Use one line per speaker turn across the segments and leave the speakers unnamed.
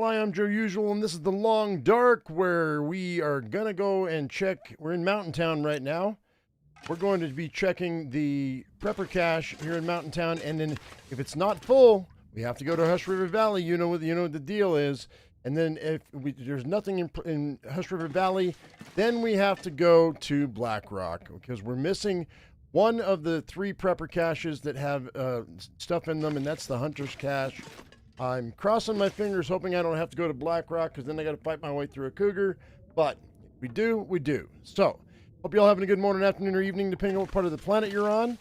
Hi, I'm Joe Usual, and this is the Long Dark, where we are gonna go and check. We're in Mountain Town right now. We're going to be checking the prepper cache here in Mountain Town, and then if it's not full, we have to go to Hush River Valley. You know what the deal is. And then if there's nothing in Hush River Valley, then we have to go to Black Rock because we're missing one of the 3 prepper caches that have stuff in them, and that's the Hunter's Cache. I'm crossing my fingers, hoping I don't have to go to Black Rock, because then I got to fight my way through a cougar. But if we do, we do. So, hope you all having a good morning, afternoon, or evening, depending on what part of the planet you're on.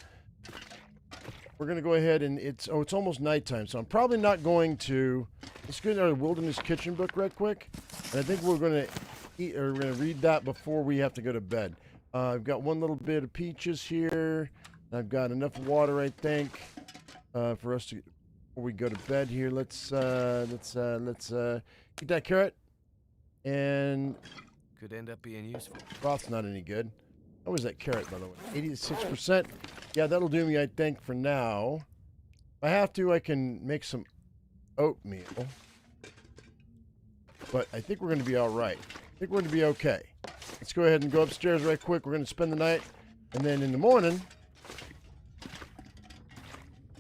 We're going to go ahead and it's almost nighttime, so I'm probably not going to. Let's get our Wilderness Kitchen book right quick, and I think we're going to eat, or we're going to read that before we have to go to bed. I've got one little bit of peaches here. I've got enough water, I think, for us to. Before we go to bed here, let's eat that carrot, and
could end up being useful.
broth's not any good. How was that carrot, by the way? 86%. Yeah, that'll do me, I think, for now. If I have to, I can make some oatmeal, but I think we're going to be all right. I think we're going to be okay. Let's go ahead and go upstairs right quick. We're going to spend the night, and then in the morning,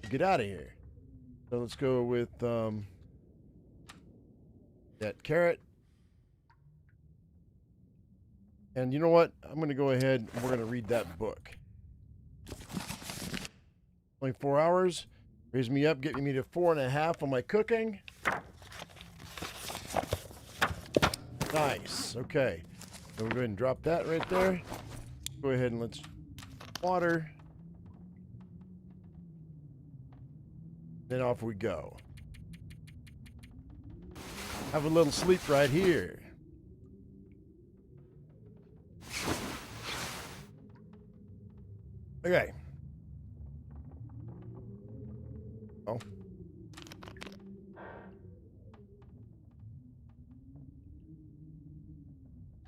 get out of here. So let's go with that carrot. And you know what? I'm going to go ahead and we're going to read that book. Only 4 hours. Raise me up, getting me to 4.5 on my cooking. Nice. Okay. So we'll go ahead and drop that right there. Go ahead and let's water. Then off we go. Have a little sleep right here. Okay. Oh.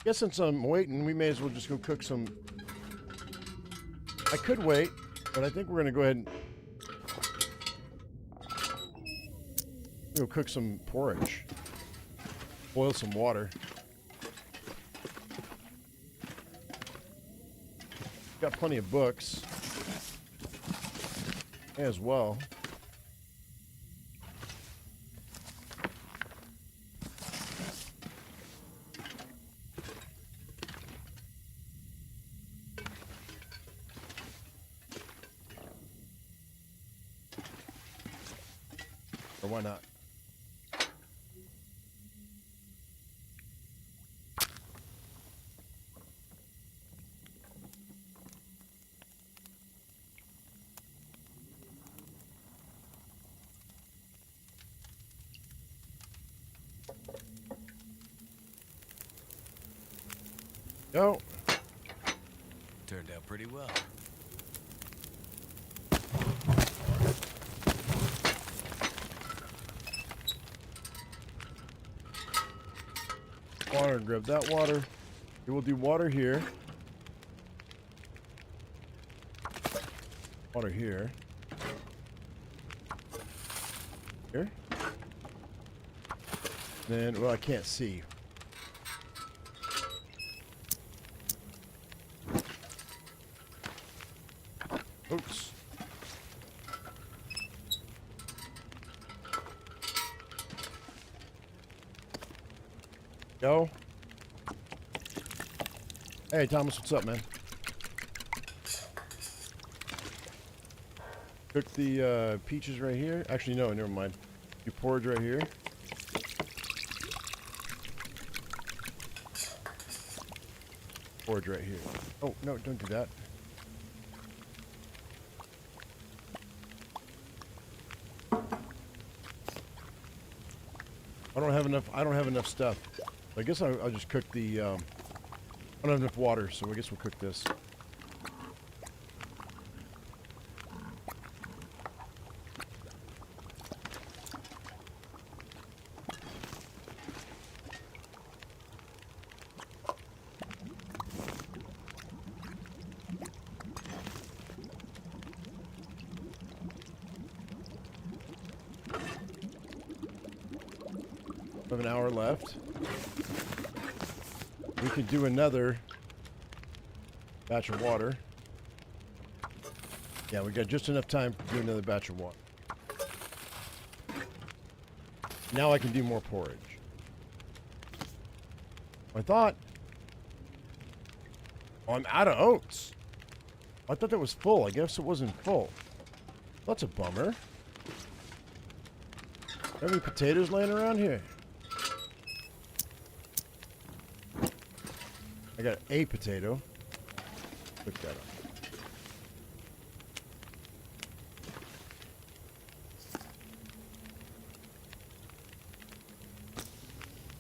Guess since I'm waiting, we may as well just go cook some. I could wait, but I think we're going to go ahead and go cook some porridge. Boil some water. Got plenty of books. As well. Or why not? Go.
Turned out pretty well.
Water, grab that water. We will do water here. Water here. Here. Then, well, I can't see. Oops. Go. Hey, Thomas, what's up, man? Cook the peaches right here. Actually, no, never mind. Do porridge right here. Porridge right here. Oh, no, don't do that. I don't have enough stuff. I guess I'll just cook the, I don't have enough water, so I guess we'll cook this. We have an hour left. We could do another batch of water. Yeah, we got just enough time to do another batch of water. Now I can do more porridge. I thought... Oh, I'm out of oats. I thought that was full. I guess it wasn't full. That's a bummer. Have any potatoes laying around here? I got a potato. Pick that up.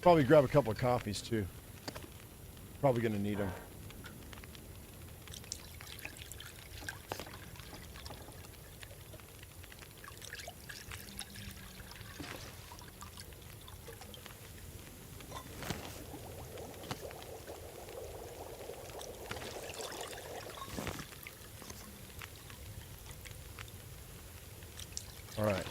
Probably grab a couple of coffees too. Probably gonna need them. All right.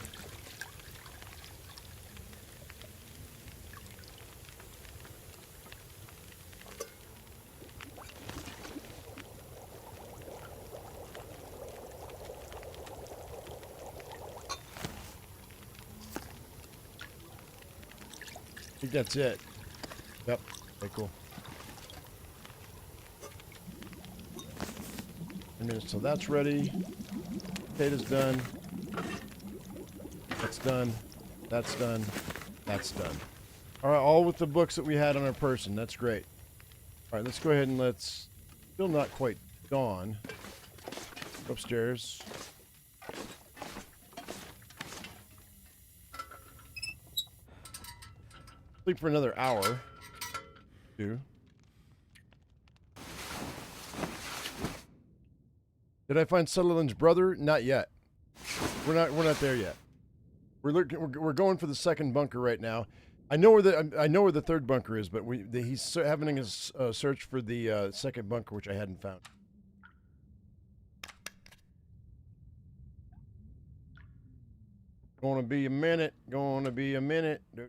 I think that's it. Yep. Okay, cool. 10 minutes till that's ready. Potatoes done. That's done. That's done. That's done. All right, all with the books that we had on our person. That's great. All right, let's go ahead and let's... Still not quite dawn. Go upstairs. Sleep for another hour. 2. Did I find Sutherland's brother? Not yet. We're not there yet. We're going for the second bunker right now. I know where the third bunker is, but he's having his search for the second bunker, which I hadn't found. Gonna be a minute. Gonna be a minute. Dude.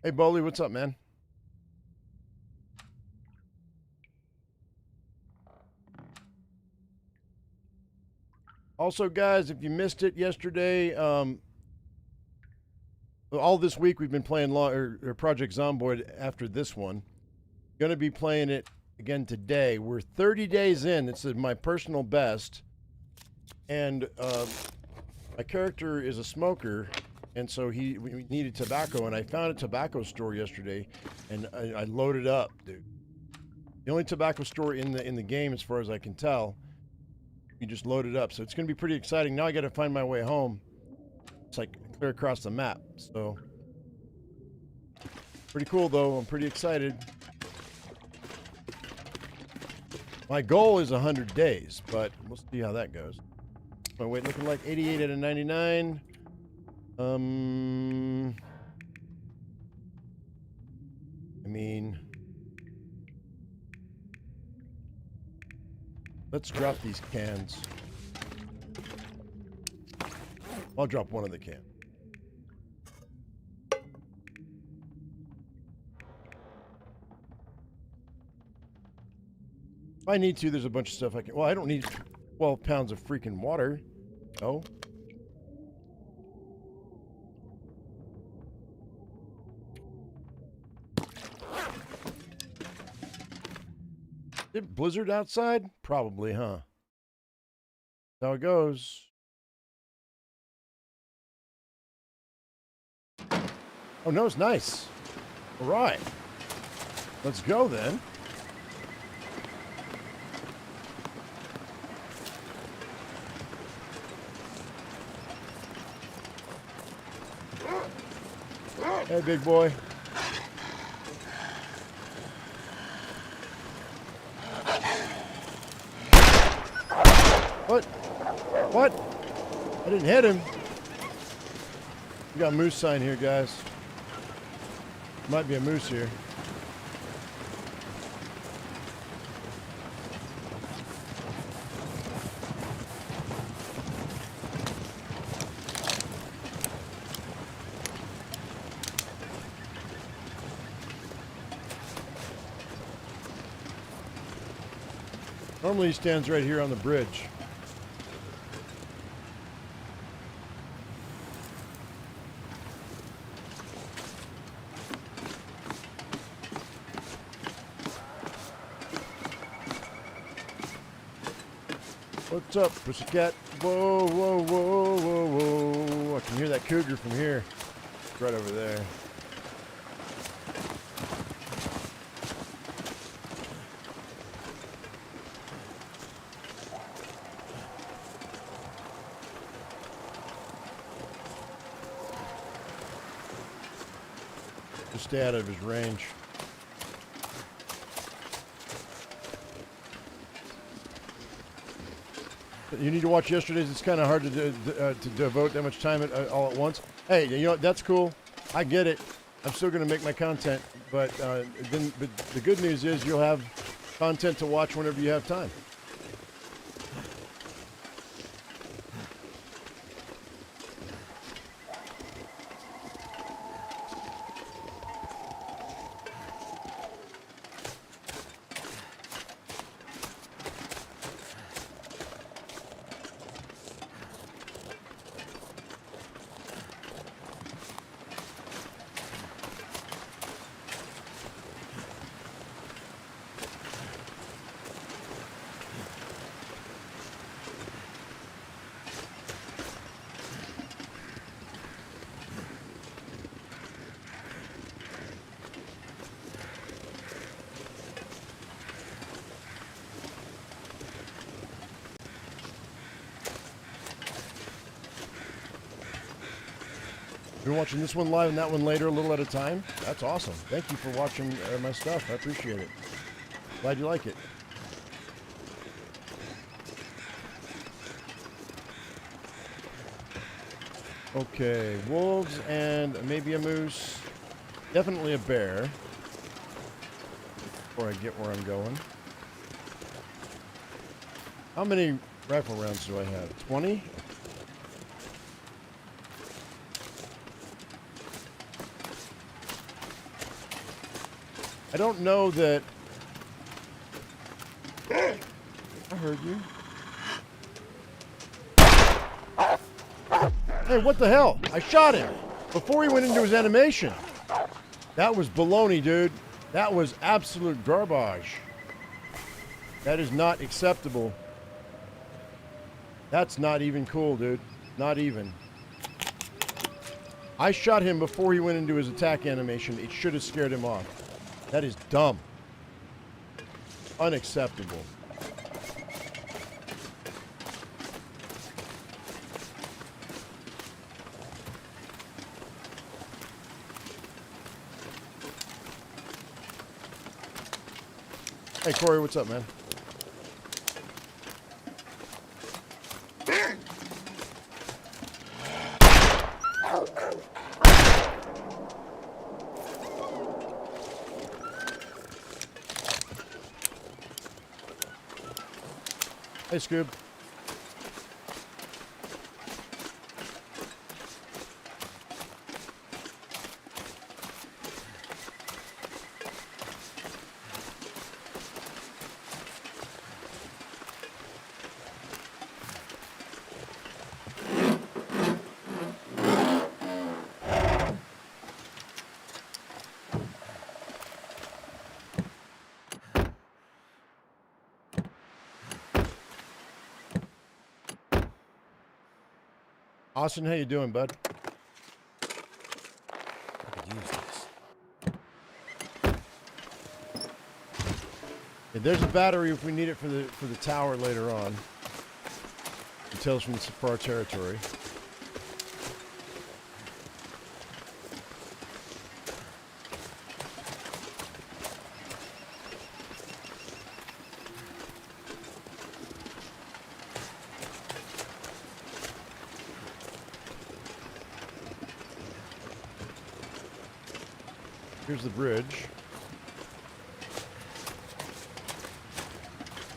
Hey, Bowley, what's up, man? Also, guys, if you missed it yesterday, all this week we've been playing Project Zomboid after this one. Going to be playing it again today. We're 30 days in. This is my personal best. And my character is a smoker. And so we needed tobacco, and I found a tobacco store yesterday, and I loaded up, dude. The only tobacco store in the game, as far as I can tell. You just load it up, so it's gonna be pretty exciting. Now I got to find my way home. It's like clear across the map, so pretty cool though. I'm pretty excited. My goal is 100 days, but we'll see how that goes. My weight looking like 88 out of 99. I mean, let's drop these cans. I'll drop one of the cans. If I need to, there's a bunch of stuff I can... Well, I don't need 12 pounds of freaking water. No. Is it blizzard outside? Probably, huh? That's how it goes. Oh, no, it's nice. All right. Let's go then. Hey, big boy. What? What? I didn't hit him. We got a moose sign here, guys. Might be a moose here. Normally he stands right here on the bridge. What's up, pussycat? Whoa, whoa, whoa, whoa, whoa. I can hear that cougar from here. It's right over there. Just stay out of his range. You need to watch yesterday's. It's kind of hard to devote that much time all at once. Hey, you know, that's cool. I get it. I'm still going to make my content, but the good news is you'll have content to watch whenever you have time. You're watching this one live and that one later, a little at a time. That's awesome. Thank you for watching my stuff. I appreciate it. Glad you like it. Okay, wolves and maybe a moose. Definitely a bear. Before I get where I'm going. How many rifle rounds do I have? 20? I don't know that... I heard you. Hey, what the hell? I shot him before he went into his animation. That was baloney, dude. That was absolute garbage. That is not acceptable. That's not even cool, dude. Not even. I shot him before he went into his attack animation. It should have scared him off. That is dumb. Unacceptable. Hey, Corey, what's up, man? Hey, Scoob. Austin, how you doing, bud?
I could use this.
Yeah, there's a battery if we need it for the tower later on. Details from the far territory. Here's the bridge.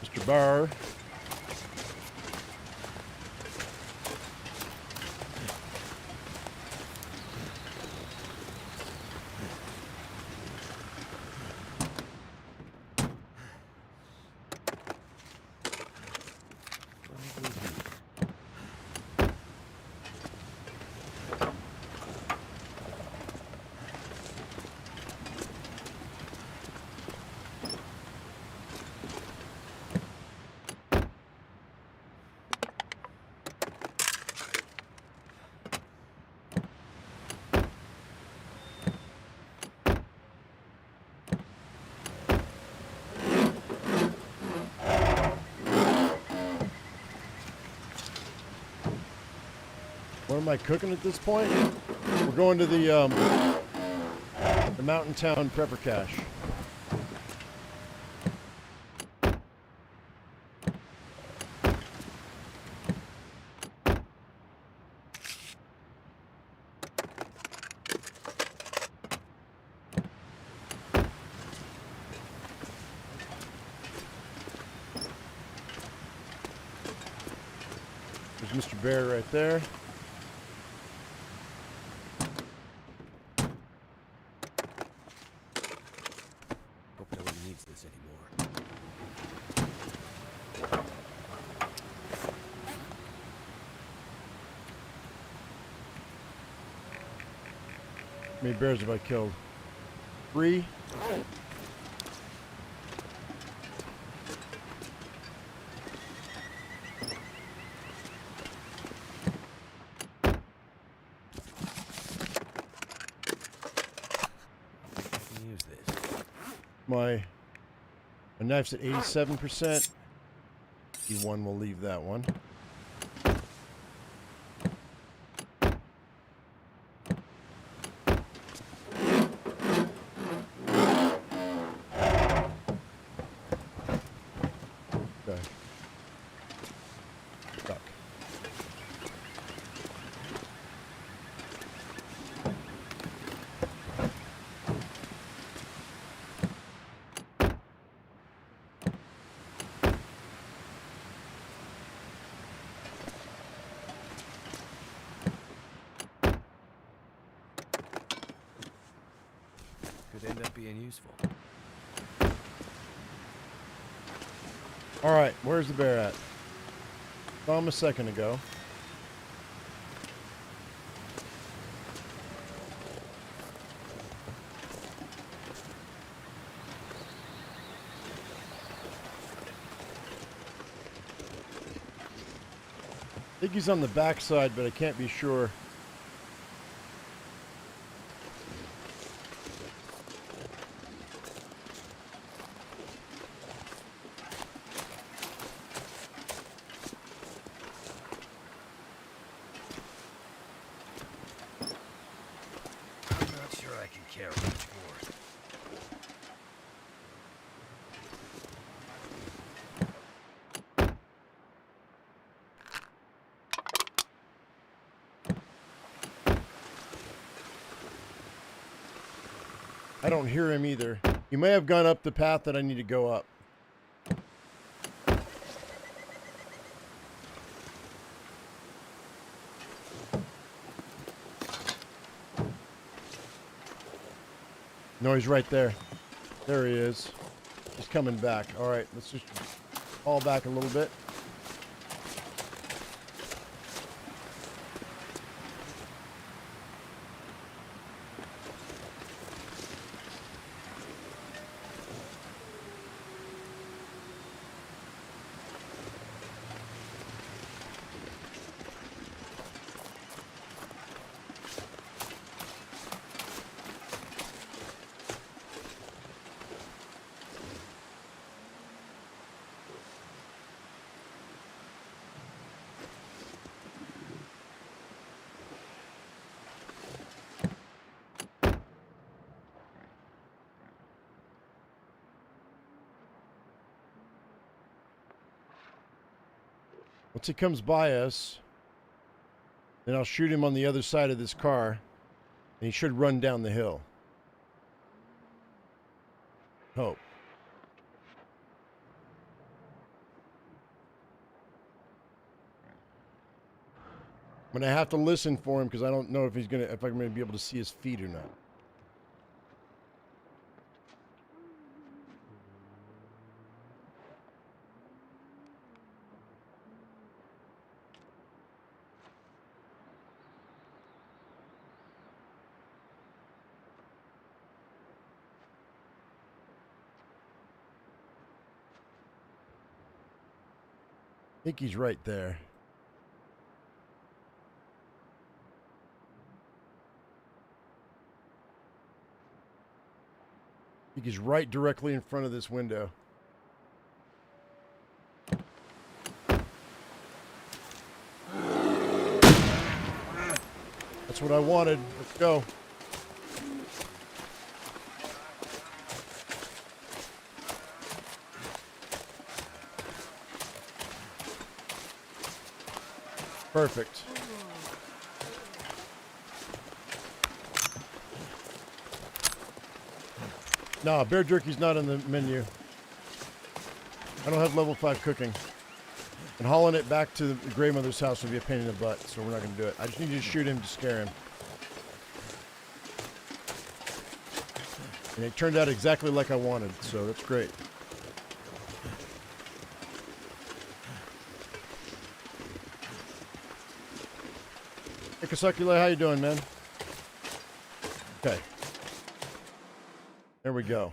Mr. Barr. What am I cooking at this point? We're going to the Mountain Town Prepper Cache. There's Mr. Bear right there.
Hope no one needs this anymore.
How many bears have I killed? 3.
Use this.
My knife's at 87%. E1 will leave that one. Okay. Stuck.
Could end up being useful.
All right, where's the bear at? Saw him a second ago. I think he's on the backside, but I can't be sure.
I'm not sure I can carry much more.
I don't hear him either. He may have gone up the path that I need to go up. No, he's right there. There he is. He's coming back. All right, let's just fall back a little bit. Once he comes by us, then I'll shoot him on the other side of this car, and he should run down the hill. Hope. I'm gonna have to listen for him because I don't know if I'm gonna be able to see his feet or not. I think he's right there. I think he's right directly in front of this window. That's what I wanted. Let's go. Perfect. No, bear jerky's not on the menu. I don't have level 5 cooking. And hauling it back to the grandmother's house would be a pain in the butt, so we're not going to do it. I just need you to shoot him to scare him. And it turned out exactly like I wanted, so that's great. Hey, Kasakula, how you doing, man? Okay. There we go.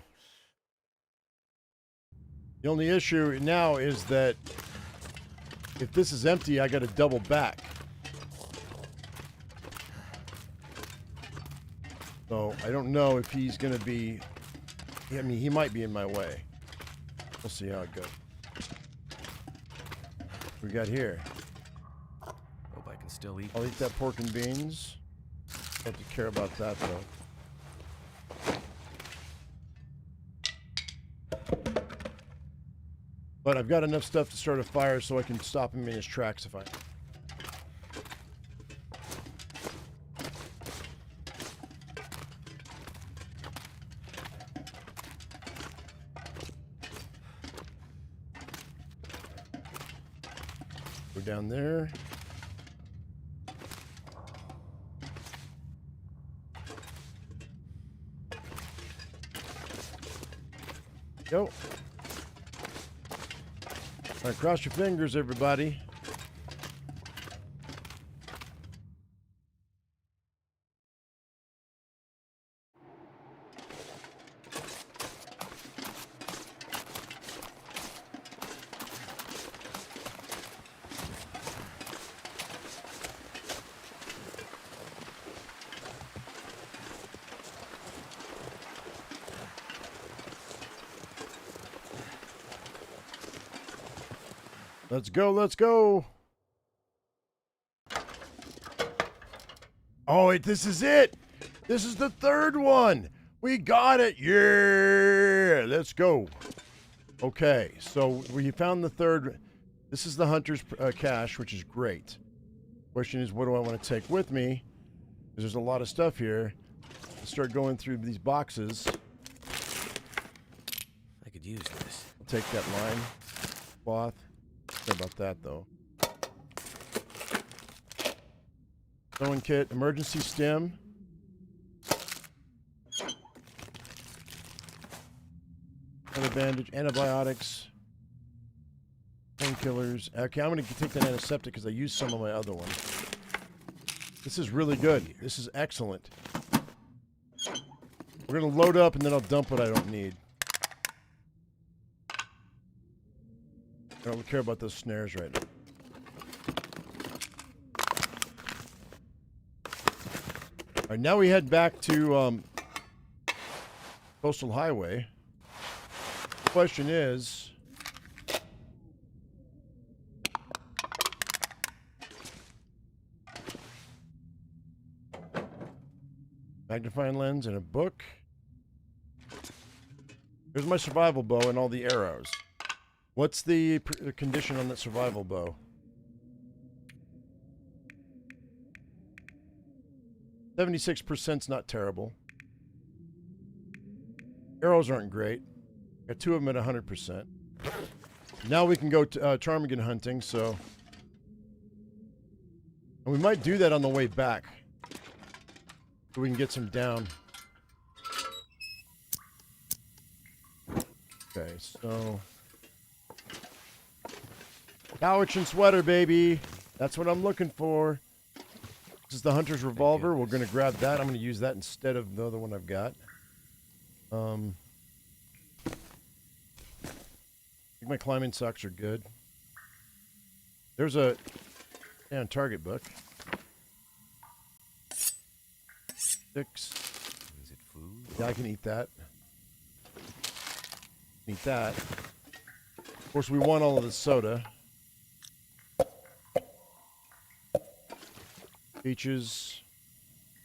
The only issue now is that if this is empty, I got to double back. So I don't know if he's going to be... I mean, he might be in my way. We'll see how it goes. What we got here?
Hope I can still eat.
I'll eat that pork and beans. Don't have to care about that, though. But I've got enough stuff to start a fire so I can stop him in his tracks if I... Go down there. Go. All right, cross your fingers, everybody. Let's go, let's go. Oh, wait, this is it. This is the third one. We got it. Yeah, let's go. Okay, so we found the third. This is the hunter's cache, which is great. Question is, what do I want to take with me? Because there's a lot of stuff here. Let's start going through these boxes.
I could use this.
I'll take that line cloth. Sorry about that, though. Sewing kit, emergency stem. Another bandage, antibiotics, painkillers. Okay, I'm going to take that antiseptic because I used some of my other one. This is really good. This is excellent. We're going to load up and then I'll dump what I don't need. I don't care about those snares right now. All right, now we head back to Coastal Highway. The question is, magnifying lens and a book. Here's my survival bow and all the arrows. What's the condition on that survival bow? 76%'s not terrible. Arrows aren't great. Got 2 of them at 100%. Now we can go to ptarmigan hunting, so... And we might do that on the way back. So we can get some down. Okay, so... Couch and sweater, baby. That's what I'm looking for. This is the hunter's revolver. We're going to grab that. I'm going to use that instead of the other one I've got. I think my climbing socks are good. There's a target book. 6.
Is it food?
Yeah, I can eat that. Eat that. Of course, we want all of the soda. Peaches.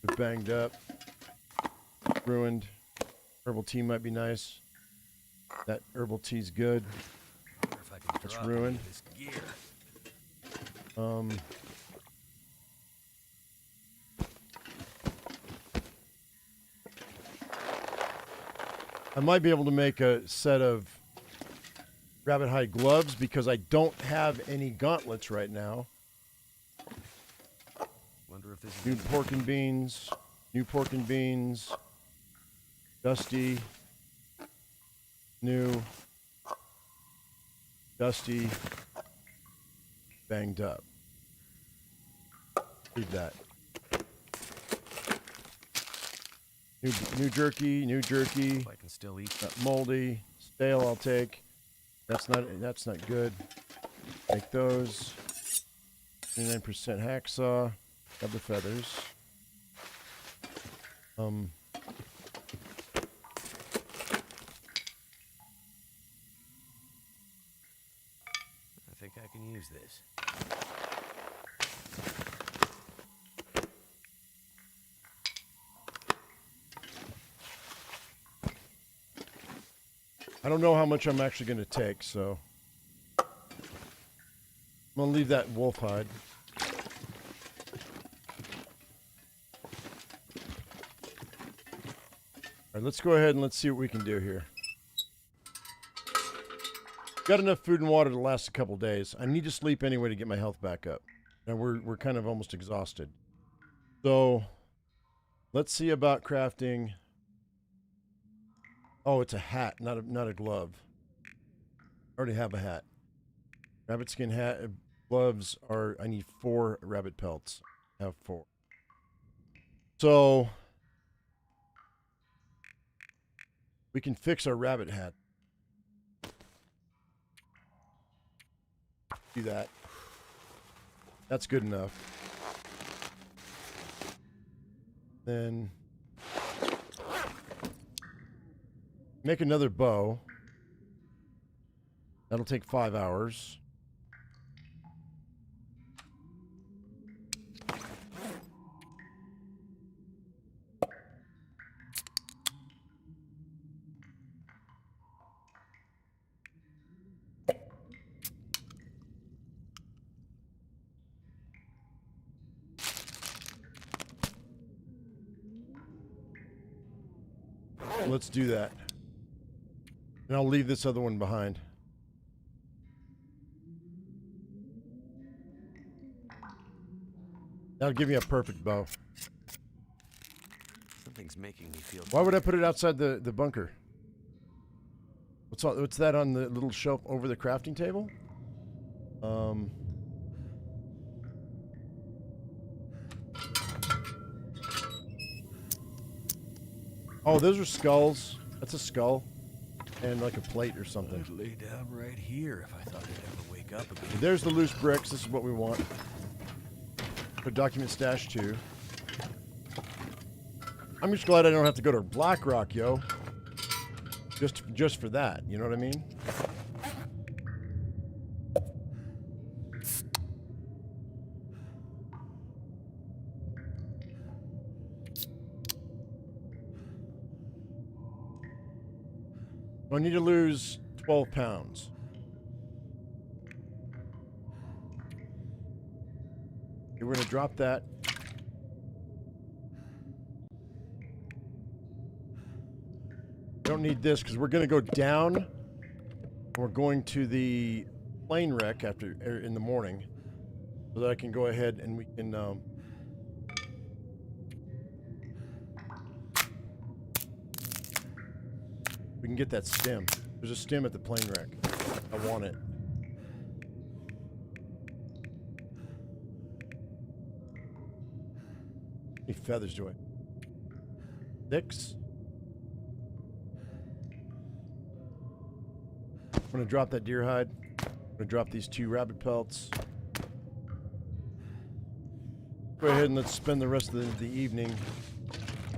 They're banged up. Ruined. Herbal tea might be nice. That herbal tea's good.
I wonder if I can
It's
drop
ruined.
this gear.
I might be able to make a set of rabbit hide gloves because I don't have any gauntlets right now.
Wonder if this is
New pork and beans. New pork and beans. Dusty. New. Dusty. Banged up. Leave that. New jerky. New jerky.
if I can still eat.
Moldy. Stale. I'll take. That's not good. Make those. 29% hacksaw. Have the feathers.
I think I can use this.
I don't know how much I'm actually going to take, so I'm going to leave that wolf hide. All right, let's go ahead and let's see what we can do here. Got enough food and water to last a couple days. I need to sleep anyway to get my health back up. And we're kind of almost exhausted. So let's see about crafting. Oh, it's a hat, not a glove. I already have a hat. Rabbit skin hat. Gloves are, I need 4 rabbit pelts. I have 4. So we can fix our rabbit hat. Do that. That's good enough. Then make another bow. That'll take 5 hours. Let's do that. And I'll leave this other one behind. That'll give me a perfect bow.
Something's making me feel.
Why would I put it outside the bunker? What's that on the little shelf over the crafting table? Oh, those are skulls. That's a skull. And like a plate or something.
I'd lay down right here if I thought I'd ever wake up again.
There's the loose bricks. This is what we want. Put document stash 2. I'm just glad I don't have to go to BlackRock, yo. Just for that, you know what I mean? I need to lose 12 pounds. Okay, we're going to drop that. Don't need this because we're going to go down. We're going to the plane wreck in the morning, so that I can go ahead and we can get that stem. There's a stem at the plane wreck. I want it. How many feathers do I? 6. I'm going to drop that deer hide. I'm going to drop these 2 rabbit pelts. Go ahead and let's spend the rest of the evening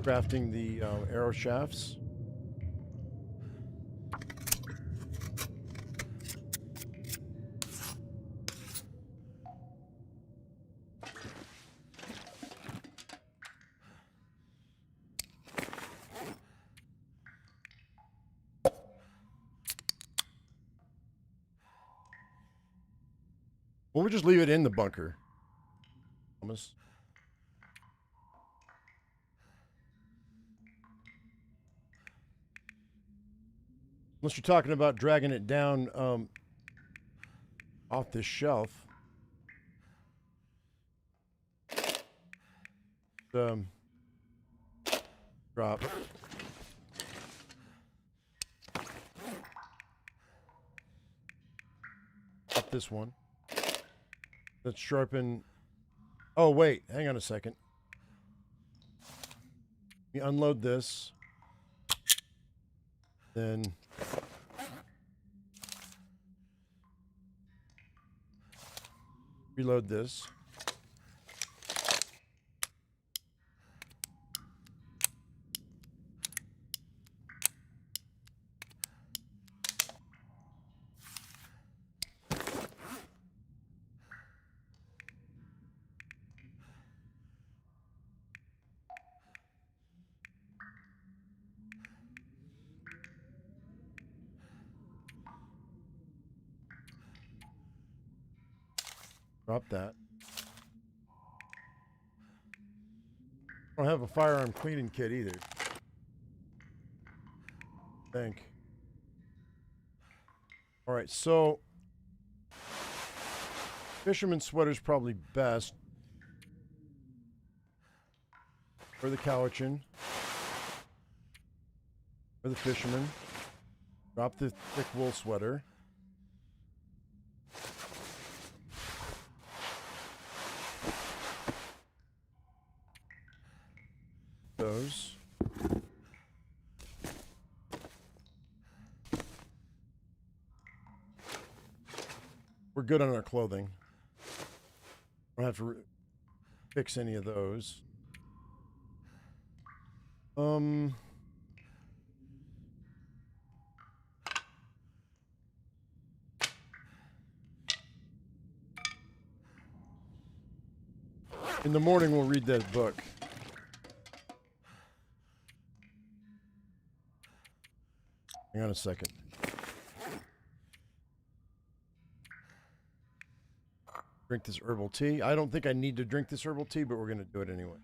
crafting the arrow shafts. We'll just leave it in the bunker. Thomas. Unless you're talking about dragging it down off this shelf. Drop. Up this one. Let's sharpen. Oh, wait. Hang on a second. We unload this. Then reload this. Drop that. I don't have a firearm cleaning kit either. I think. All right, so fisherman's sweater's probably best. For the cowichan. For the fisherman. Drop the thick wool sweater. Those. We're good on our clothing. Don't have to fix any of those. In the morning, we'll read that book. Hang on a second. Drink this herbal tea. I don't think I need to drink this herbal tea, but we're going to do it anyway.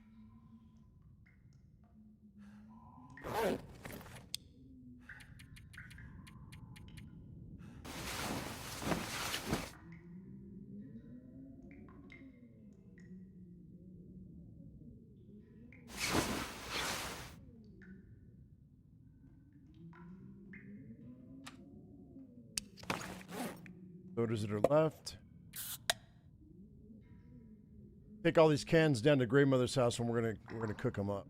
Sodas that are left. Take all these cans down to Grandmother's house, and we're gonna cook them up.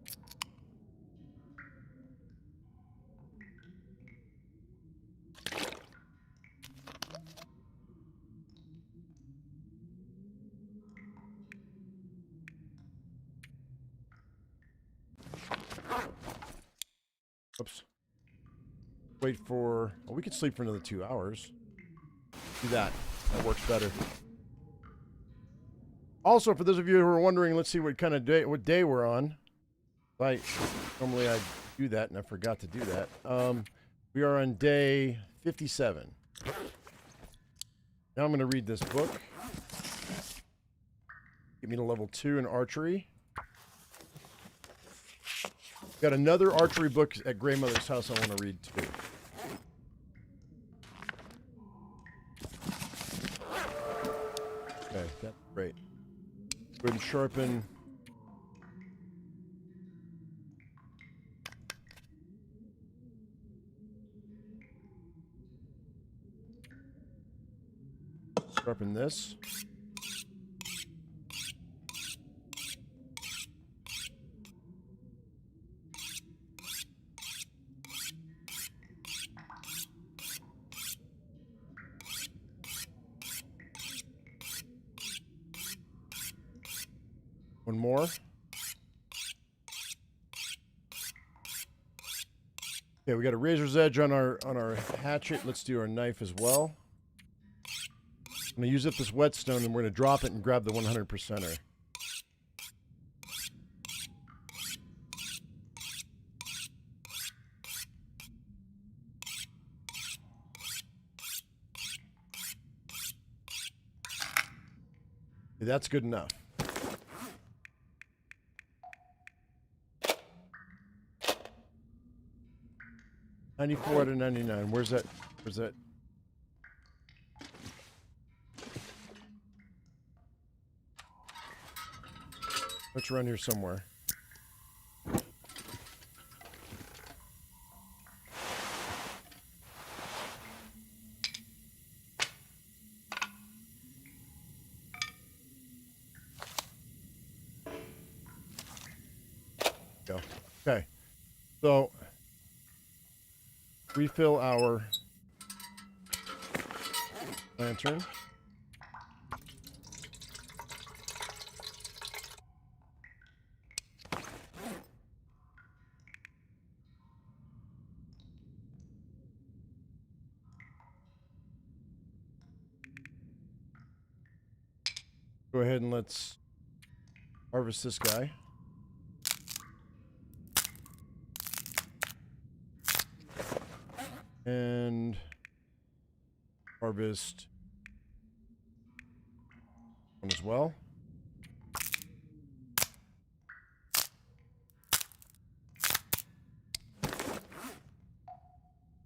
Oops. Wait for. Oh, we could sleep for another 2 hours. Do that. That works better. Also, for those of you who are wondering, let's see what kind of day we're on. Normally I do that, and I forgot to do that. We are on day 57. Now I'm going to read this book. Get me to level 2 in archery. Got another archery book at Grandmother's house I want to read too. Okay, that's great. Go ahead and sharpen. Sharpen this. One more. Okay, we got a razor's edge on our hatchet. Let's do our knife as well. I'm going to use up this whetstone, and we're going to drop it and grab the 100%er. That's good enough. $94 out of $99. Where's that? Where's that? Let's run here somewhere. Go. Okay. So refill our lantern. Go ahead and let's harvest this guy. And harvest one as well.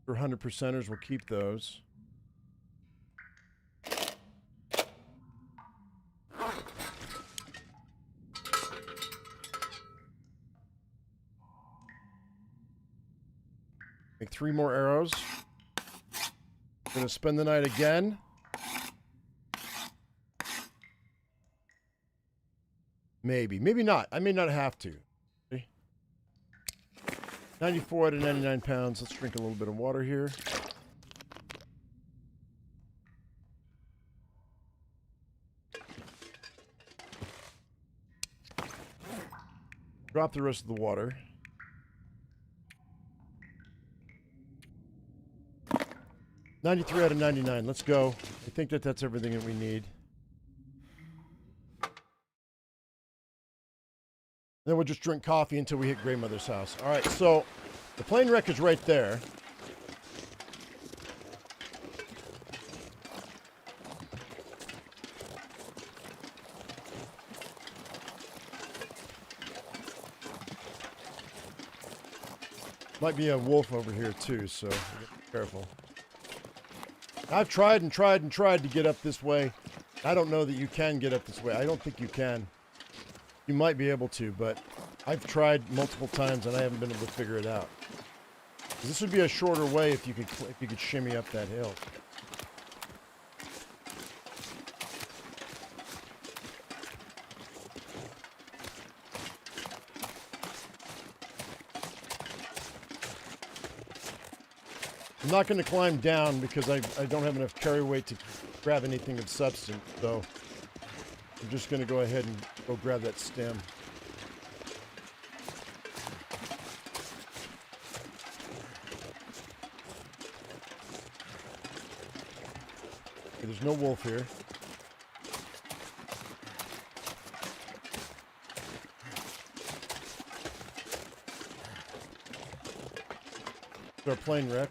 For 100%ers, we'll keep those. Make 3 more arrows. I'm going to spend the night again. Maybe. Maybe not. I may not have to. See? 94 out of 99 pounds. Let's drink a little bit of water here. Drop the rest of the water. $93 out of 99. Let's go. I think that that's everything that we need. Then we'll just drink coffee until we hit Grandmother's house. All right, so the plane wreck is right there. Might be a wolf over here too, so be careful. I've tried and tried and tried to get up this way. I don't know that you can get up this way. I don't think you can. You might be able to, but I've tried multiple times and I haven't been able to figure it out. This would be a shorter way if you could shimmy up that hill. I'm not going to climb down because I don't have enough carry weight to grab anything of substance, so I'm just going to go ahead and go grab that stem. Okay, there's no wolf here. It's our plane wreck.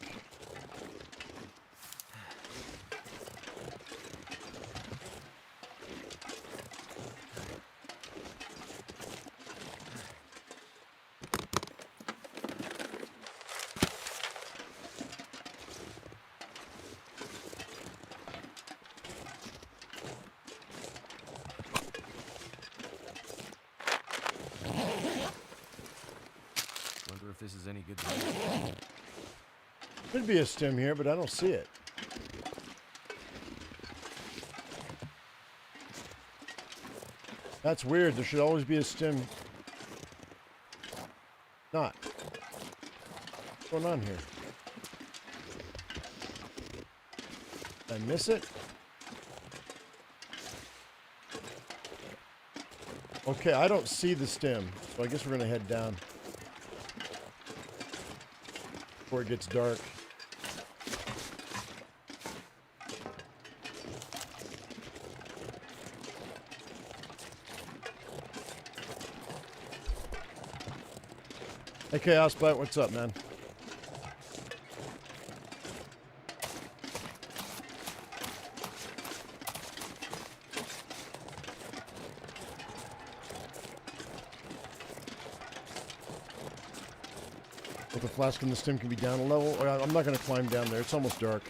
Wonder if this is any good.
Could be a stem here, but I don't see it. That's weird. There should always be a stem. Not. What's going on here? Did I miss it? Okay, I don't see the stem, so I guess we're going to head down before it gets dark. Hey, Chaos Bite, what's up, man? But the flask and the stim can be down a level. I'm not going to climb down there. It's almost dark.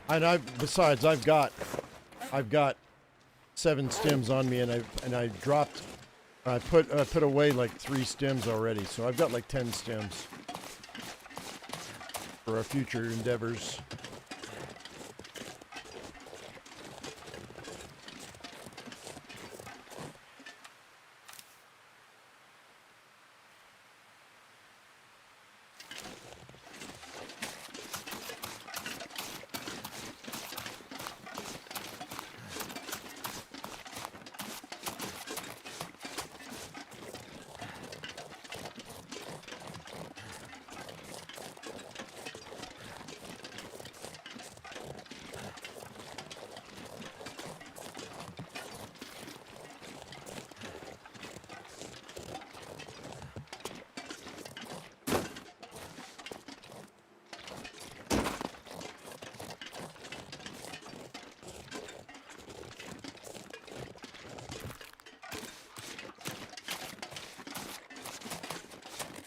And besides, I've got 7 stims on me, and I dropped. I put away like 3 stims already, so I've got like 10 stims for our future endeavors.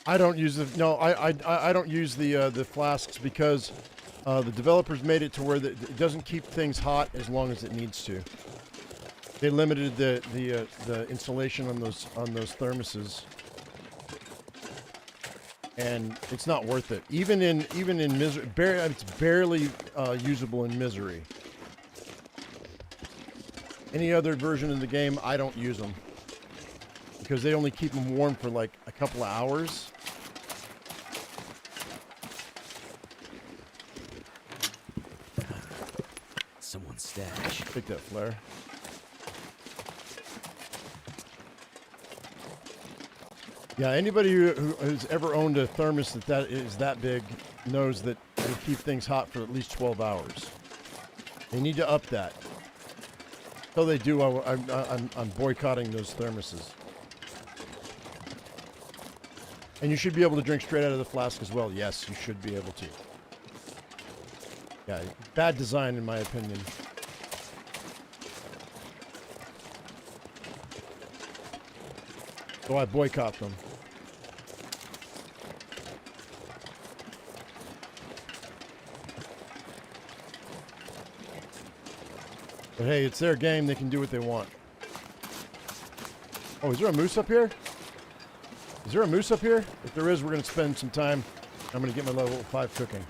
I don't use I don't use the flasks because the developers made it to where it doesn't keep things hot as long as it needs to. They limited the installation on those thermoses, and it's not worth it. Even in misery, it's barely usable in misery. Any other version of the game, I don't use them because they only keep them warm for like a couple of hours.
Someone's stash.
Take that flare. Yeah, anybody who's ever owned a thermos that is that big knows that they keep things hot for at least 12 hours. They need to up that. Until they do, I'm boycotting those thermoses. And you should be able to drink straight out of the flask as well. Yes, you should be able to. Yeah, bad design in my opinion. So I boycott them. But hey, it's their game. They can do what they want. Oh, is there a moose up here? Is there a moose up here? If there is, we're going to spend some time. I'm going to get my level 5 cooking.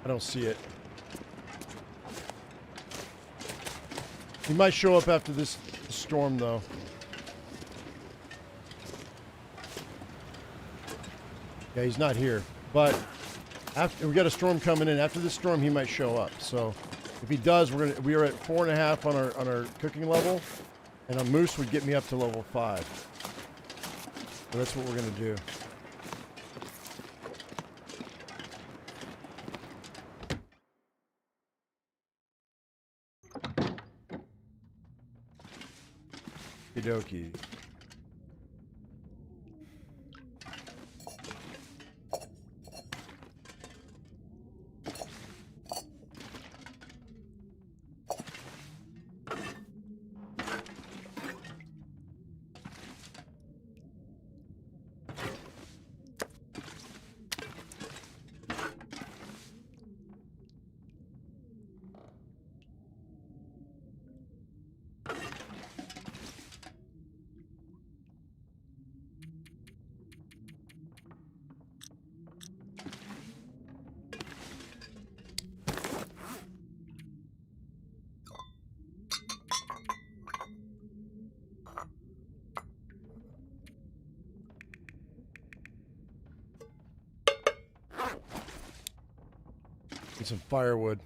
I don't see it. He might show up after this storm, though. Yeah, he's not here. But after we got a storm coming in. After this storm, he might show up. So if he does, we are at 4.5 on our cooking level, and a moose would get me up to level 5. So that's what we're gonna do. Okie dokie. Get some firewood.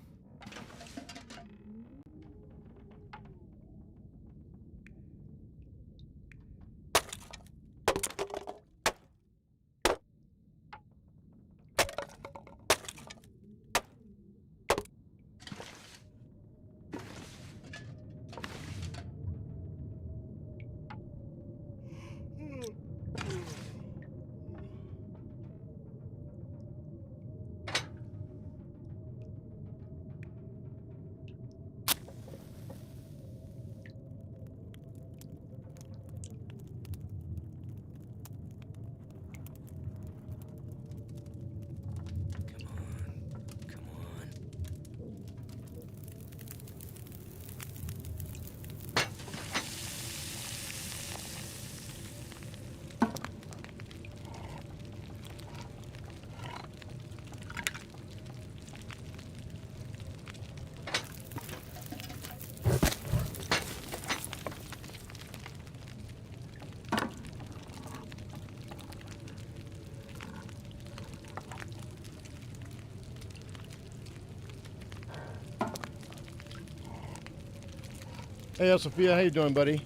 Hey, Sophia, how you doing, buddy?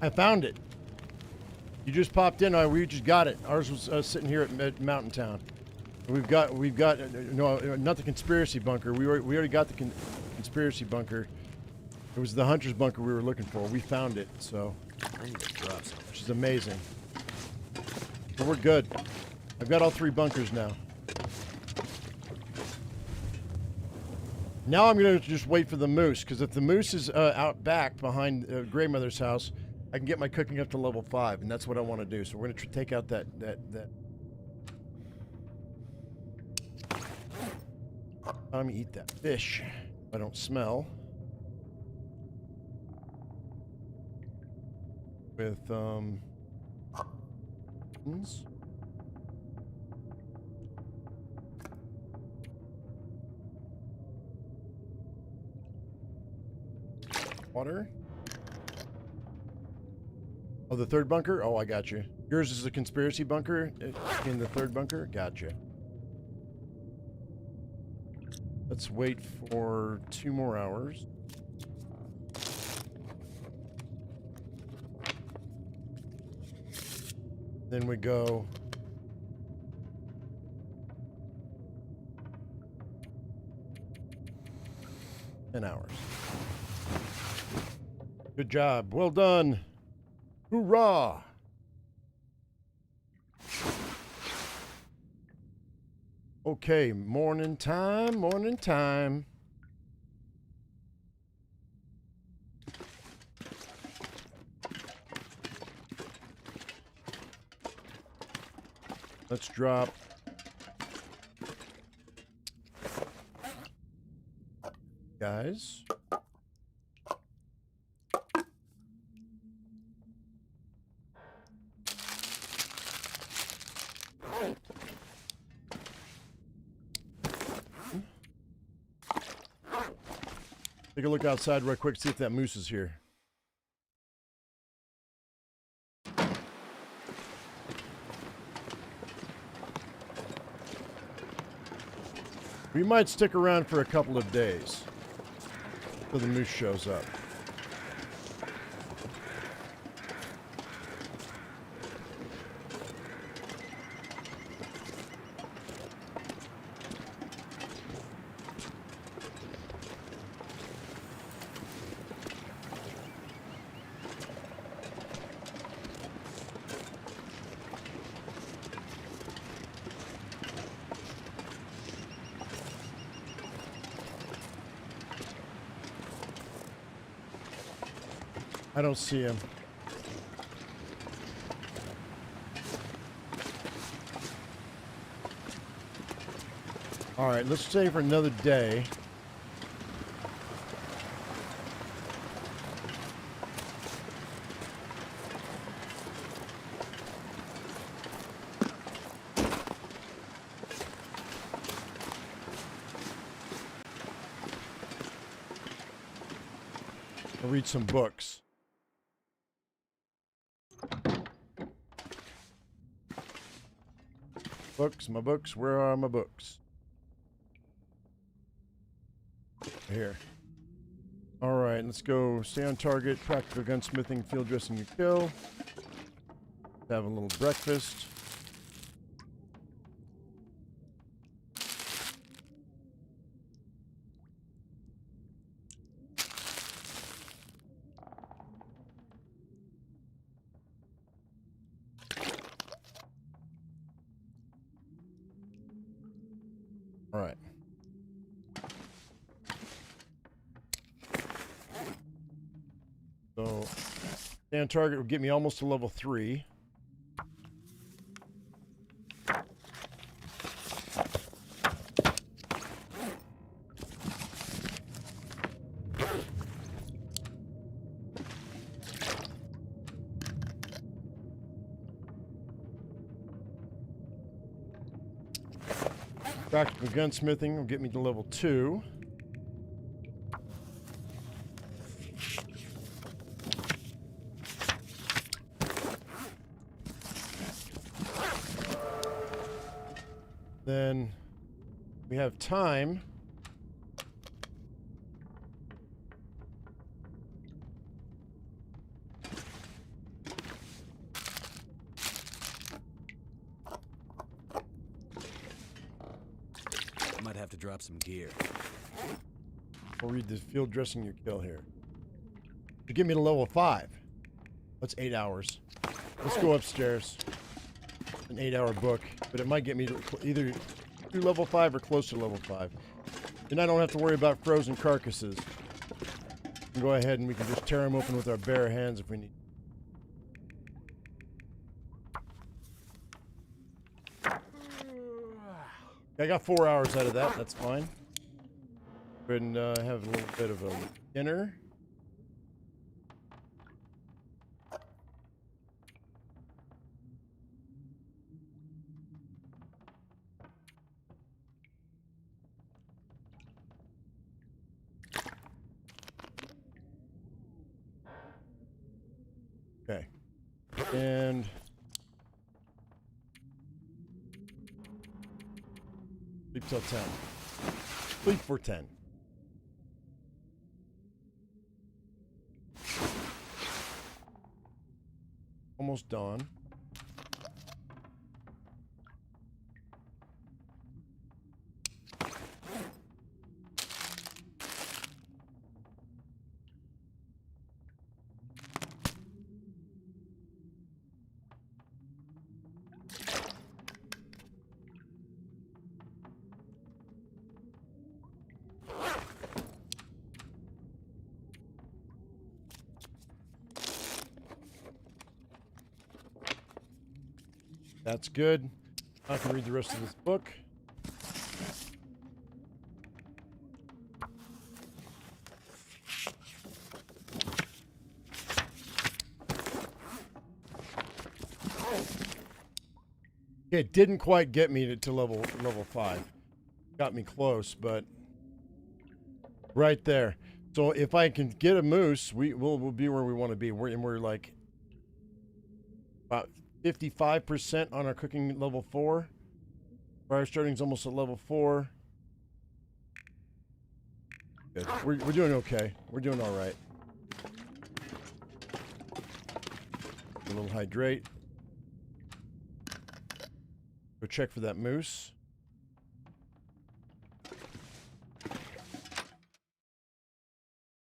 I found it. You just popped in. We just got it. Ours was sitting here at Mountain Town. We've got no, not the conspiracy bunker. We already got the conspiracy bunker. It was the hunter's bunker we were looking for. We found it, so
I need to drop something.
which is amazing. But we're good. I've got all 3 bunkers now. Now I'm gonna just wait for the moose, because if the moose is out back behind Grandmother's house, I can get my cooking up to level 5, and that's what I want to do. So we're gonna take out that. Let me eat that fish. I don't smell. With water. Oh, the 3rd bunker? Oh, I got you. Yours is a conspiracy bunker in the 3rd bunker? Gotcha. Let's wait for 2 more hours. Then we go... ten hours. Good job. Well done. Hoorah! Okay, morning time, morning time. Let's drop guys. Take a look outside real quick, see if that moose is here. We might stick around for a couple of days till the moose shows up. I don't see him. All right, let's stay for another day. I'll read some books. Books, my books, where are my books? Here. All right, let's go. Stay on target. Practical gunsmithing. Field dressing your kill. Have a little breakfast. All right. So, stay on target will get me almost to level 3. Practical gunsmithing will get me to level 2. Then we have time.
I might have to drop some gear.
We'll read the field dressing your kill here. To get me to level 5. That's 8 hours. Let's go upstairs. An 8-hour book, but it might get me to either to level 5 or close to level 5. Then I don't have to worry about frozen carcasses. We can go ahead and we can just tear them open with our bare hands if we need. I got 4 hours out of that. That's fine. Go ahead and have a little bit of a dinner. Okay. And sleep till 10. Sleep for 10. Almost dawn. That's good. I can read the rest of this book. It didn't quite get me to level 5. Got me close, but right there. So if I can get a moose, we'll be where we want to be. We're like about 55% on our cooking level 4. Fire starting's almost at level 4. Good. We're doing okay. We're doing all right. A little hydrate. Go check for that moose.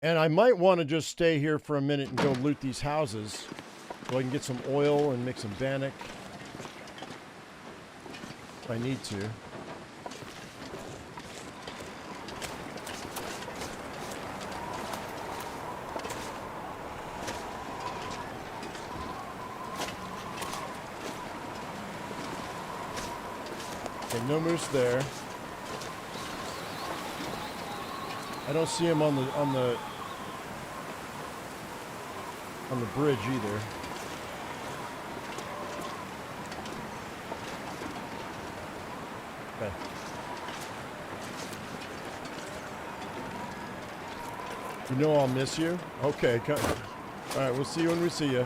And I might want to just stay here for a minute and go loot these houses so I can get some oil and make some bannock if I need to. Okay, no moose there. I don't see him on the bridge either. Okay. You know I'll miss you? Okay, all right, we'll see you when we see you.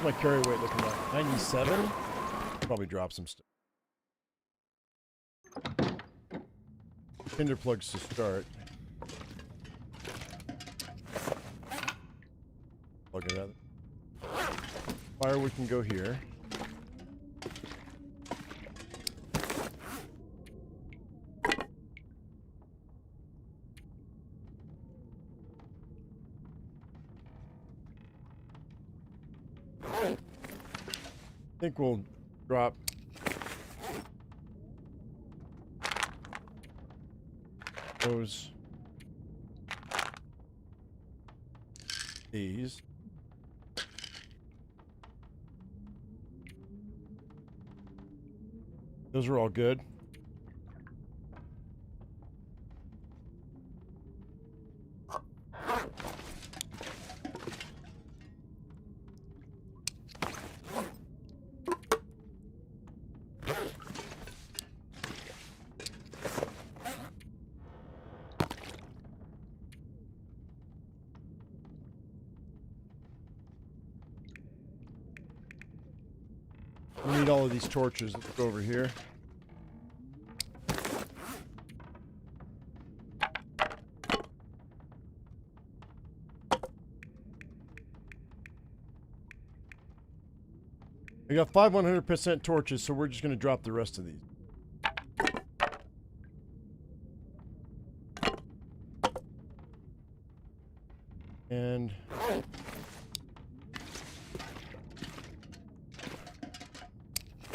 What's my carry weight looking like? 97? Probably drop some stuff. Tinder plugs to start. Plug it out. Firewood can go here. I think we'll drop these. Those are all good. We need all of these torches. Let's go over here. We got 100% torches, so we're just going to drop the rest of these. And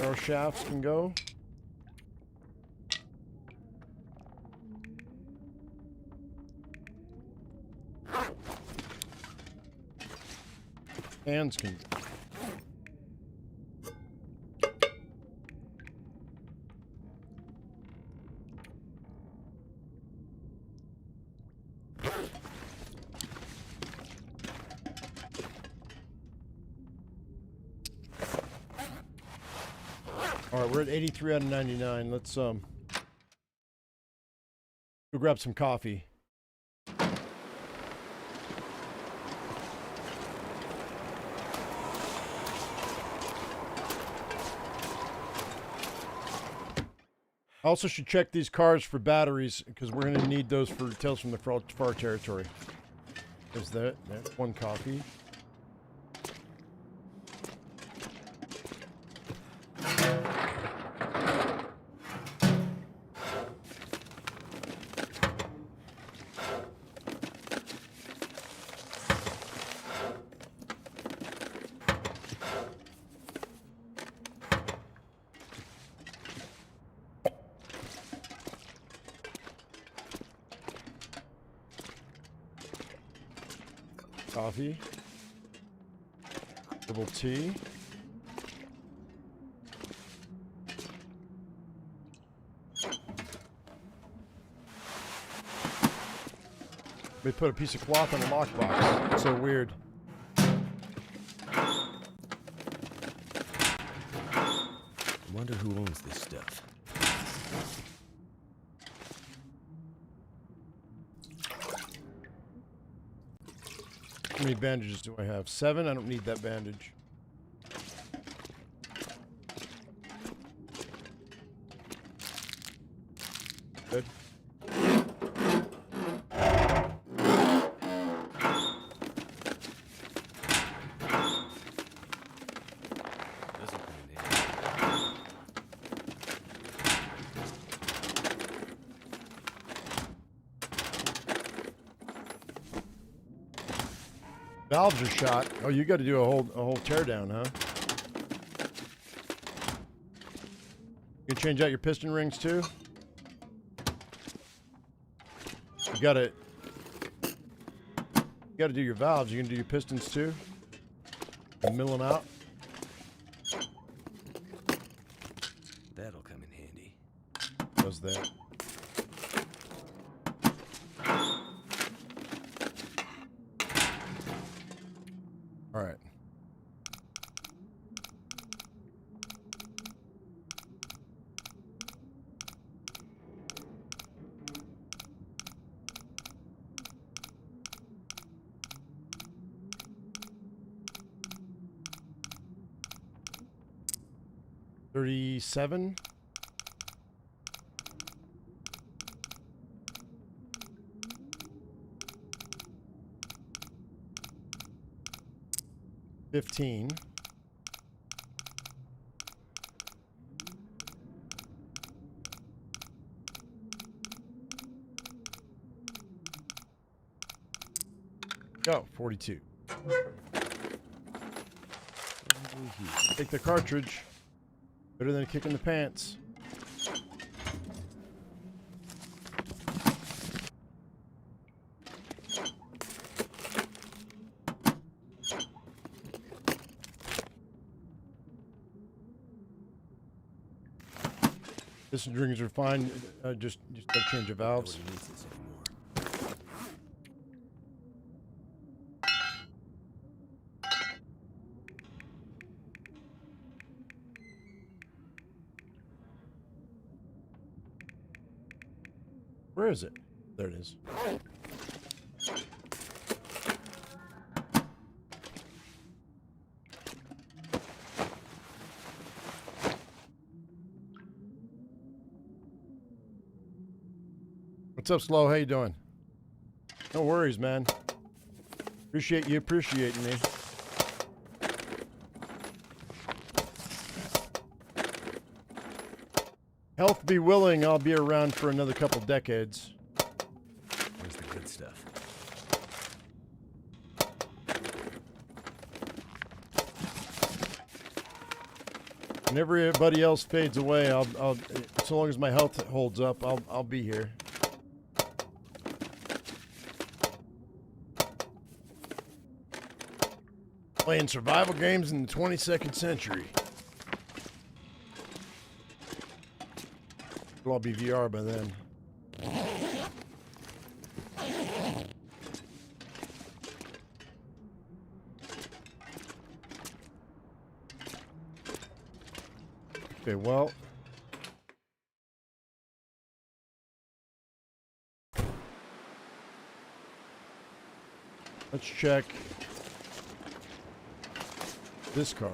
our shafts can go. Hands can go. All right, we're at 83 out of 99. Let's go grab some coffee. I also should check these cars for batteries because we're going to need those for Tales from the Far Territory. There's that. That's one coffee. Coffee. Double tea. They put a piece of cloth on a lockbox. It's so weird.
I wonder who owns this stuff.
How many bandages do I have? 7? I don't need that bandage. Good. Valves are shot. Oh, you got to do a whole teardown, huh? You can change out your piston rings too. You gotta do your valves. You can do your pistons too. And mill them out.
That'll come in handy.
Does that? All right. 37. $15. Go, 42. Take the cartridge. Better than a kick in the pants. Piston rings are fine. Just gotta change the valves.
Nobody needs this anymore.
Where is it? There it is. What's up, Slow? How you doing? No worries, man. Appreciate you appreciating me. Health be willing, I'll be around for another couple decades.
Where's the good stuff?
When everybody else fades away, I'll so long as my health holds up, I'll be here. Playing survival games in the 22nd century. It'll all be VR by then. Okay, well. Let's check this car.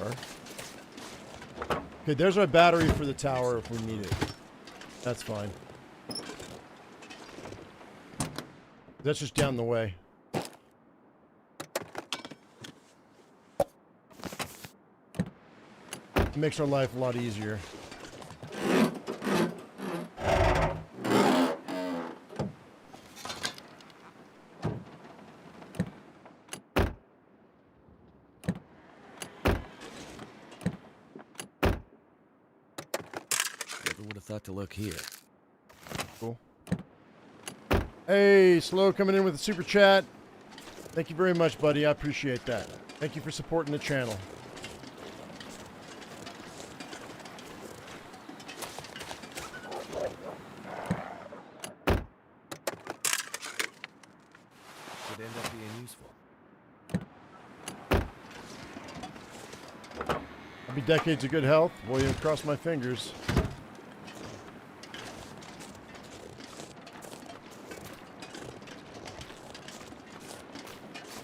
Okay, there's our battery for the tower if we need it. That's fine. That's just down the way. It makes our life a lot easier.
Never would have thought to look here.
Cool. Hey, Slow coming in with a super chat. Thank you very much, buddy. I appreciate that. Thank you for supporting the channel.
Could end up being useful.
I'll be decades of good health. William, cross my fingers.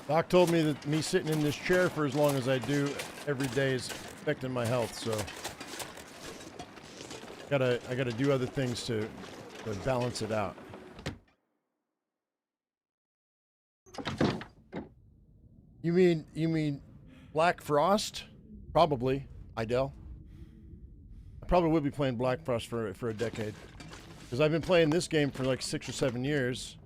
Doc told me that me sitting in this chair for as long as I do every day is affecting my health, so I gotta do other things to balance it out. You mean Black Frost? Probably, Idell. I probably would be playing Black Frost for a decade, because I've been playing this game for like 6 or 7 years.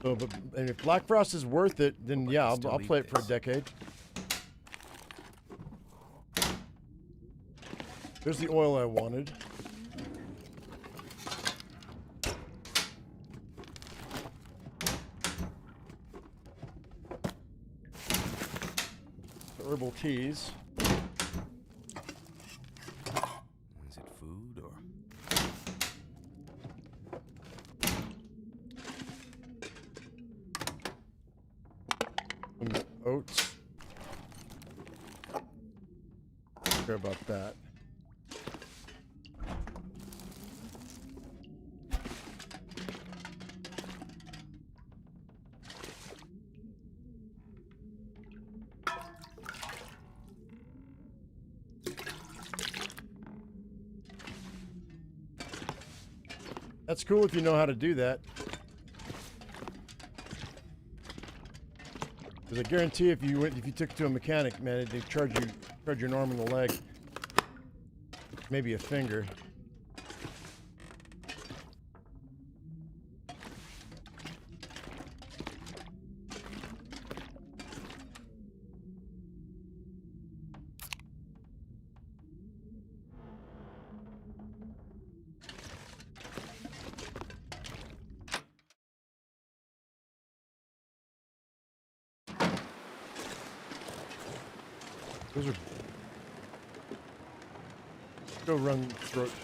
So, and if Black Frost is worth it, then yeah, I'll play it for a decade. There's the oil I wanted. The herbal teas.
Is it food or?
Some oats. Don't care about that. That's cool if you know how to do that. Because I guarantee if you took it to a mechanic, man, they'd charge you an arm and a leg, maybe a finger. Those are. Go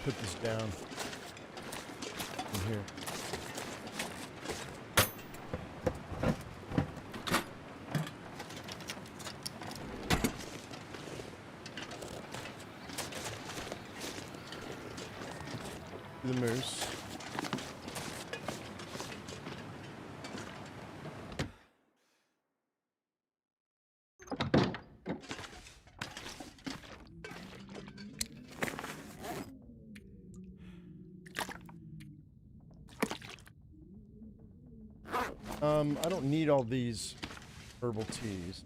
put this down in here. The moose. I don't need all these herbal teas.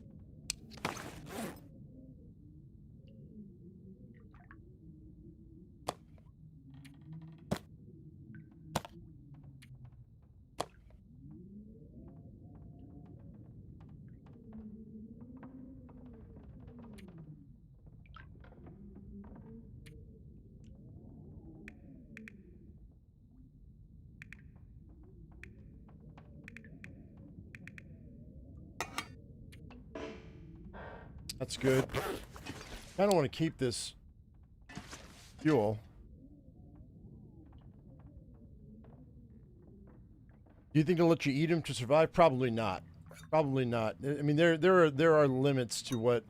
That's good. I don't want to keep this fuel. Do you think it'll let you eat them to survive? Probably not. Probably not. I mean, there are limits to what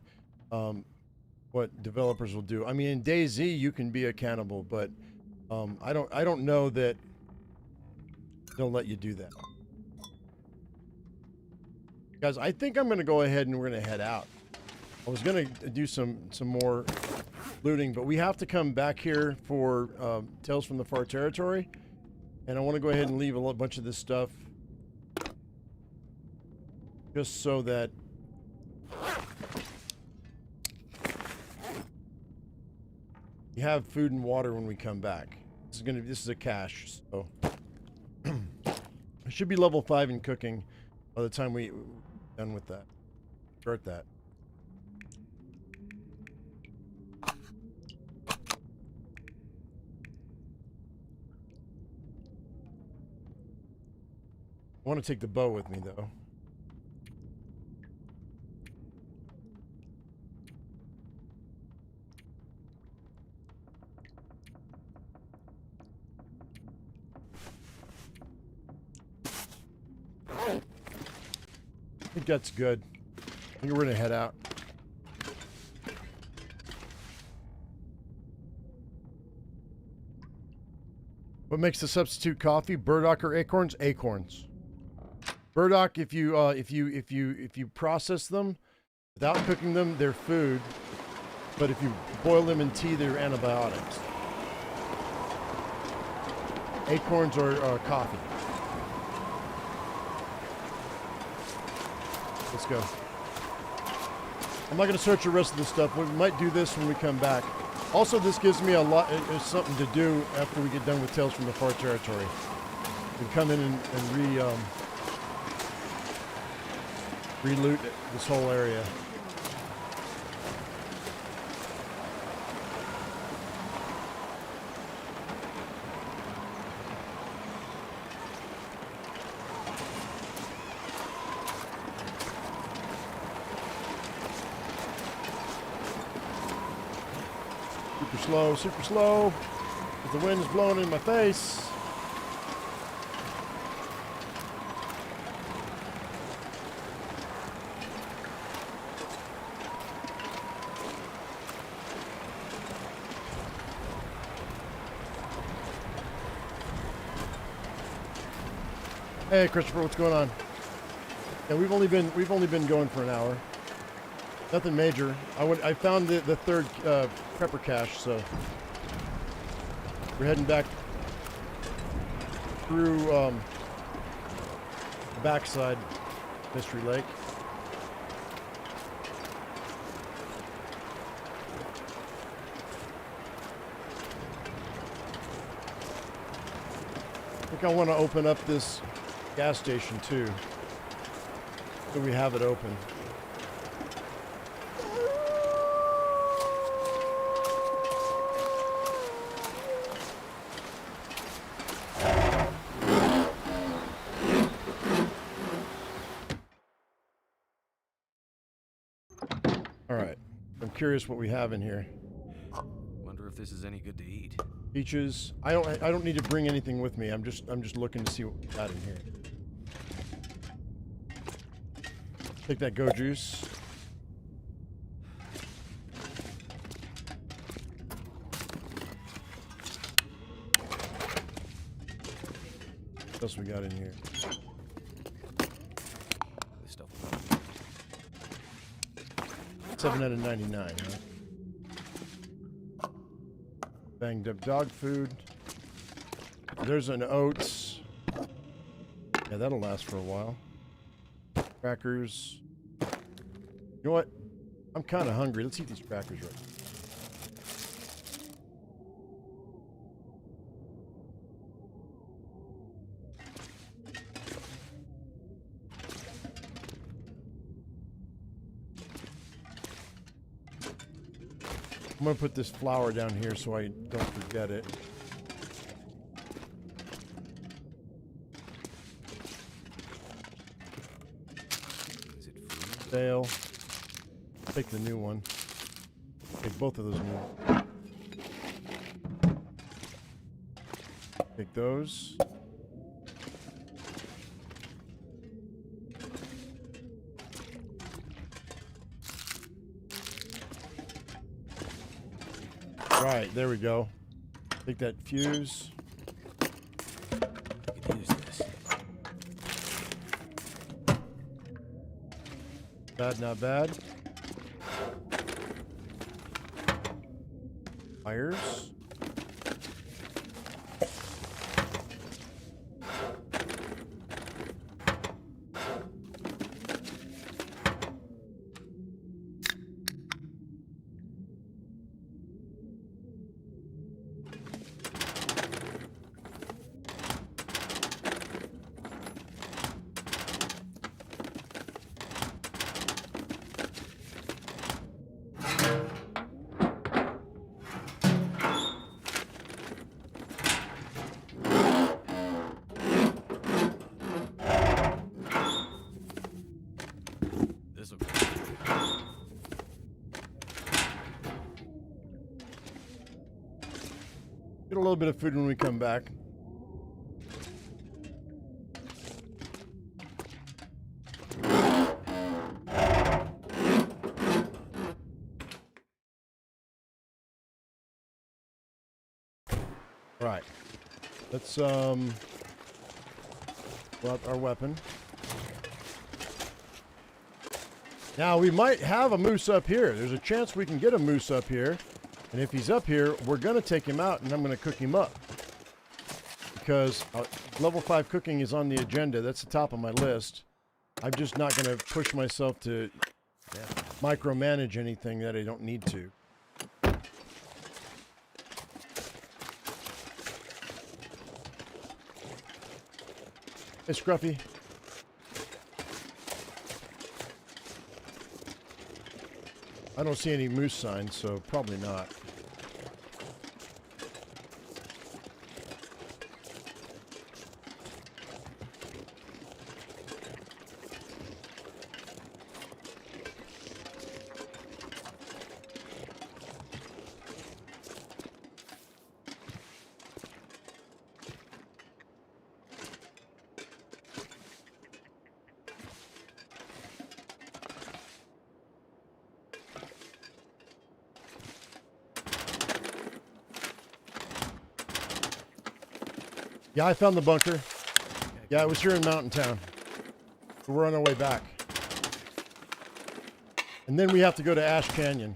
developers will do. I mean, in DayZ you can be a cannibal, but I don't know that they'll let you do that. Guys, I think I'm gonna go ahead and we're gonna head out. I was gonna do some more looting, but we have to come back here for Tales from the Far Territory, and I want to go ahead and leave a bunch of this stuff just so that you have food and water when we come back. This is a cache, so I should be level 5 in cooking by the time we're done with that. Start that. I want to take the bow with me, though. I think that's good. I think we're going to head out. What makes the substitute coffee? Burdock or acorns? Acorns. Burdock, if you process them without cooking them, they're food. But if you boil them in tea, they're antibiotics. Acorns are coffee. Let's go. I'm not going to search the rest of this stuff. We might do this when we come back. Also, this gives me a lot. It's something to do after we get done with Tales from the Far Territory. We come in and re-loot this whole area. Super slow, as the wind is blowing in my face. Hey, Christopher, what's going on? Yeah, we've only been going for an hour. Nothing major. I found the third prepper cache, so we're heading back through the backside Mystery Lake. I think I want to open up this gas station too, so we have it open. All right, I'm curious what we have in here.
Wonder if this is any good to eat.
Peaches. I don't need to bring anything with me. I'm just looking to see what we got in here. Take that go juice. What else we got in here?
This stuff.
7 out of 99, huh? Banged up dog food. There's an oats. Yeah, that'll last for a while. Crackers. You know what? I'm kind of hungry. Let's eat these crackers right now. I'm going to put this flour down here so I don't forget it.
Is it food?
Stale. Take the new one. Take both of those new ones. Take those. Right, there we go. Take that fuse.
I could use this.
Bad, not bad. Wires.
This will.
Get a little bit of food when we come back. Right. Let's pull out our weapon. Now we might have a moose up here. There's a chance we can get a moose up here. And if he's up here, we're going to take him out and I'm going to cook him up. Because level 5 cooking is on the agenda. That's the top of my list. I'm just not going to push myself to micromanage anything that I don't need to. Hey, Scruffy. I don't see any moose signs, so probably not. Yeah, I found the bunker. Yeah, it was here in Mountain Town. So we're on our way back. And then we have to go to Ash Canyon.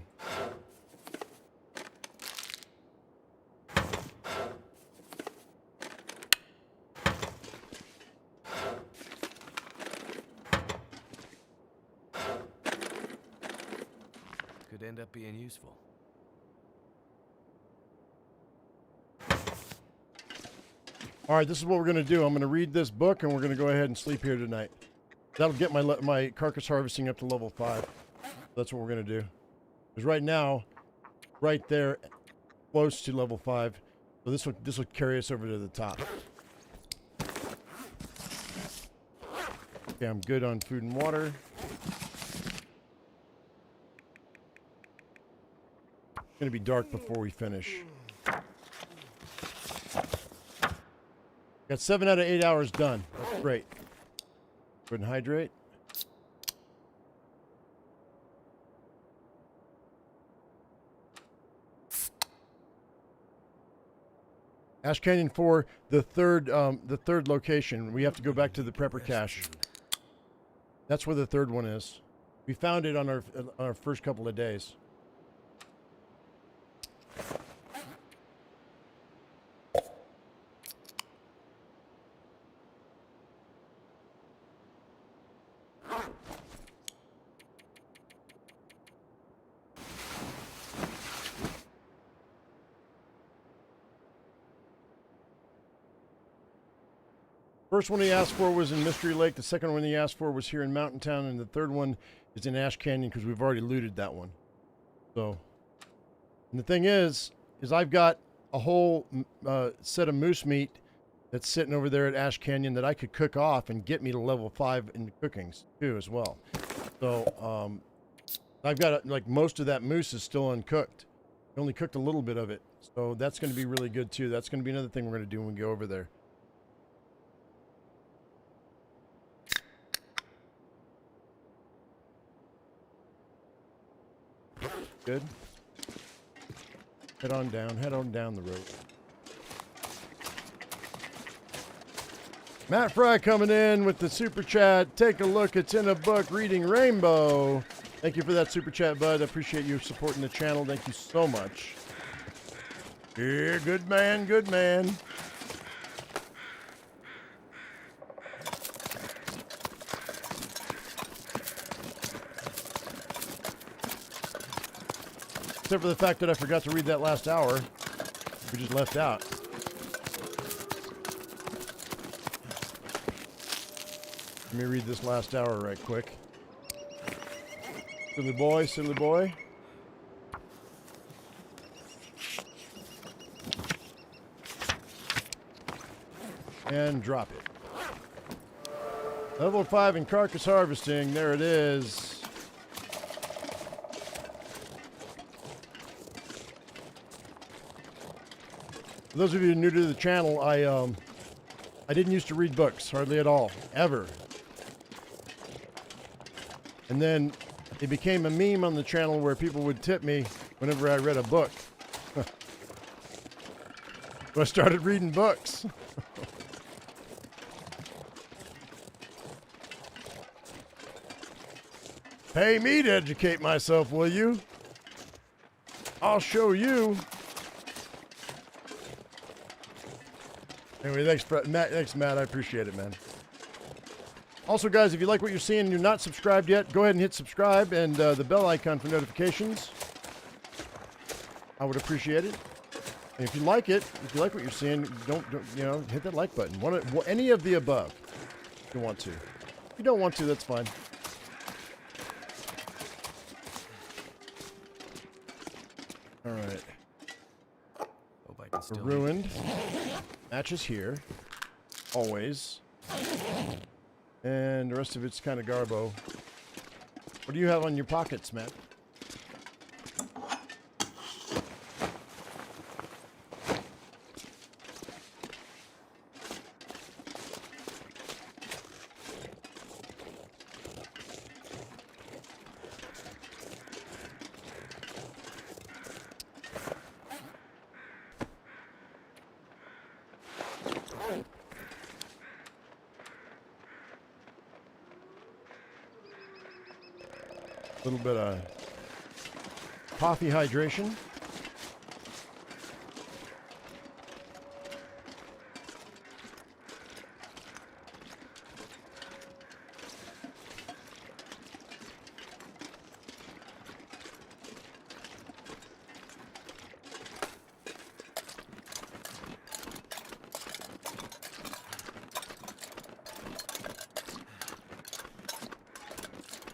end up being useful.
All right, this is what we're going to do. I'm going to read this book, and we're going to go ahead and sleep here tonight. That'll get my carcass harvesting up to level 5. That's what we're going to do. Because right now, right there, close to level 5. So this will carry us over to the top. Okay, I'm good on food and water. It's going to be dark before we finish. Got 7 out of 8 hours done. That's great. Go ahead and hydrate. Ash Canyon 4, the third location. We have to go back to the prepper cache. That's where the third one is. We found it on our first couple of days. First one he asked for was in Mystery Lake. The second one he asked for was here in Mountain Town, and the third one is in Ash Canyon because we've already looted that one. So, and the thing is I've got a whole set of moose meat that's sitting over there at Ash Canyon that I could cook off and get me to level 5 in the cookings too as well. So I've got like most of that moose is still uncooked. I only cooked a little bit of it, so that's going to be really good too. That's going to be another thing we're going to do when we go over there. Good. Head on down the road. Matt Fry coming in with the super chat. Take a look, it's in a book, Reading Rainbow. Thank you for that super chat, bud. I appreciate you supporting the channel. Thank you so much. Yeah, good man, good man. Except for the fact that I forgot to read that last hour. We just left out. Let me read this last hour right quick. Silly boy, silly boy. And drop it. Level 5 in carcass harvesting. There it is. For those of you new to the channel, I didn't used to read books, hardly at all, ever. And then it became a meme on the channel where people would tip me whenever I read a book. So I started reading books. Pay me to educate myself, will you? I'll show you. Anyway, thanks, Matt. I appreciate it, man. Also, guys, if you like what you're seeing and you're not subscribed yet, go ahead and hit subscribe and the bell icon for notifications. I would appreciate it. And if you like it, if you like what you're seeing, don't hit that like button. Any of the above, if you want to. If you don't want to, that's fine. All right.
Hope I can still
Ruined. Matches here. Always. And the rest of it's kind of garbo. What do you have on your pockets, Matt? A little bit of coffee hydration.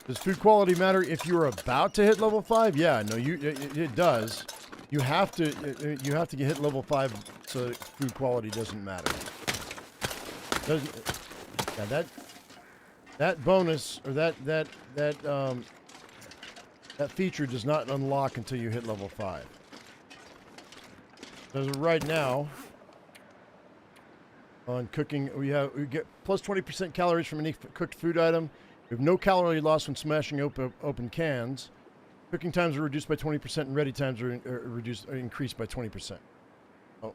Does food quality matter if you're about to hit level 5? Yeah, no, it does. You have to hit level 5 so that food quality doesn't matter. Yeah, that bonus or that feature does not unlock until you hit level 5. As of right now, on cooking, we get plus 20% calories from any cooked food item. We have no calorie loss when smashing open cans. Cooking times are reduced by 20%, and ready times are increased by 20%. Oh,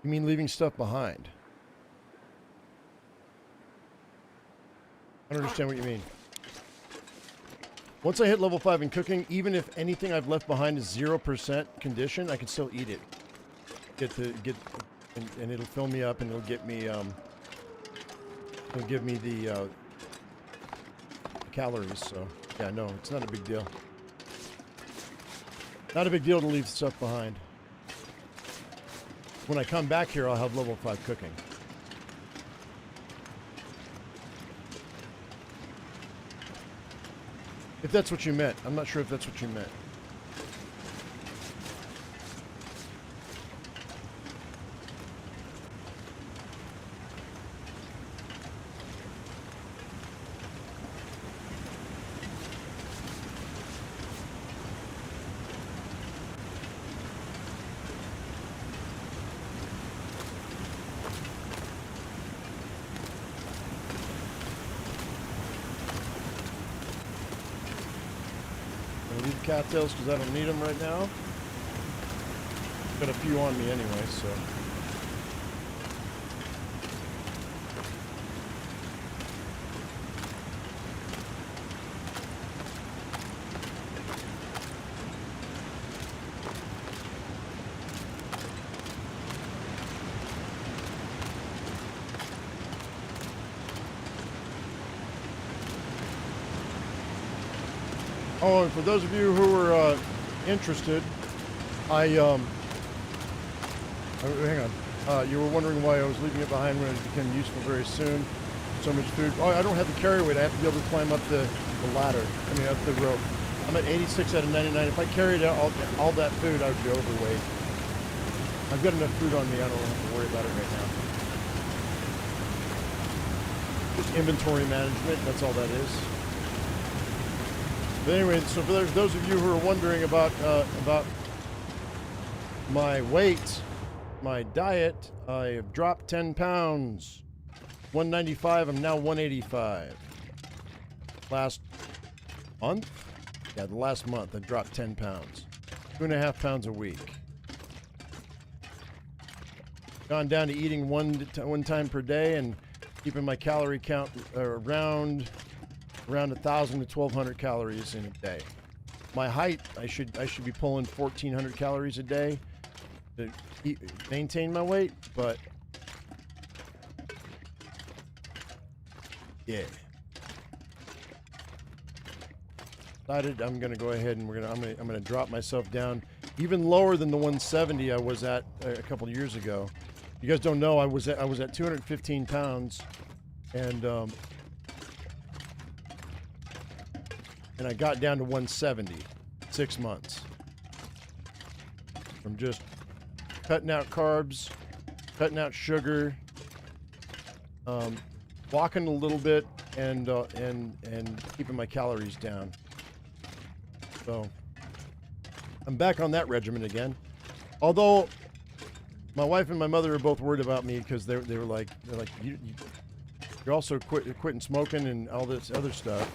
you mean leaving stuff behind? I don't understand what you mean. Once I hit level 5 in cooking, even if anything I've left behind is 0% condition, I can still eat it. And it'll fill me up, and it'll get me it'll give me the calories. So yeah, no, it's not a big deal. Not a big deal to leave stuff behind. When I come back here, I'll have level 5 cooking. If that's what you meant. I'm not sure if that's what you meant. Cattails because I don't need them right now. Got a few on me anyway, so. Oh, and for those of you who are interested, hang on. You were wondering why I was leaving it behind when it became useful very soon. So much food. Oh, I don't have the carry weight. I have to be able to climb up the ladder. I mean, up the rope. I'm at 86 out of 99. If I carried out all that food, I would be overweight. I've got enough food on me. I don't have to worry about it right now. Just inventory management. That's all that is. But anyway, so for those of you who are wondering about my weight, my diet, I have dropped 10 pounds. 195, I'm now 185. Last month? Yeah, the last month I dropped 10 pounds. 2.5 pounds a week. Gone down to eating one time per day and keeping my calorie count around 1,000 to 1,200 calories in a day. My height, I should be pulling 1,400 calories a day to maintain my weight, but yeah. Decided I'm gonna go ahead and I'm gonna drop myself down even lower than the 170 I was at a couple of years ago. You guys don't know I was at 215 pounds, and I got down to 170 6 months from just cutting out carbs, cutting out sugar, walking a little bit, and keeping my calories down. So I'm back on that regimen again. Although my wife and my mother are both worried about me because they're like you're also quitting smoking and all this other stuff.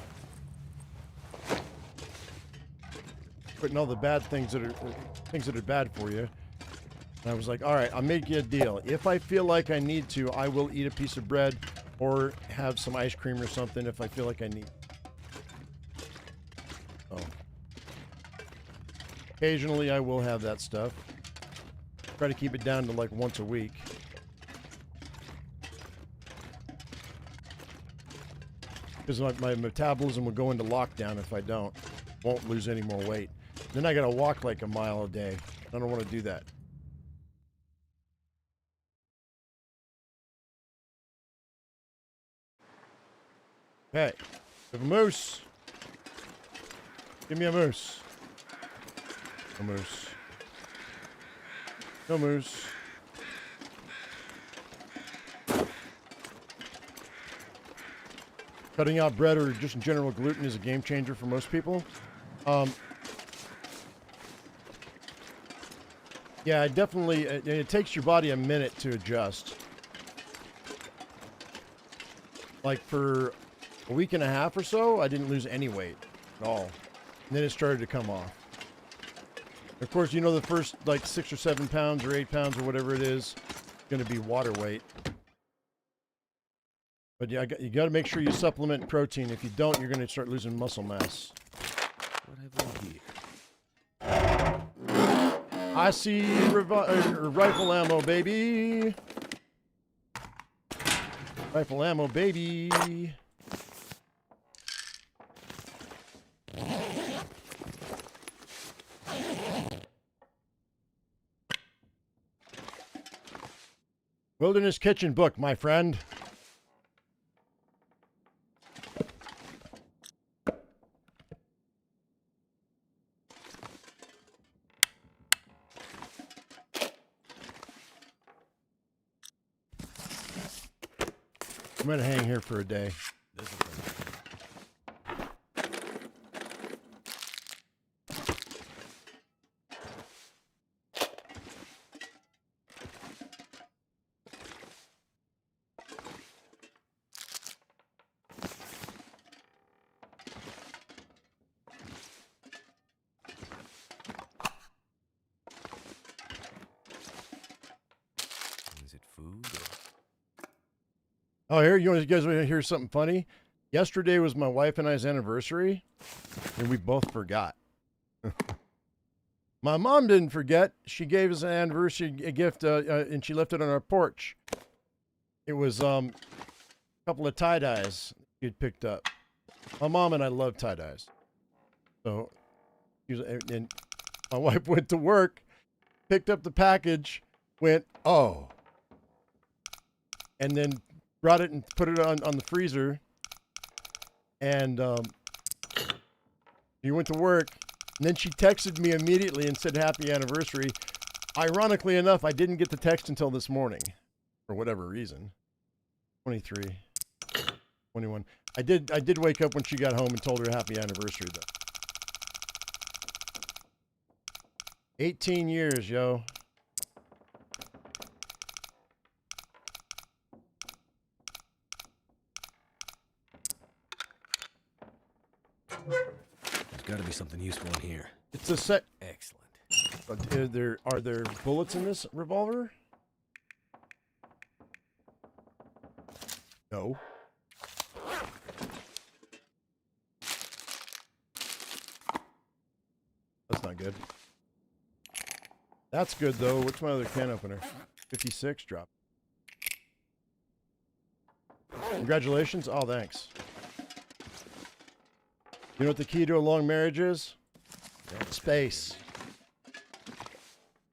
Quitting all the bad things that are bad for you. And I was like, all right, I'll make you a deal. If I feel like I need to, I will eat a piece of bread or have some ice cream or something if I feel like I need. Oh. Occasionally I will have that stuff. Try to keep it down to like once a week. Because my metabolism will go into lockdown if I don't. Won't lose any more weight. Then I gotta walk like a mile a day. I don't want to do that. Okay. We have a moose. Give me a moose. No moose. No moose. Cutting out bread or just in general gluten is a game changer for most people. Yeah, it definitely, it takes your body a minute to adjust. Like for a week and a half or so, I didn't lose any weight at all. And then it started to come off. Of course, you know the first like 6 or 7 pounds or 8 pounds or whatever it is going to be water weight. But yeah, you got to make sure you supplement protein. If you don't, you're going to start losing muscle mass.
What have we here?
I see rifle ammo, baby. Rifle ammo, baby. Wilderness Kitchen book, my friend. I'm gonna hang here for a day.
Is it food?
Oh, here, you guys want to hear something funny? Yesterday was my wife and I's anniversary, and we both forgot. My mom didn't forget. She gave us an anniversary gift, and she left it on our porch. It was a couple of tie-dyes she'd picked up. My mom and I love tie-dyes. So, and my wife went to work, picked up the package, went, oh, and then brought it and put it on the freezer. And he went to work. And then she texted me immediately and said, happy anniversary. Ironically enough, I didn't get the text until this morning. For whatever reason. 23. 21. I did wake up when she got home and told her happy anniversary, though. 18 years, yo.
There's got to be something useful in here.
It's a set.
Excellent.
Are there bullets in this revolver? No. That's not good. That's good, though. What's my other can opener? 56 drop. Congratulations. Oh, thanks. You know what the key to a long marriage is? Space.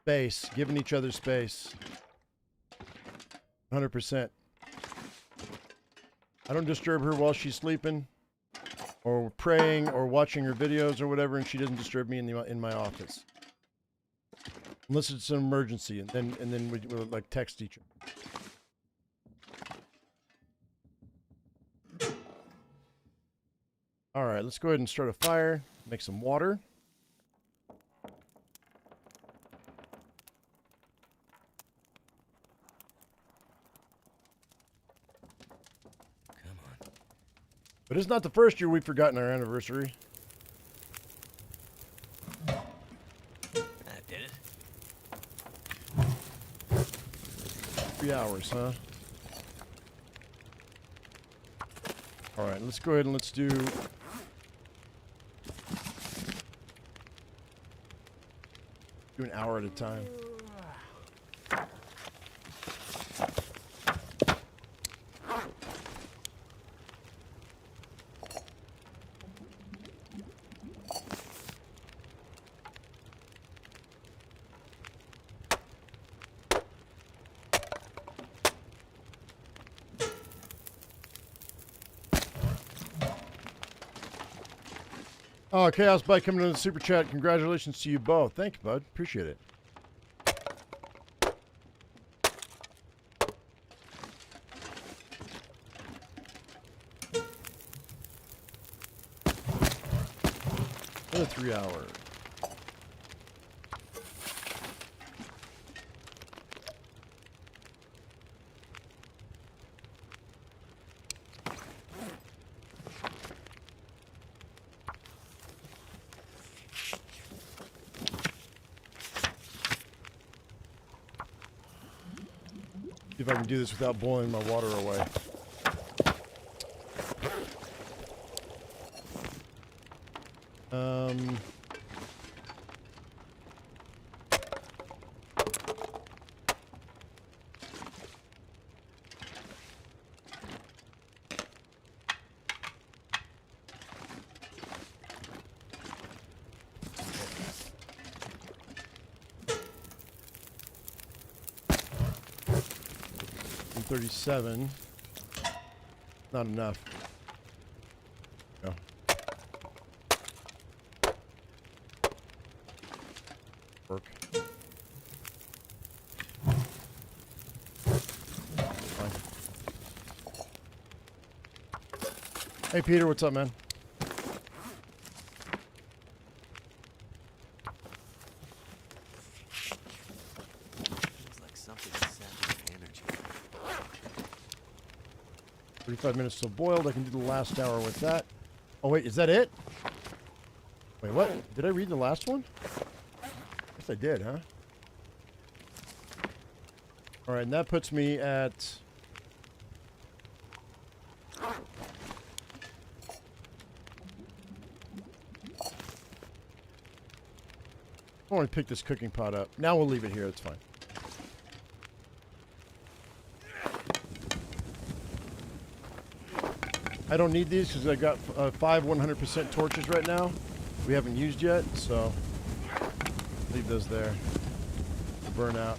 Space. Giving each other space. 100%. I don't disturb her while she's sleeping or praying or watching her videos or whatever, and she doesn't disturb me in my office. Unless it's an emergency, and then we'll like text each other. All right, let's go ahead and start a fire. Make some water.
Come on.
But it's not the first year we've forgotten our anniversary.
That did it.
3 hours, huh? All right, let's go ahead and let's do... Do an hour at a time. Oh, Chaos Bike coming in the super chat. Congratulations to you both. Thank you, bud. Appreciate it. Another 3 hours. See if I can do this without boiling my water away. $37. Not enough. Go. Work. Fine. Hey Peter, what's up, man?
Feels like something's sapping energy.
35 minutes till boiled. I can do the last hour with that. Oh wait, is that it? Wait, what? Did I read the last one? Yes, I did, huh? All right, and that puts me at... I want to pick this cooking pot up. Now we'll leave it here. It's fine. I don't need these because I got 5 100% torches right now. We haven't used yet, so leave those there. Burn out.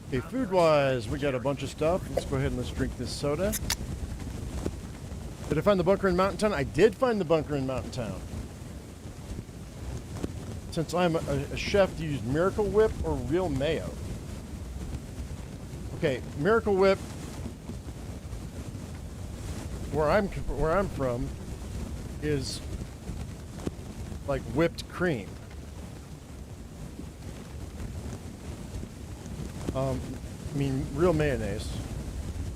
Okay, food-wise, we got a bunch of stuff. Let's go ahead and let's drink this soda. Did I find the bunker in Mountain Town? I did find the bunker in Mountain Town. Since I'm a chef, do you use Miracle Whip or real mayo? Okay, Miracle Whip, where I'm from, is like whipped cream. I mean, real mayonnaise.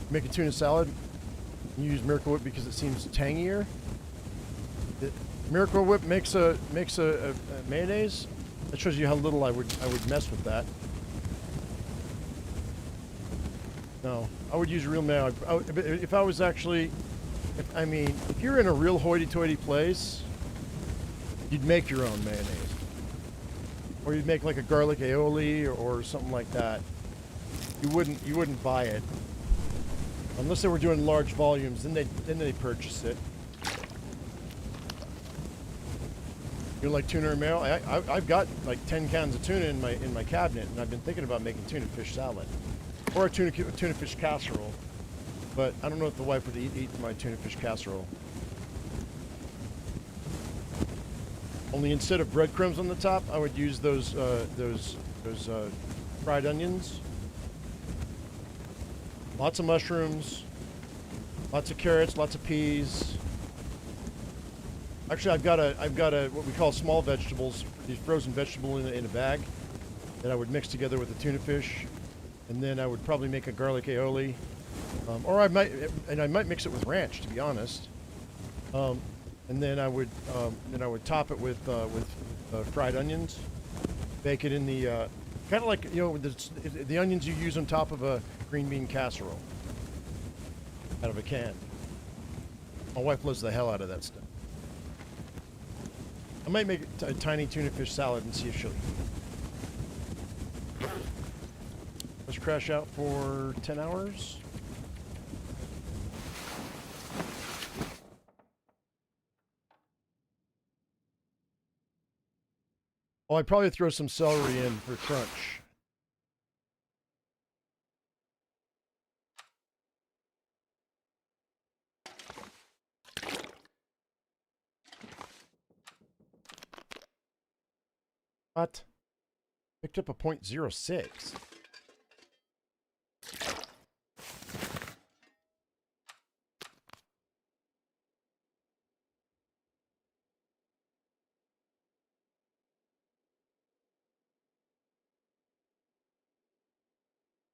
Make a tuna salad. You use Miracle Whip because it seems tangier. Miracle Whip makes a mayonnaise. That shows you how little I would mess with that. No, I would use real mayo. If I was actually, if you're in a real hoity-toity place, you'd make your own mayonnaise, or you'd make like a garlic aioli or something like that. You wouldn't buy it unless they were doing large volumes. Then they purchase it. You like tuna or mayo? I've got like 10 cans of tuna in my cabinet, and I've been thinking about making tuna fish salad or a tuna fish casserole. But I don't know if the wife would eat my tuna fish casserole. Only instead of breadcrumbs on the top, I would use those fried onions. Lots of mushrooms, lots of carrots, lots of peas. Actually, I've got a what we call small vegetables, these frozen vegetables in a bag that I would mix together with the tuna fish, and then I would probably make a garlic aioli, or I might mix it with ranch, to be honest. And then I would top it with fried onions, bake it in the kind of like, you know, the onions you use on top of a green bean casserole out of a can. My wife loves the hell out of that stuff. I might make a tiny tuna fish salad and see if she'll eat. Let's crash out for 10 hours. Oh, I'd probably throw some celery in for crunch. What? Picked up a .06.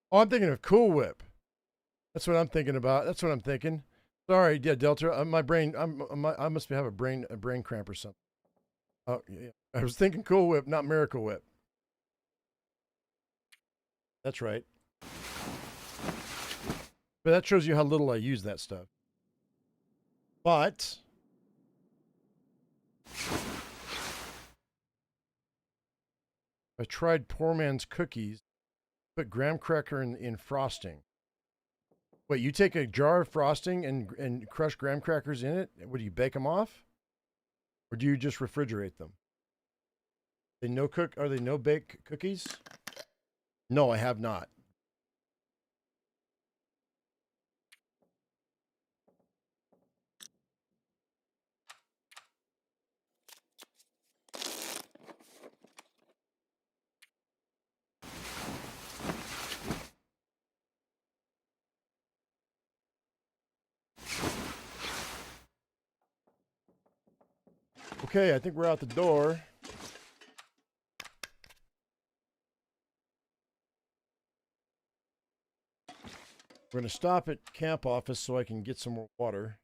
Oh, I'm thinking of Cool Whip. That's what I'm thinking about. That's what I'm thinking. Sorry, yeah, Delta. My brain. I must have a brain cramp or something. Oh, yeah. I was thinking Cool Whip, not Miracle Whip. That's right. But that shows you how little I use that stuff. But I tried Poor Man's Cookies. Put graham cracker in frosting. Wait, you take a jar of frosting and crush graham crackers in it? What do you bake them off? Or do you just refrigerate them? Are they no bake cookies? No, I have not. Okay, I think we're out the door. We're going to stop at camp office so I can get some more water.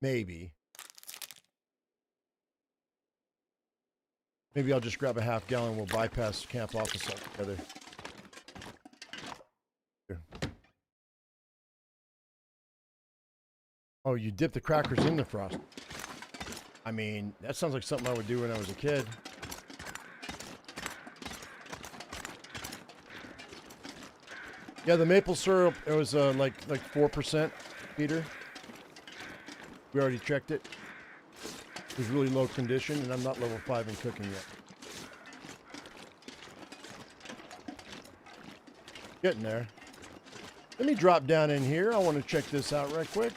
Maybe. Maybe I'll just grab a half gallon. We'll bypass camp office altogether. Here. Oh, you dip the crackers in the frost. I mean, that sounds like something I would do when I was a kid. Yeah, the maple syrup, it was like 4%, Peter. We already checked it. It was really low condition, and I'm not level 5 in cooking yet. Getting there. Let me drop down in here. I want to check this out right quick.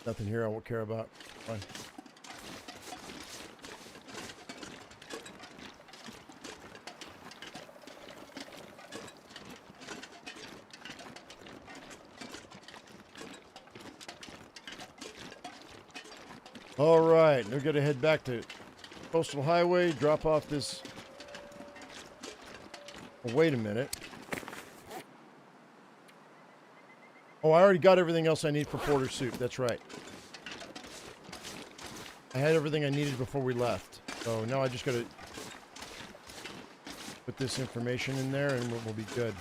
Nothing here I won't care about. Fine. All right, we're going to head back to Coastal Highway, drop off this. Oh, wait a minute. Oh, I already got everything else I need for Porter Soup. That's right. I had everything I needed before we left. So now I just got to put this information in there and we'll be good.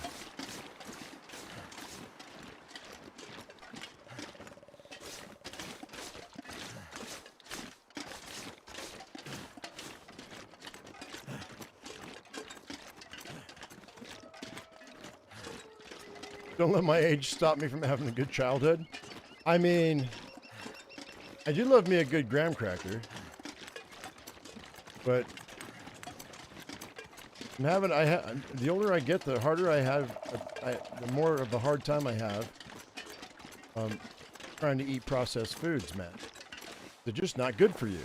Don't let my age stop me from having a good childhood. I mean, I do love me a good graham cracker, but the older I get, the harder I have, the more of a hard time I have trying to eat processed foods, man. They're just not good for you.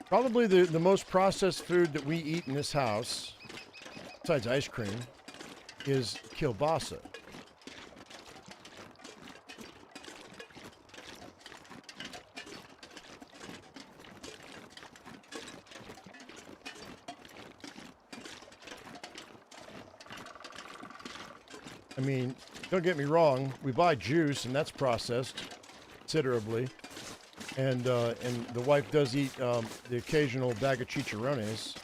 Probably the most processed food that we eat in this house, besides ice cream, is kielbasa. I mean, don't get me wrong, we buy juice and that's processed considerably. And the wife does eat the occasional bag of chicharrones.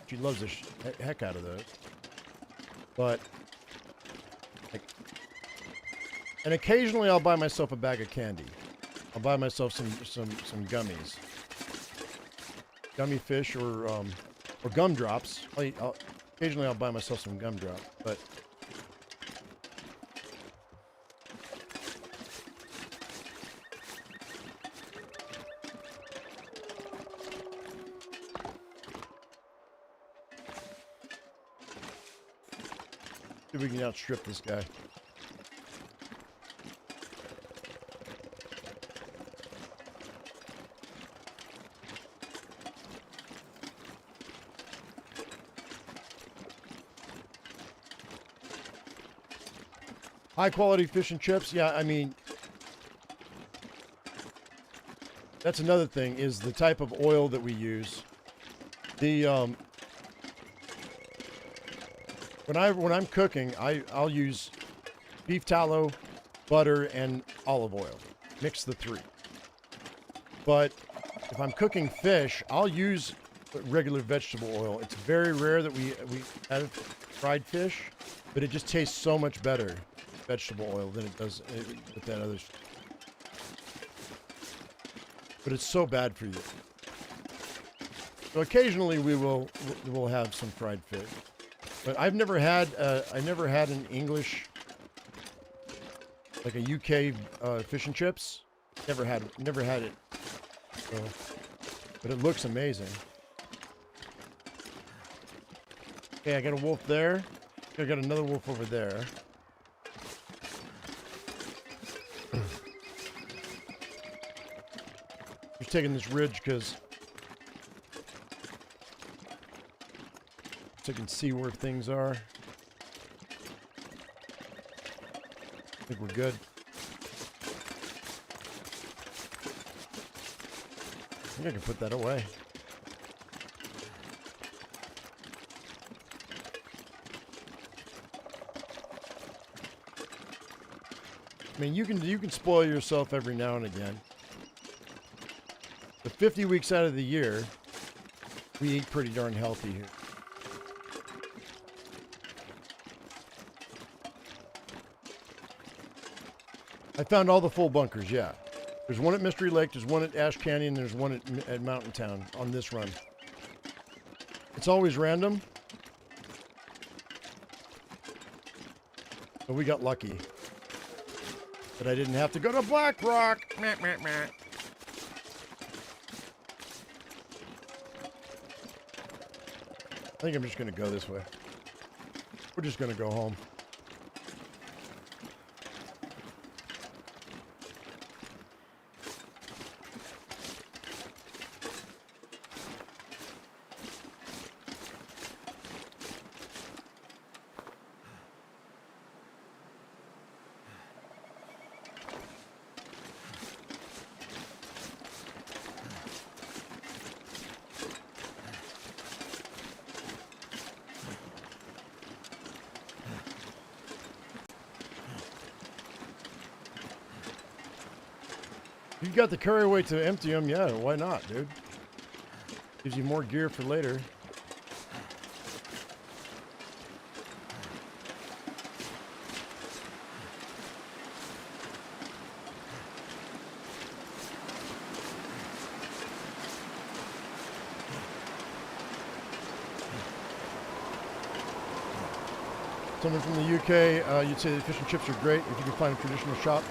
She loves the heck out of those. But, like, and occasionally I'll buy myself a bag of candy. I'll buy myself some gummies, gummy fish, or gumdrops. Occasionally I'll buy myself some gumdrops, but. See if we can outstrip this guy. High quality fish and chips. Yeah, I mean, that's another thing, is the type of oil that we use. The when I'm cooking, I'll use beef tallow, butter, and olive oil. Mix the three. But if I'm cooking fish, I'll use regular vegetable oil. It's very rare that we have fried fish, but it just tastes so much better, vegetable oil, than it does with that other. But it's so bad for you. So occasionally we'll have some fried fish. But I've never had an English, like a UK fish and chips. Never had it. So, but it looks amazing. Okay, I got a wolf there. I got another wolf over there. Just taking this ridge because so I can see where things are. I think we're good. I think I can put that away. I mean, you can spoil yourself every now and again. But 50 weeks out of the year, we eat pretty darn healthy here. I found all the full bunkers, yeah. There's one at Mystery Lake, there's one at Ash Canyon, there's one at Mountain Town on this run. It's always random. But we got lucky. But I didn't have to go to Black Rock. Meh, meh, meh. I think I'm just going to go this way. We're just going to go home. You got the carry weight to empty them, yeah, why not, dude? Gives you more gear for later. Someone from the UK, you'd say the fish and chips are great if you can find a traditional shop.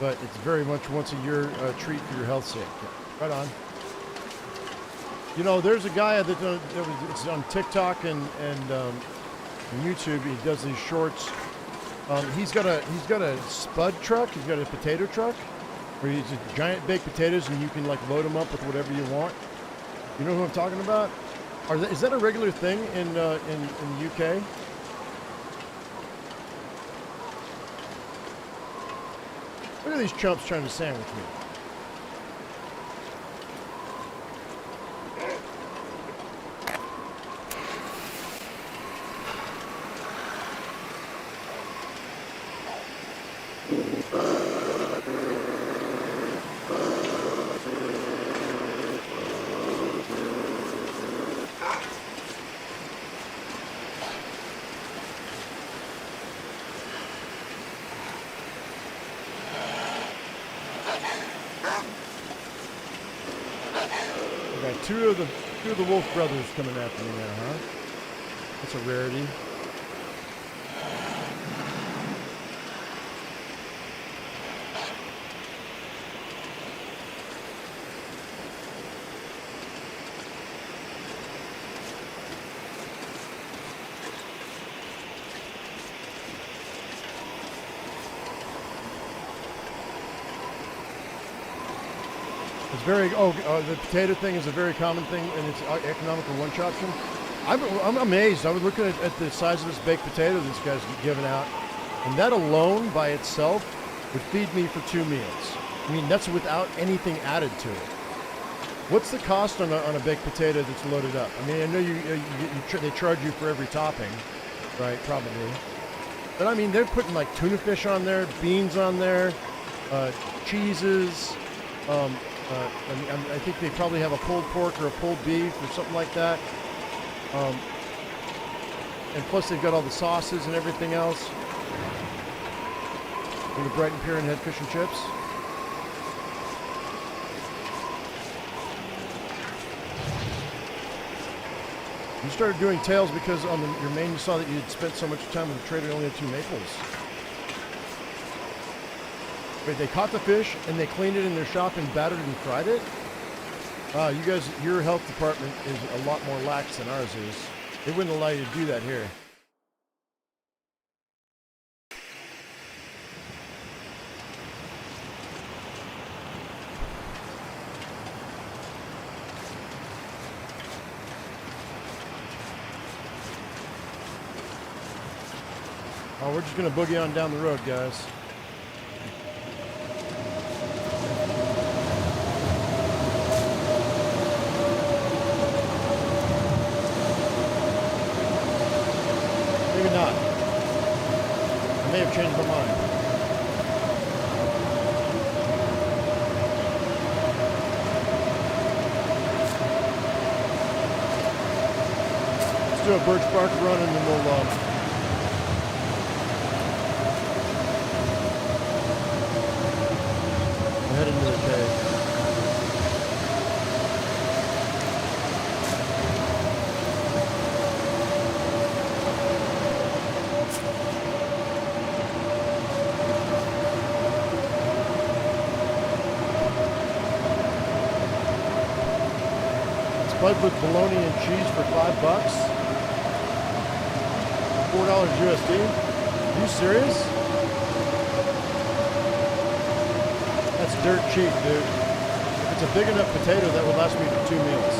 But it's very much once a year treat for your health's sake. Yeah, right on. You know, there's a guy it's on TikTok and YouTube. He does these shorts. He's got a spud truck. He's got a potato truck where he's just giant baked potatoes, and you can like load them up with whatever you want. You know who I'm talking about? Is that a regular thing in the UK? Look at these chumps trying to sandwich me. two of the Wolf brothers coming after me now, huh? That's a rarity. It's very, the potato thing is a very common thing, and it's economical lunch option. I'm amazed. I was looking at the size of this baked potato this guy's giving out, and that alone by itself would feed me for 2 meals. I mean, that's without anything added to it. What's the cost on a baked potato that's loaded up? I mean, I know they charge you for every topping, right? Probably. But I mean, they're putting like tuna fish on there, beans on there, cheeses. I think they probably have a pulled pork or a pulled beef or something like that. And plus they've got all the sauces and everything else. And the Brighton Pier and Head Fish and Chips. You started doing tails because on your main you saw that you had spent so much time with the trader and only had 2 maples. Wait, they caught the fish and they cleaned it in their shop and battered and fried it? You guys, your health department is a lot more lax than ours is. They wouldn't allow you to do that here. Oh, we're just gonna boogie on down the road, guys. Maybe not. I may have changed my mind. Let's do a birch bark run and then we'll head into the cave. Spud with bologna and cheese for $5. $4 USD. Are you serious? That's dirt cheap, dude. If it's a big enough potato, that would last me for 2 meals.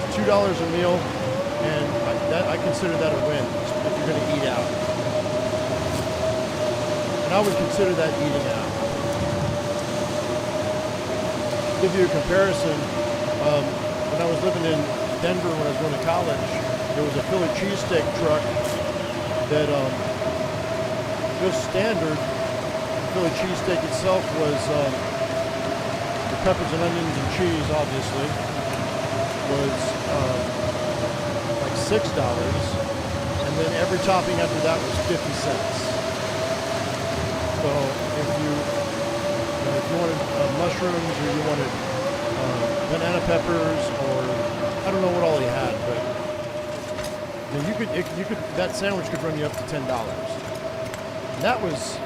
It's $2 a meal, and I consider that a win if you're going to eat out. And I would consider that eating out. To give you a comparison, when I was living in Denver when I was going to college, there was a Philly cheesesteak truck that just standard. Philly cheesesteak itself was the peppers and onions and cheese, obviously, was like $6, and then every topping after that was 50 cents. So if you wanted mushrooms or you wanted banana peppers or I don't know what all he had, but I mean, you could that sandwich could run you up to $10. And that was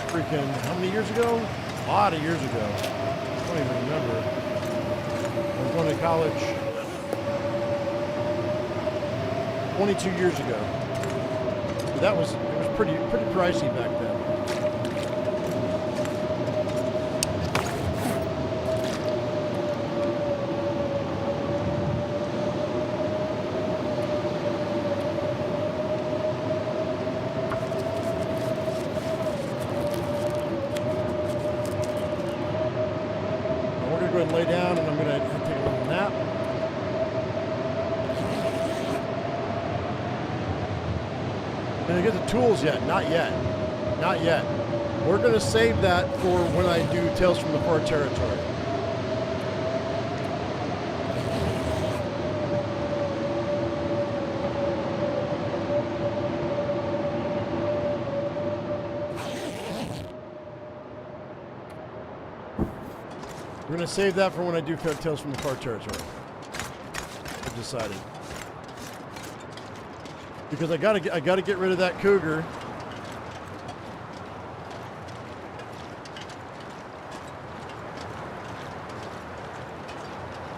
freaking, how many years ago? A lot of years ago. I don't even remember. I was going to college 22 years ago. So it was pretty pricey back then. And lay down, and I'm going to take a little nap. Did I get the tools yet? Not yet. Not yet. We're going to save that for when I do Tales from the Far Territory. We're gonna save that for when I do Tales from the Far Territory. I've decided. Because I gotta get rid of that cougar.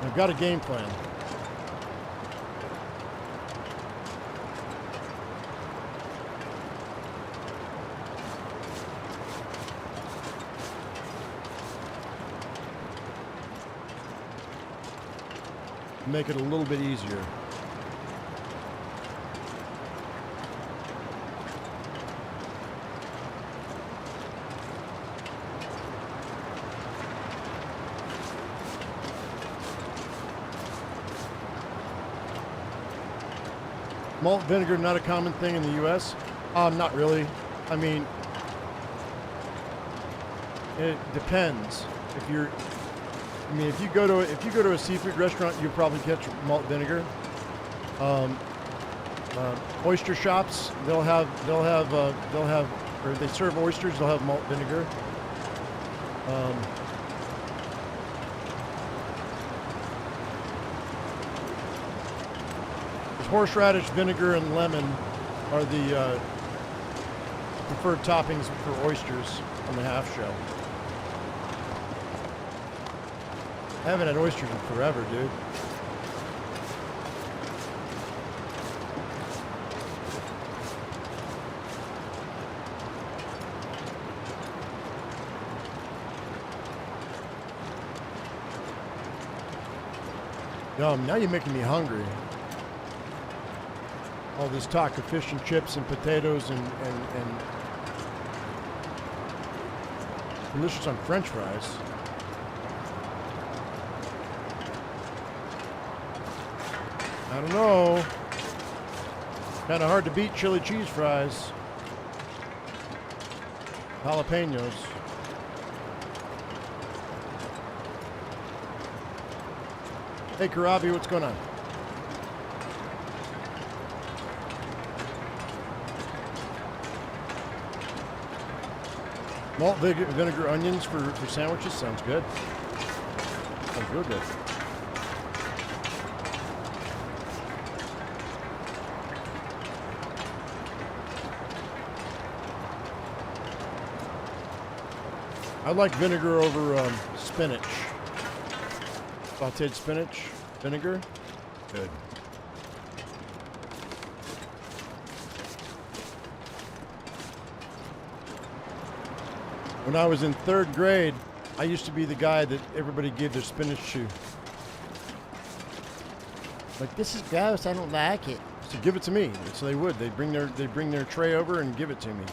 I've got a game plan. Make it a little bit easier. Malt vinegar, not a common thing in the U.S. Not really. I mean, it depends. If you go to a seafood restaurant, you'll probably catch malt vinegar. Oyster shops, they'll have, or they serve oysters, they'll have malt vinegar. Horseradish, vinegar, and lemon are the preferred toppings for oysters on the half shell. I haven't had oysters in forever, dude. Yum, now you're making me hungry. All this talk of fish and chips and potatoes and delicious on French fries. I don't know. Kind of hard to beat chili cheese fries. Jalapenos. Hey Karabi, what's going on? Malt vinegar onions for sandwiches sounds good. Sounds real good. I like vinegar over spinach. Sauteed spinach, vinegar, good. When I was in 3rd grade, I used to be the guy that everybody gave their spinach to. Like, this is gross, I don't like it. So give it to me. So they would. They'd bring their tray over and give it to me.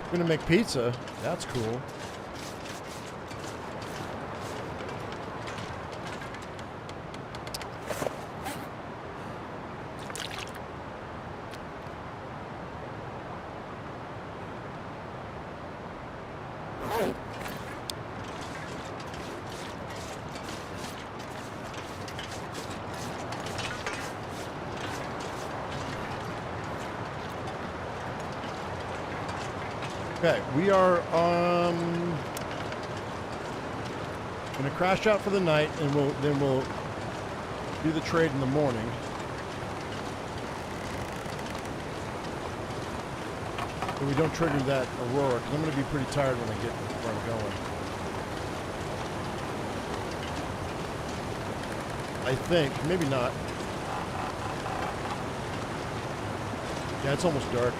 I'm gonna make pizza. That's cool. Okay, we are gonna crash out for the night, and we'll do the trade in the morning. So we don't trigger that Aurora, because I'm gonna be pretty tired when I get where I'm going. I think, maybe not. Yeah, it's almost dark.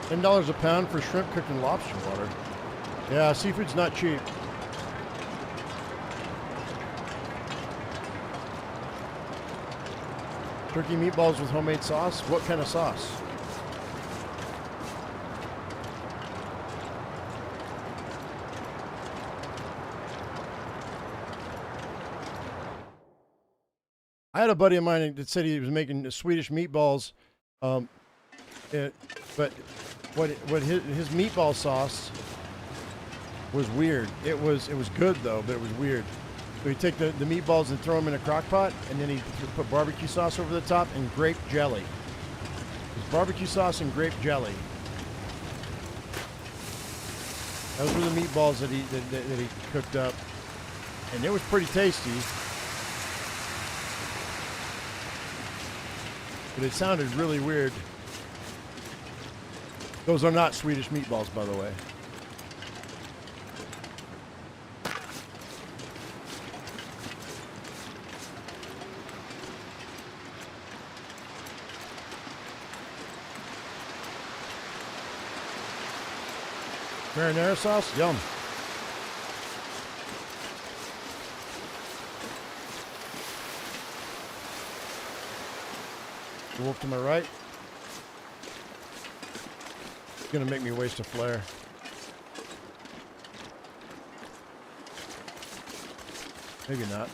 $10 a pound for shrimp cooked in lobster water. Yeah, seafood's not cheap. Turkey meatballs with homemade sauce? What kind of sauce? had a buddy of mine that said he was making Swedish meatballs, but what his meatball sauce was weird. It was good though, but it was weird. So he'd take the meatballs and throw them in a crock pot, and then he'd put barbecue sauce over the top and grape jelly. It was barbecue sauce and grape jelly. Those were the meatballs that he cooked up, and it was pretty tasty. But it sounded really weird. Those are not Swedish meatballs, by the way. Marinara sauce? Yum. The wolf to my right. It's gonna make me waste a flare. Maybe not.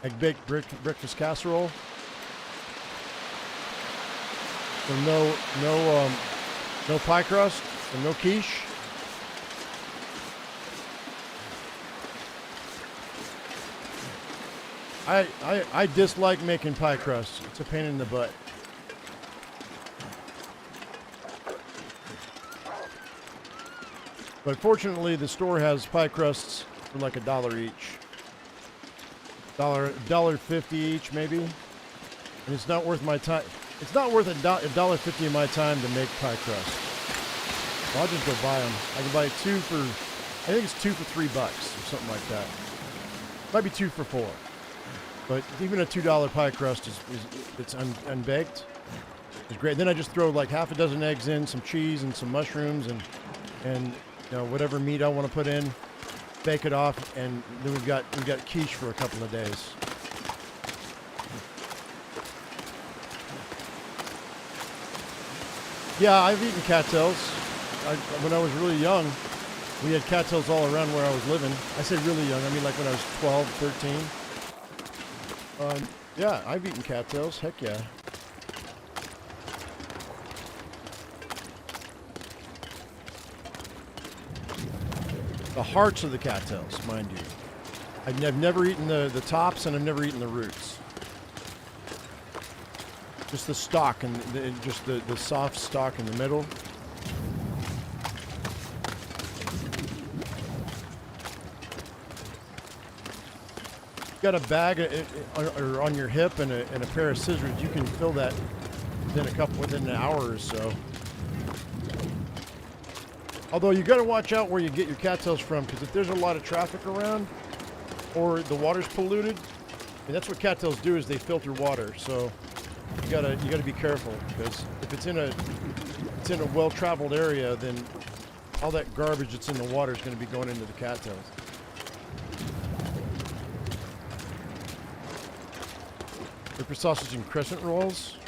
Egg baked breakfast casserole. So no pie crust and no quiche. I dislike making pie crust. It's a pain in the butt. But fortunately, the store has pie crusts for like $1 each. $1.50 each, maybe. And it's not worth my time. It's not worth $1.50 of my time to make pie crust. So I'll just go buy them. I can buy two for, I think it's two for $3 or something like that. Might be two for $4. But even a $2 pie crust it's unbaked. It's great. Then I just throw like half a dozen eggs in, some cheese and some mushrooms and you know, whatever meat I want to put in. Bake it off, and then we've got quiche for a couple of days. Yeah, I've eaten cattails. When I was really young, we had cattails all around where I was living. I say really young, I mean like when I was 12, 13. Yeah, I've eaten cattails. Heck yeah. The hearts of the cattails, mind you. I've never eaten the tops, and I've never eaten the roots. Just the stalk and just the soft stalk in the middle. Got a bag or on your hip and a pair of scissors, you can fill that within an hour or so. Although you got to watch out where you get your cattails from, because if there's a lot of traffic around or the water's polluted, and that's what cattails do, is they filter water. So you gotta be careful, because if it's in a well-traveled area, then all that garbage that's in the water is going to be going into the cattails. Pepper sausage and crescent rolls.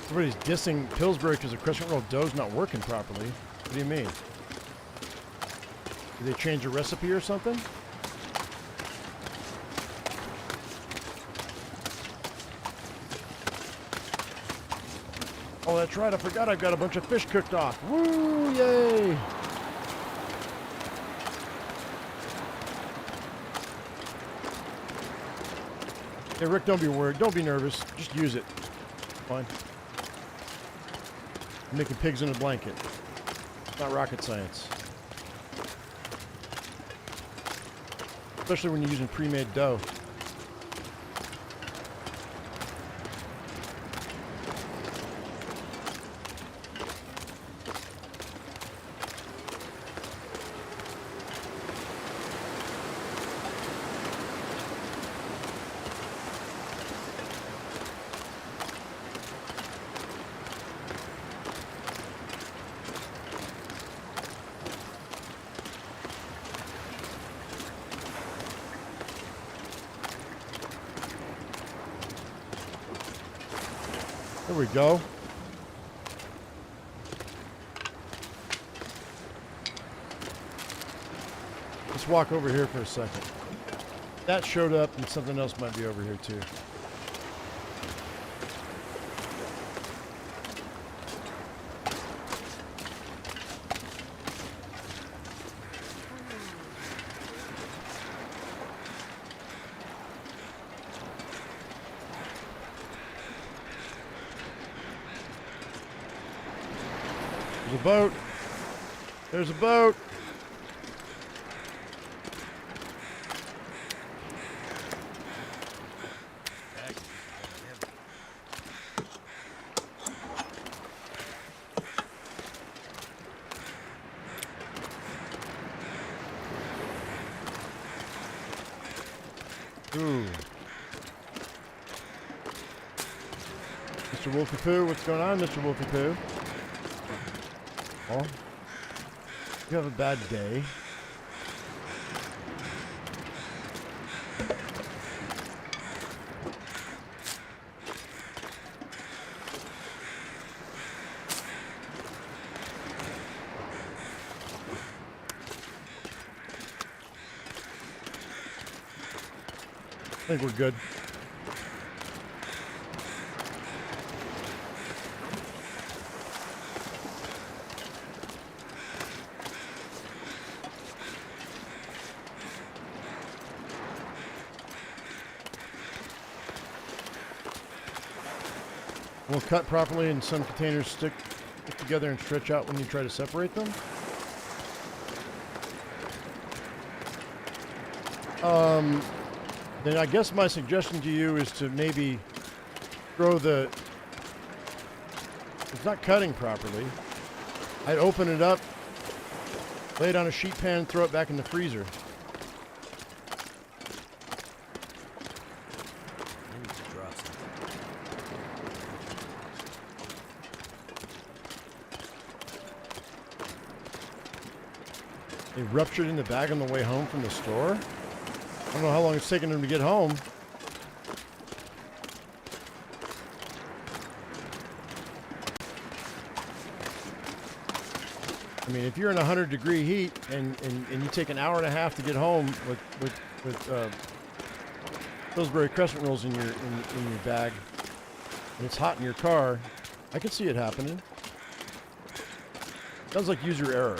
Everybody's dissing Pillsbury because the crescent roll dough's not working properly. What do you mean? Did they change a recipe or something? Oh, that's right. I forgot I've got a bunch of fish cooked off. Woo! Yay! Hey, Rick, don't be worried. Don't be nervous. Just use it. Fine. I'm making pigs in a blanket. It's not rocket science. Especially when you're using pre-made dough. There we go. Let's walk over here for a second. That showed up, and something else might be over here too. There's a boat. There's a boat. Ooh. Mr. Wolfie Poo, what's going on, Mr. Wolfie Poo? Oh, you have a bad day. I think we're good. Will cut properly and some containers stick together and stretch out when you try to separate them. Then I guess my suggestion to you is to maybe throw the... It's not cutting properly. I'd open it up, lay it on a sheet pan, throw it back in the freezer. They ruptured in the bag on the way home from the store? I don't know how long it's taken them to get home. I mean, if you're in 100-degree heat and you take an hour and a half to get home with Pillsbury crescent rolls in your bag, and it's hot in your car, I could see it happening. Sounds like user error.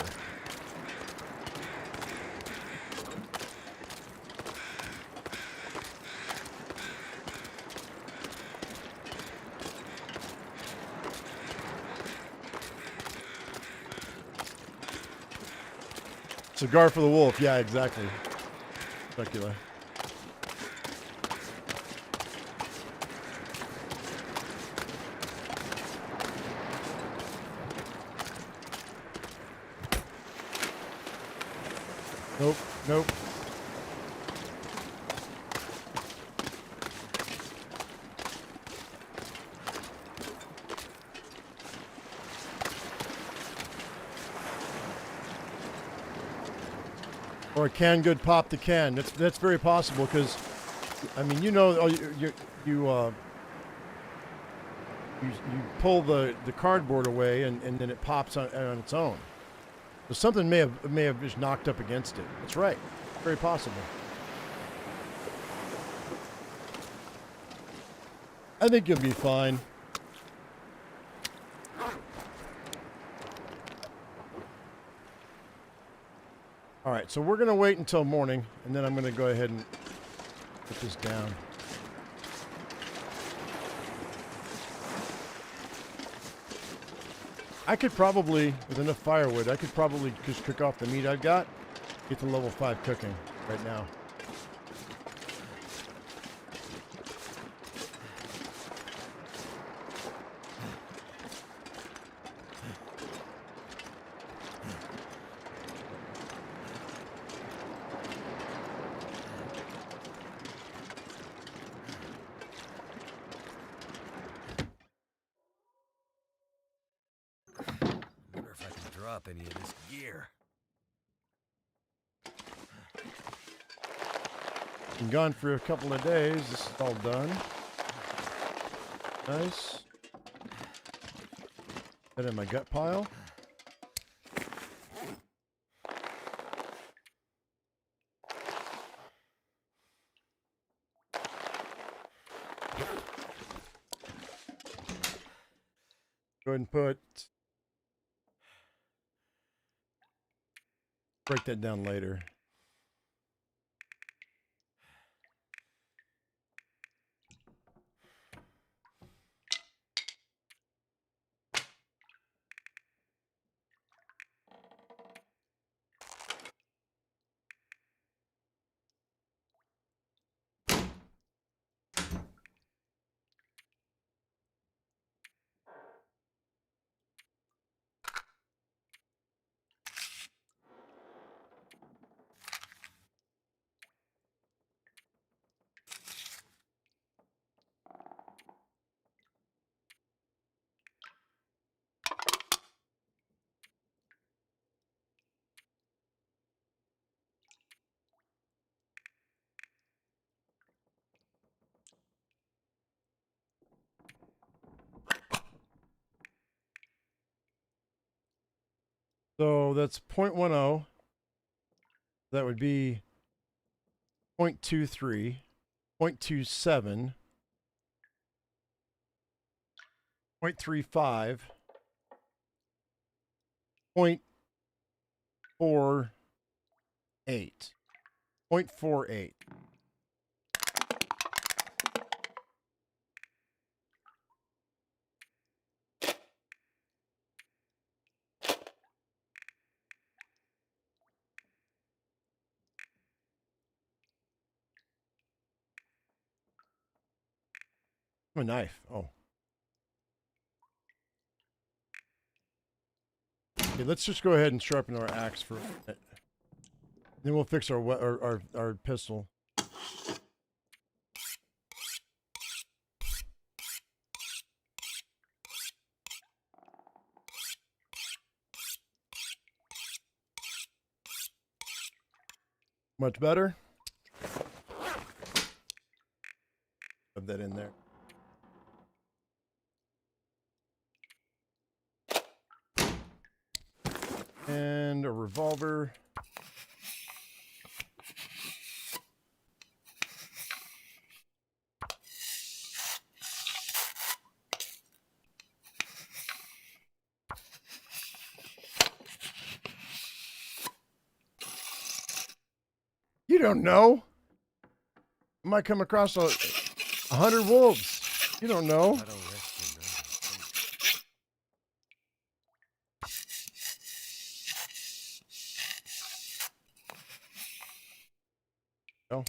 Cigar for the wolf. Yeah, exactly. Dracula. Nope. Nope. Or a canned good pop the can. That's very possible because, I mean, you know, you pull the cardboard away and then it pops on its own. So something may have just knocked up against it. That's right. Very possible. I think you'll be fine. All right, so we're going to wait until morning, and then I'm going to go ahead and put this down. I could probably, with enough firewood, I could probably just cook off the meat I've got, get to level 5 cooking right now.
Drop any of this gear.
Been gone for a couple of days. This is all done. Nice. Put in my gut pile. Go ahead and break that down later. So that's 0.10. That would be 0.23, 0.27, 0.35, 0.48, 0.48. A knife. Oh. Okay, let's just go ahead and sharpen our axe for a minute. Then we'll fix our pistol. Much better. Put that in there. And a revolver. You don't know. I might come across 100 wolves. You don't know.
I don't rest
No.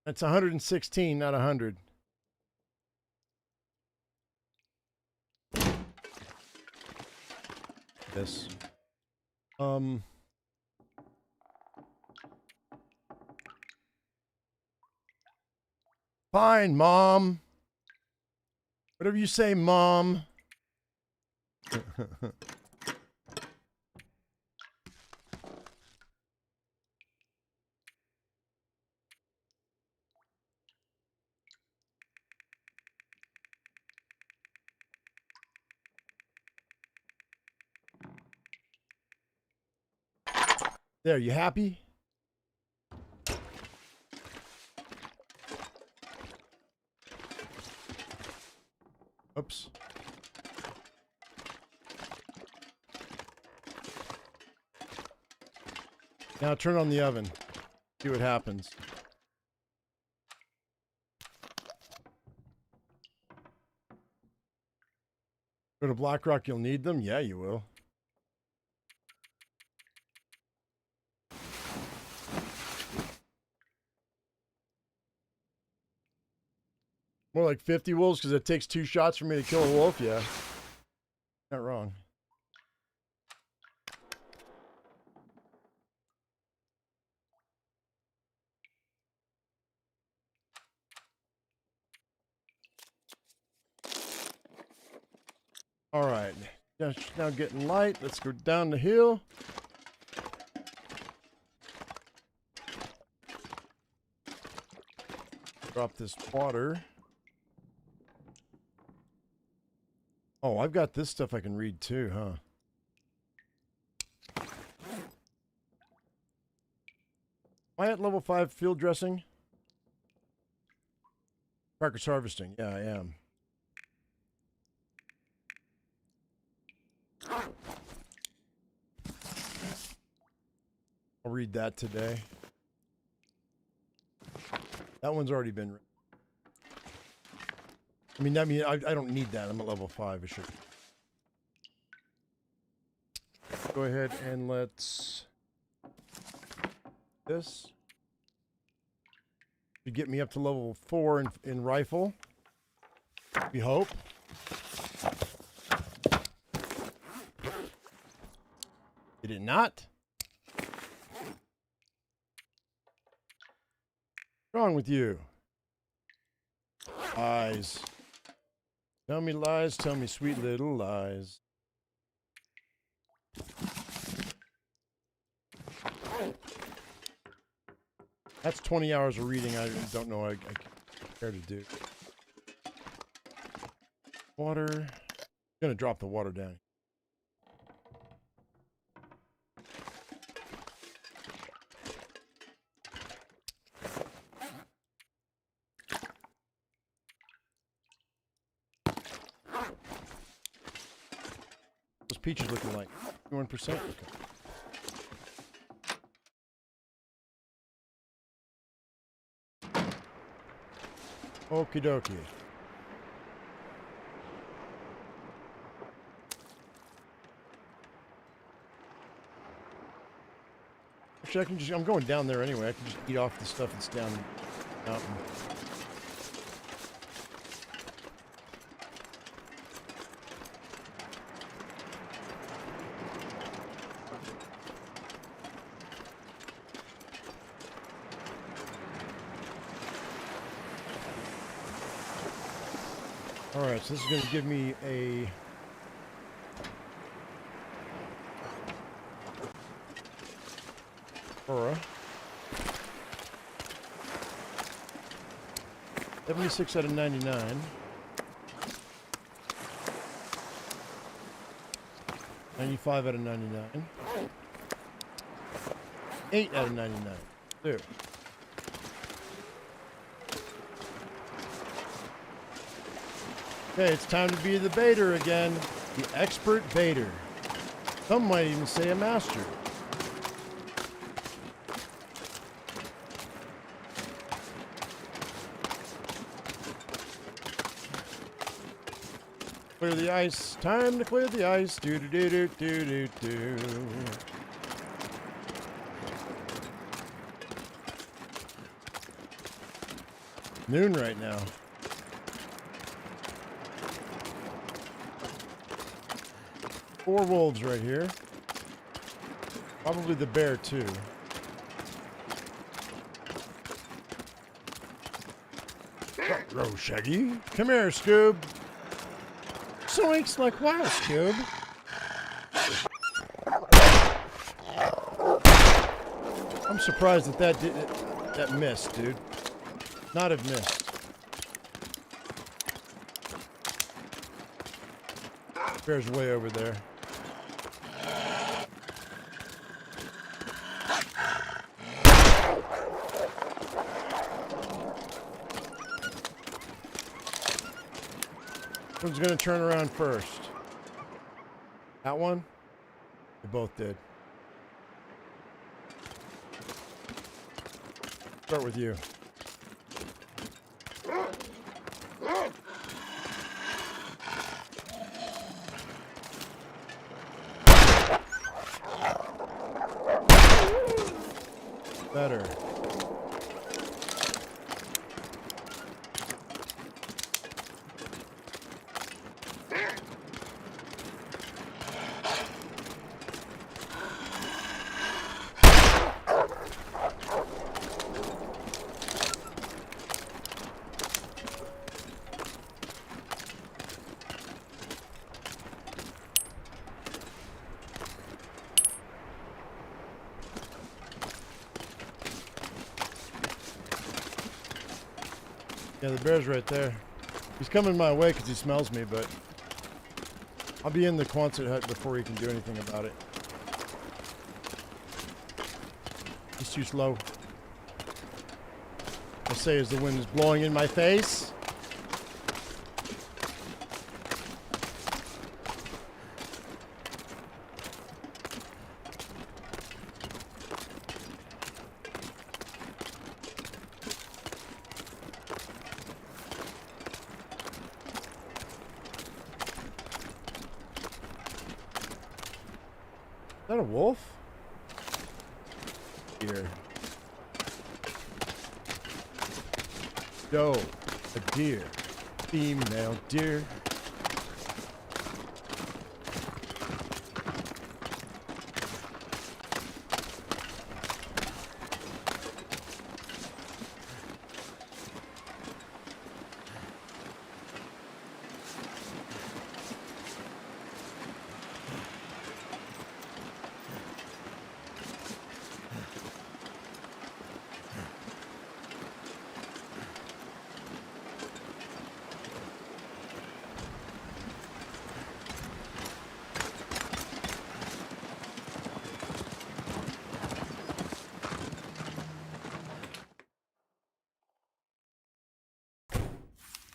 That's 116, not 100. This. Fine, Mom. Whatever you say, Mom. There, you happy? Oops. Now turn on the oven. See what happens. Go to Blackrock, you'll need them? Yeah, you will. More like 50 wolves because it takes 2 shots for me to kill a wolf? Yeah. Not wrong. All right. Just now getting light. Let's go down the hill. Drop this water. Oh, I've got this stuff I can read too, huh? Am I at level 5 field dressing? Carcass harvesting. Yeah, I am. I'll read that today. That one's already been written. I don't need that. I'm at level 5. I should. Go ahead and let's... This. Should get me up to level 4 in rifle. We hope. Did it not? What's wrong with you? Lies. Tell me lies, tell me sweet little lies. That's 20 hours of reading I don't know I care to do. Water. I'm gonna drop the water down. Those peaches looking like 21%. Okay. Okie dokie. Actually, I'm going down there anyway. I can just eat off the stuff that's down the mountain. Alright, so this is going to give me a... Aura. 76 out of 99. 95 out of 99. 8 out of 99. There. Okay, it's time to be the baiter again. The expert baiter. Some might even say a master. Clear the ice. Time to clear the ice. Do do do do do do do. Noon right now. Four wolves right here. Probably the bear too. Row Shaggy. Come here, Scoob. Zoinks, like wow, Scoob. I'm surprised that missed, dude. Not have missed. Bear's way over there. Who's gonna turn around first? That one? They both did. Start with you. Better. Yeah, the bear's right there. He's coming my way because he smells me, but I'll be in the Quonset hut before he can do anything about it. He's too slow. I say as the wind is blowing in my face. Is that a wolf? Here. Doe. A deer. Female deer.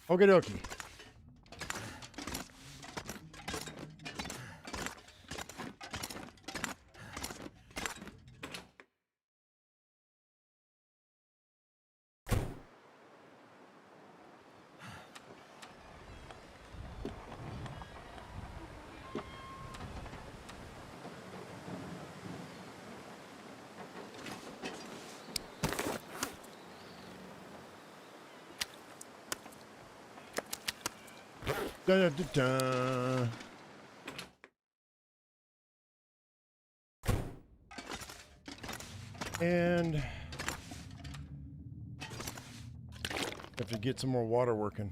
Okie dokie. Da, da, da, da. And have to get some more water working.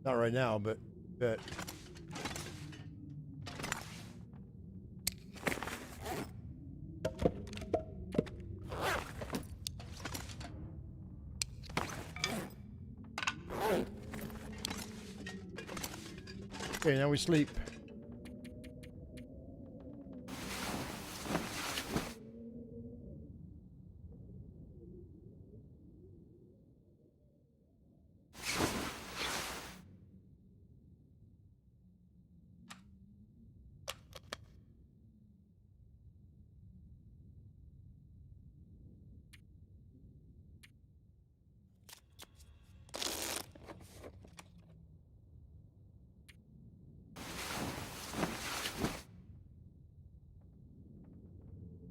Not right now, but bet. Okay, now we sleep.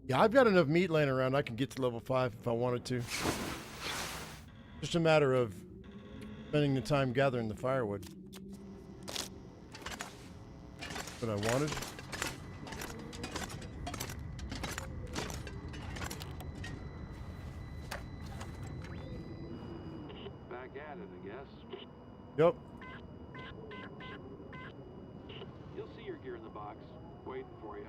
Yeah, I've got enough meat laying around. I can get to level 5 if I wanted to. Just a matter of spending the time gathering the firewood. What I wanted.
Back at it, I guess.
Yep.
You'll see your gear in the box, waiting for you.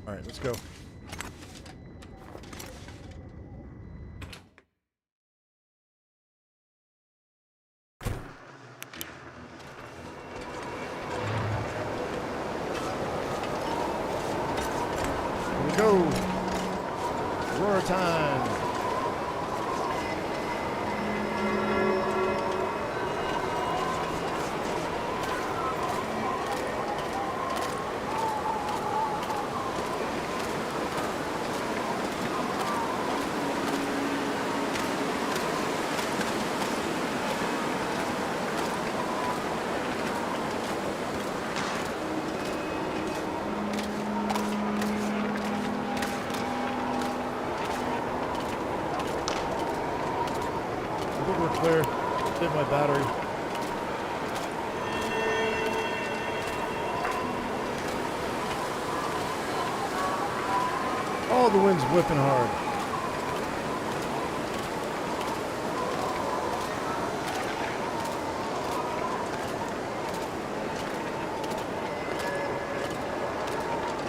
All right, let's go. Here we go. Roar time. I think we're clear. Save my battery. Oh, the wind's whipping hard.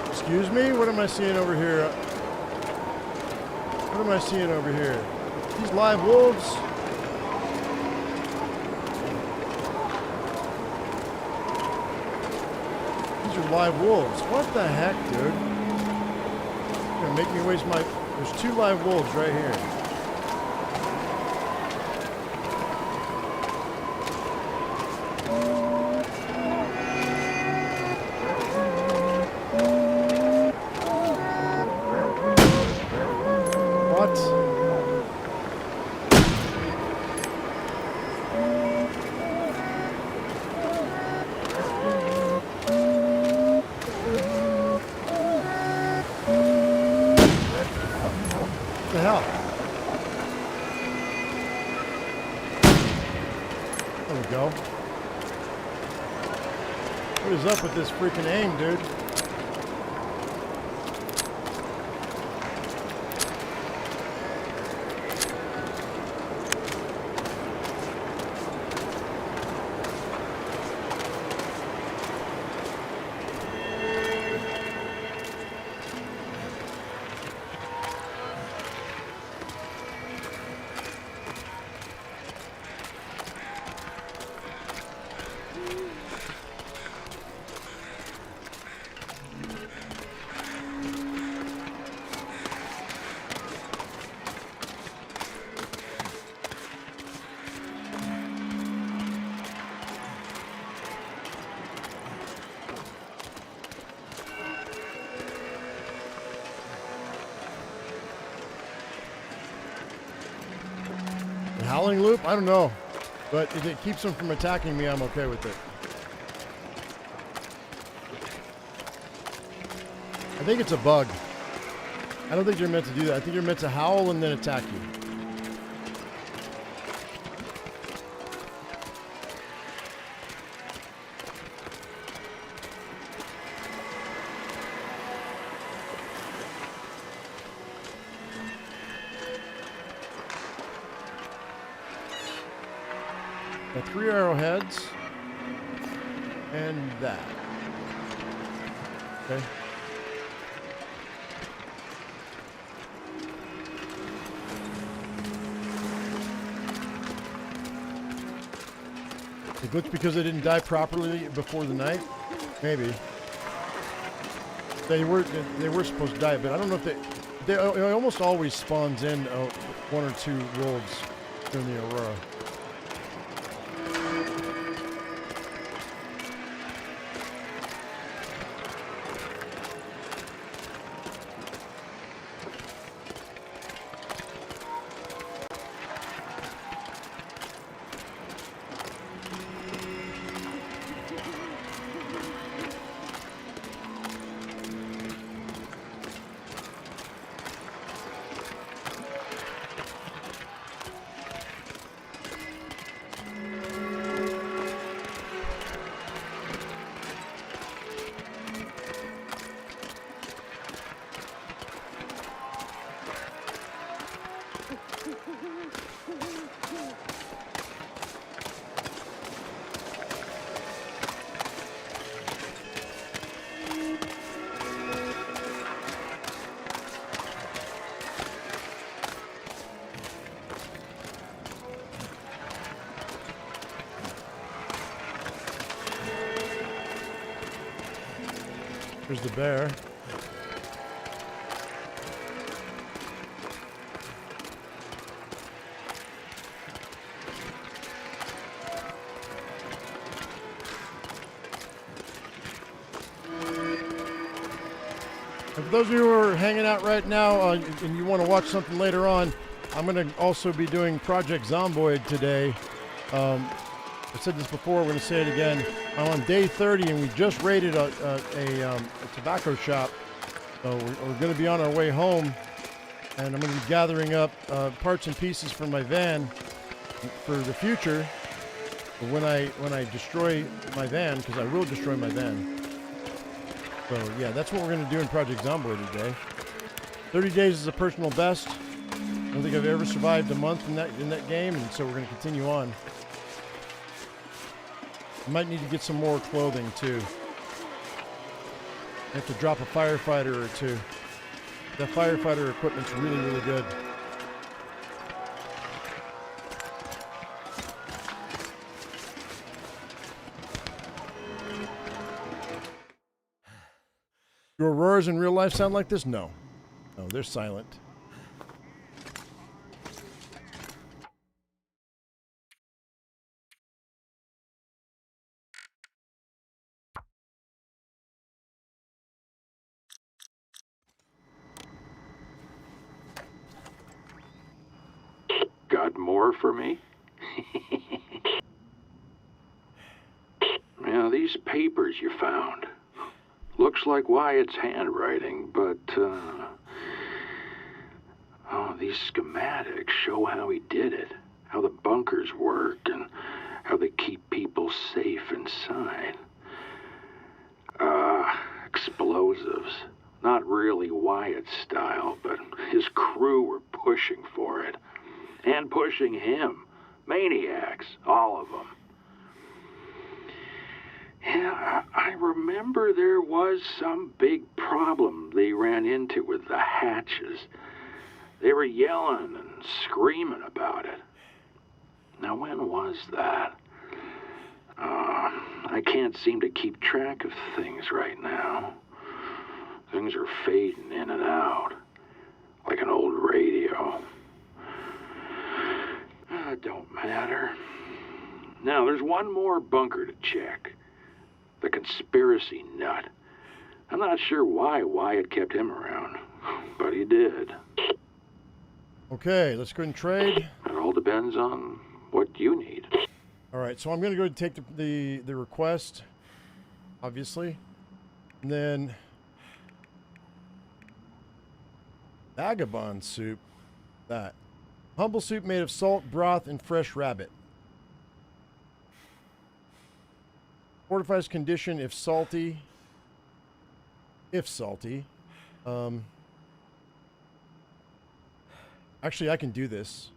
Excuse me? What am I seeing over here? What am I seeing over here? These live wolves. These are live wolves. What the heck, dude? You're gonna make me waste my... There's 2 live wolves right here. What the hell? There we go. What is up with this freaking aim, dude? Howling loop? I don't know. But if it keeps them from attacking me, I'm okay with it. I think it's a bug. I don't think you're meant to do that. I think you're meant to howl and then attack you. Got 3 arrowheads. And that. Okay. It glitched because they didn't die properly before the night? Maybe. They were supposed to die, but I don't know if it almost always spawns in 1 or 2 wolves during the aurora. There's the bear. And for those of you who are hanging out right now and you want to watch something later on, I'm going to also be doing Project Zomboid today. I said this before, we're going to say it again. I'm on day 30 and we just raided a tobacco shop. So we're going to be on our way home and I'm going to be gathering up parts and pieces for my van for the future. When I destroy my van, because I will destroy my van. So yeah, that's what we're going to do in Project Zomboid today. 30 days is a personal best. I don't think I've ever survived a month in that game, and so we're going to continue on. I might need to get some more clothing too. I have to drop a firefighter or 2. The firefighter equipment's really, really good. Do auroras in real life sound like this? No. No, they're silent.
Got more for me? Yeah, these papers you found. Looks like Wyatt's handwriting, but, oh, these schematics show how he did it, how the bunkers work, and how they keep people safe inside. Explosives. Not really Wyatt's style, but his crew were pushing for it. And pushing him. Maniacs, all of them. Yeah, I remember there was some big problem they ran into with the hatches. They were yelling and screaming about it. Now, when was that? I can't seem to keep track of things right now. Things are fading in and out, like an old radio. Don't matter. Now, there's one more bunker to check. The conspiracy nut. I'm not sure why Wyatt kept him around, but he did.
Okay, let's go ahead and trade.
It all depends on what you need.
All right, so I'm going to go and take the request, obviously. And then vagabond soup. That. Humble soup made of salt, broth, and fresh rabbit. Fortifies condition if salty. If salty. Actually, I can do this.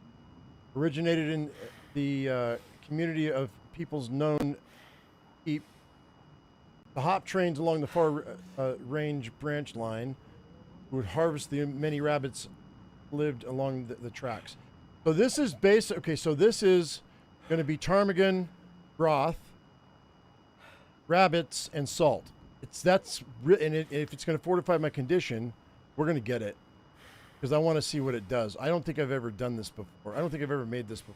Originated in the community of peoples known keep the hop trains along the far range branch line who would harvest the many rabbits lived along the tracks. So this is basic. Okay, so this is going to be ptarmigan, broth, rabbits, and salt. And if it's going to fortify my condition, we're going to get it because I want to see what it does. I don't think I've ever done this before. I don't think I've ever made this before.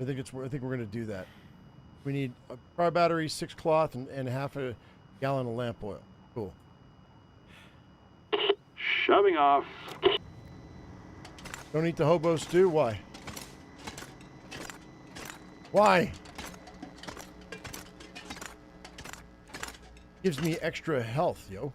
I think we're going to do that. We need a car battery, 6 cloth, and half a gallon of lamp oil. Cool.
Shoving off.
Don't eat the hobo stew? Why? Why? Gives me extra health, yo.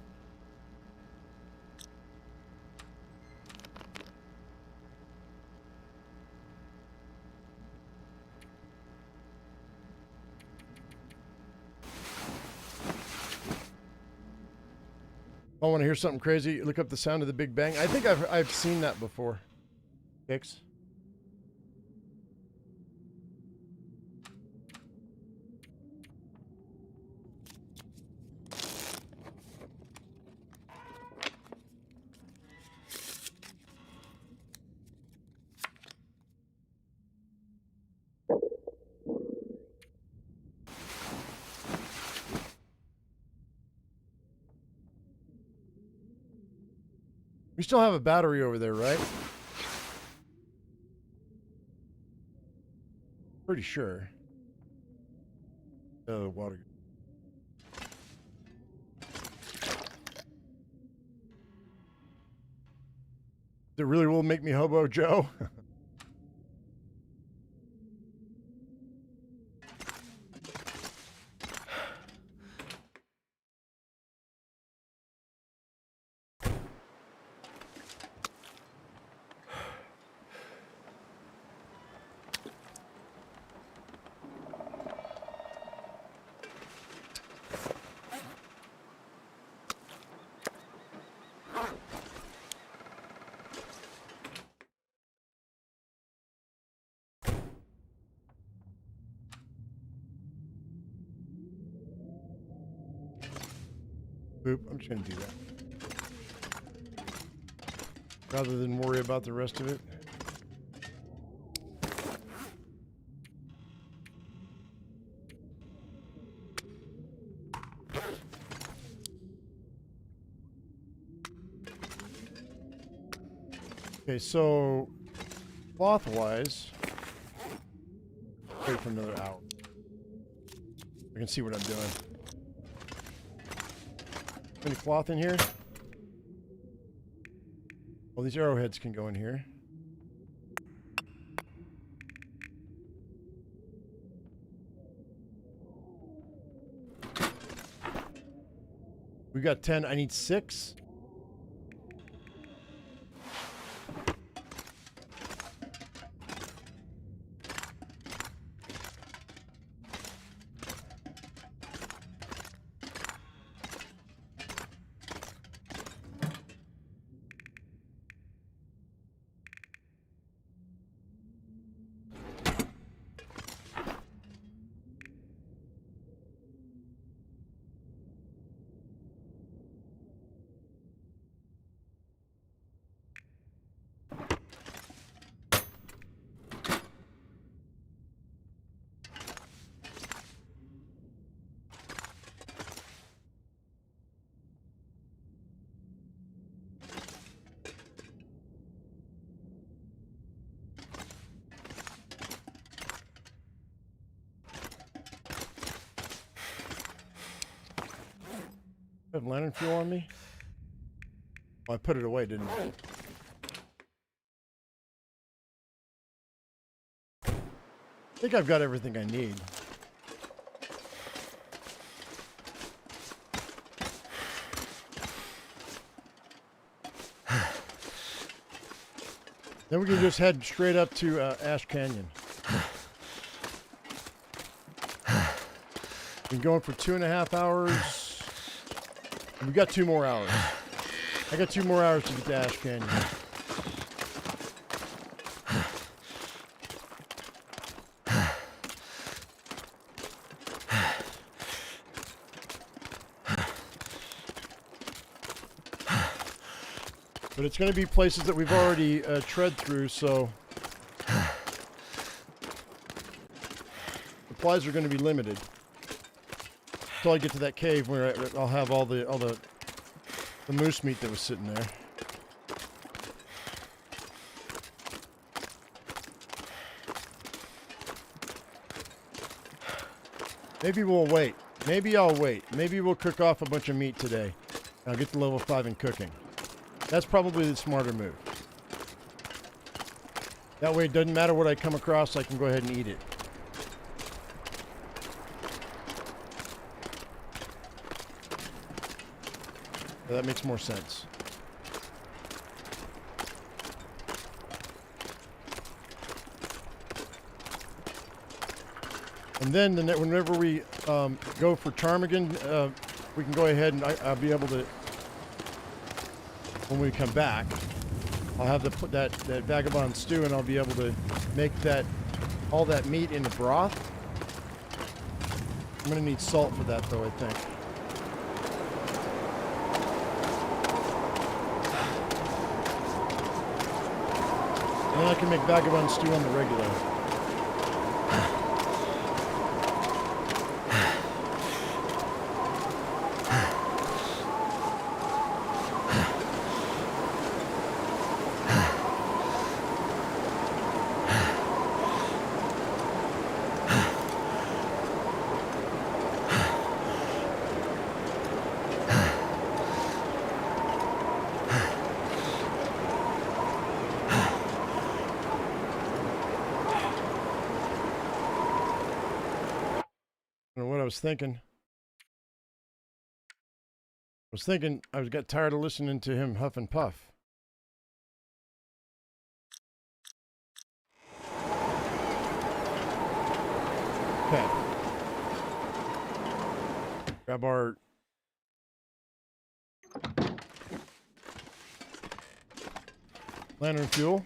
I want to hear something crazy. Look up the sound of the Big Bang. I think I've seen that before. Hicks. We still have a battery over there, right? Pretty sure. Oh, water. It really will make me hobo, Joe. Boop. I'm just gonna do that. rather than worry about the rest of it. Okay, so cloth-wise, wait for another hour. I can see what I'm doing. Any cloth in here? Well, these arrowheads can go in here. We got 10. I need 6. I have lantern fuel on me? Oh, I put it away, didn't I? I think I've got everything I need. Then we can just head straight up to Ash Canyon. Been going for 2.5 hours. We got 2 more hours. I got 2 more hours to get to Ash Canyon. But it's going to be places that we've already tread through, so supplies are going to be limited. Until I get to that cave where I'll have all the moose meat that was sitting there. Maybe we'll wait. Maybe I'll wait. Maybe we'll cook off a bunch of meat today. I'll get to level 5 in cooking. That's probably the smarter move. That way it doesn't matter what I come across, I can go ahead and eat it. That makes more sense. And then whenever we go for ptarmigan, we can go ahead and I'll be able to, when we come back, I'll have to put that vagabond stew and I'll be able to make all that meat into broth. I'm going to need salt for that though, I think. And then I can make vagabond stew on the regular. I was thinking I got tired of listening to him huff and puff. Okay. Grab our lantern fuel.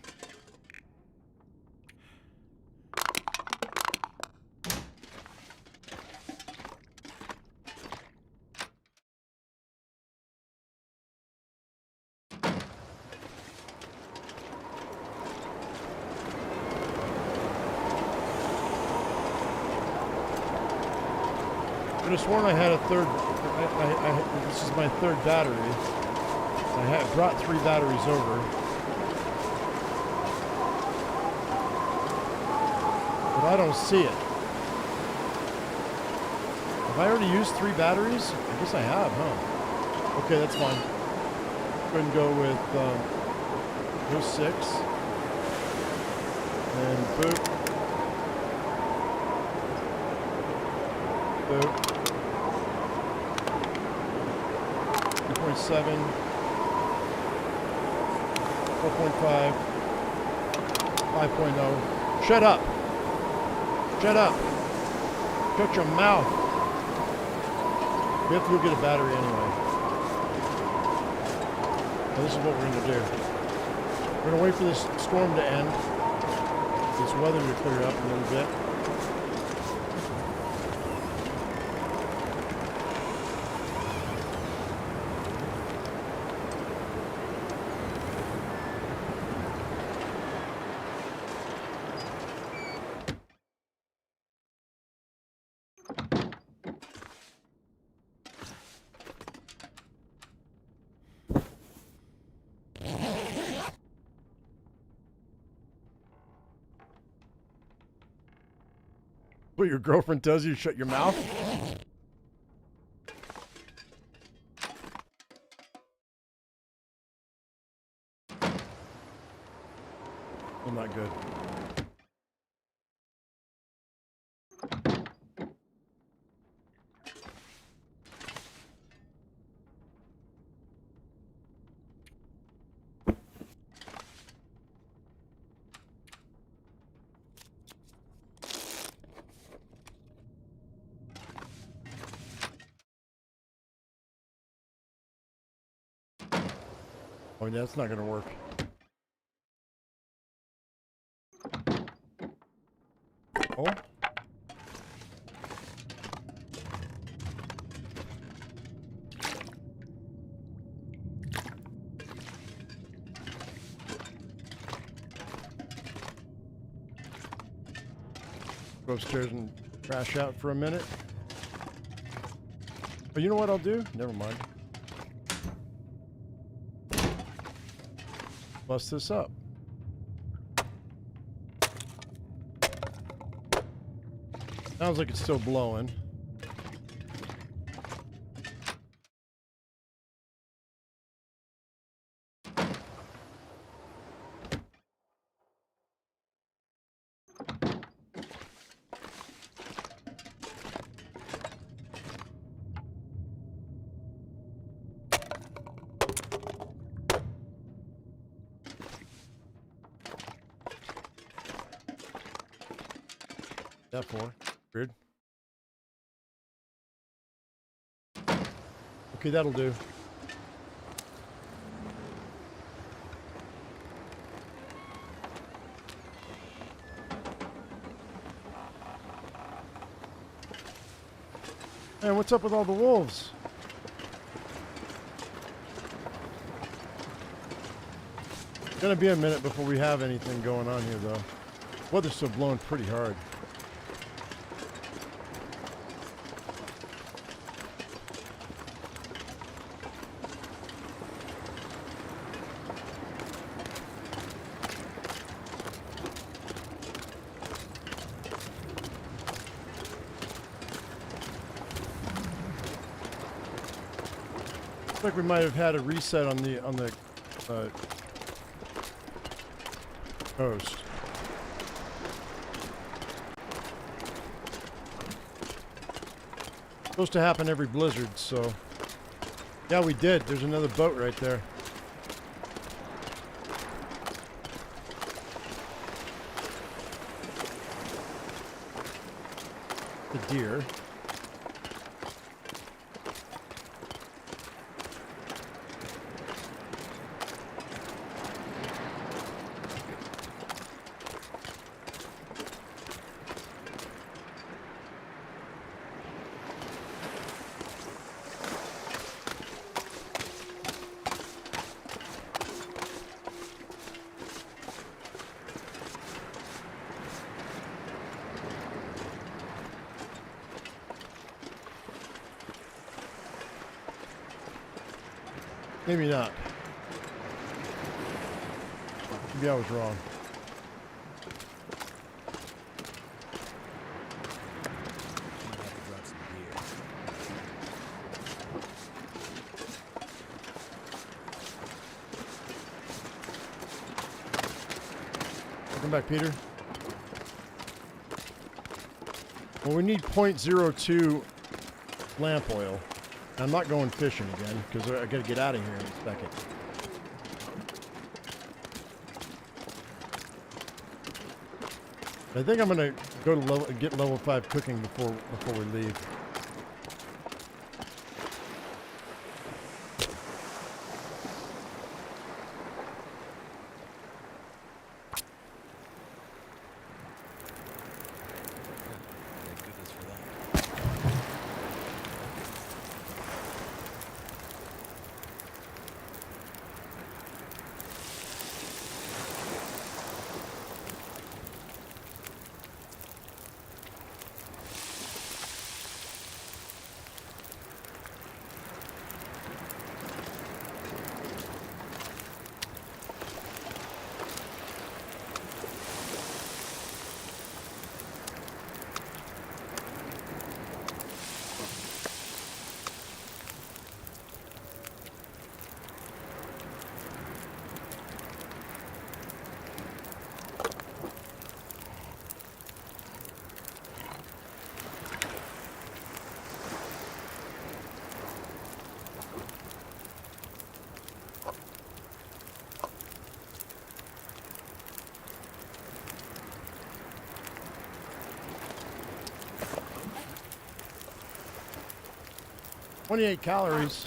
could have sworn I had a third. This is my third battery. I had brought 3 batteries over. But I don't see it. Have I already used 3 batteries? I guess I have, huh? Okay, that's fine. Go ahead and go with those 6. And boop. Boop. 2.7. 4.5. 5.0. Shut up! Shut up! Shut your mouth! We have to go get a battery anyway. Now this is what we're going to do. We're going to wait for this storm to end. This weather to clear up a little bit. What your girlfriend tells you to shut your mouth? Well, not good. Oh, yeah, that's not going to work. Oh. Go upstairs and crash out for a minute. But you know what I'll do? Never mind. Bust this up. Sounds like it's still blowing. That for? Weird. Okay, that'll do. Man, what's up with all the wolves? It's gonna be a minute before we have anything going on here, though. Weather's still blowing pretty hard. Looks like we might have had a reset on the coast. Supposed to happen every blizzard, so yeah, we did. There's another boat right there. The deer. Maybe not. Maybe I was wrong. Welcome back, Peter. Well, we need .02 lamp oil. I'm not going fishing again because I got to get out of here in a second. I think I'm gonna go to get level 5 cooking before we leave. .28 calories.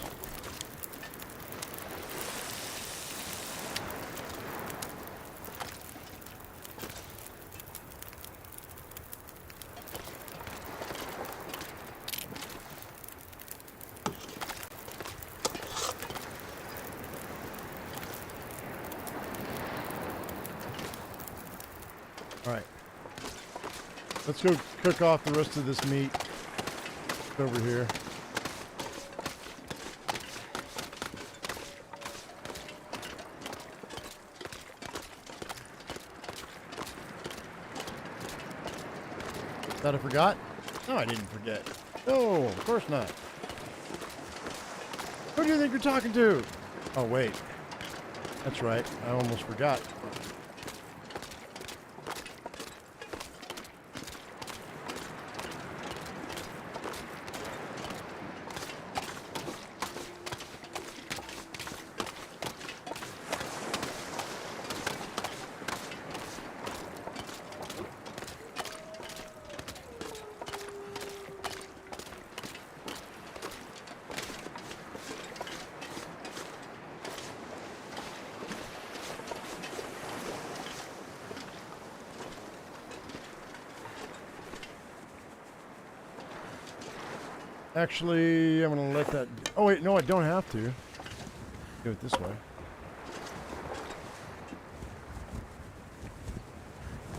All right. Let's go cook off the rest of this meat over here. Thought I forgot? No, I didn't forget. No, of course not. Who do you think you're talking to? Oh, wait. That's right. I almost forgot. Actually, I'm going to let that... Oh, wait, no, I don't have to. Do it this way.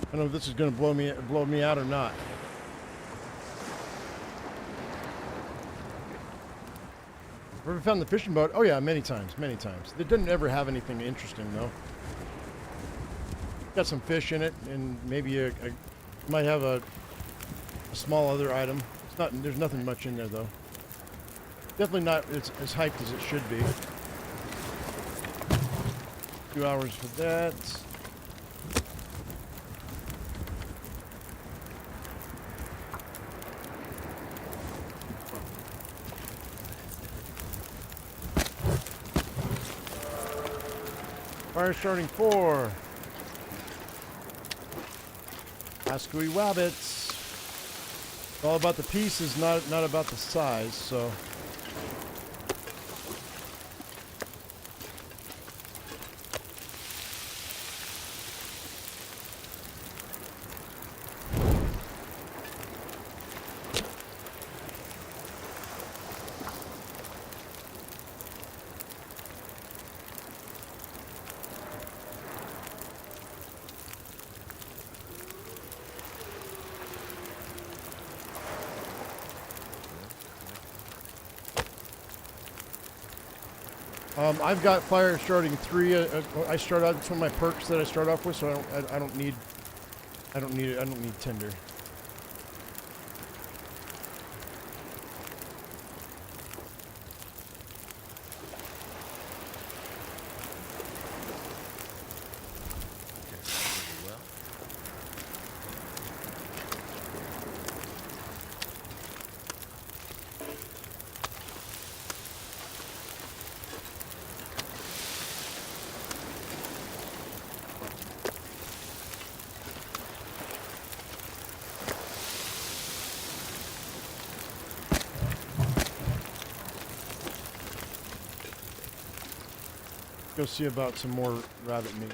I don't know if this is going to blow me out or not. Ever found the fishing boat? Oh, yeah, many times, many times. It didn't ever have anything interesting, though. Got some fish in it, and maybe might have a small other item. There's nothing much in there, though. Definitely not as hyped as it should be. 2 hours for that. Fire starting 4. Ascooey wabbits. It's all about the pieces, not about the size, so. I've got fire starting 3. I start out. It's one of my perks that I start off with, so I don't need it. I don't need tinder. Go see about some more rabbit meat.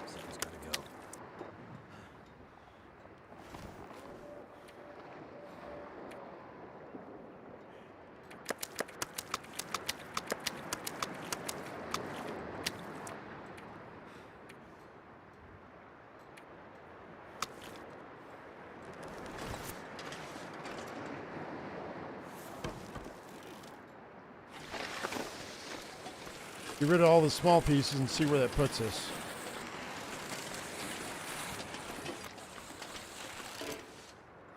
Something's gotta go.
Get rid of all the small pieces and see where that puts us.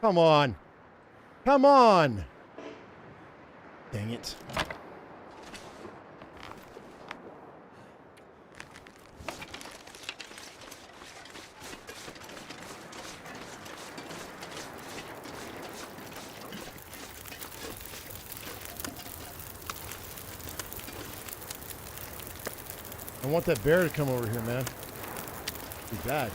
Come on. Come on. Dang it. I want that bear to come over here, man. Be bad.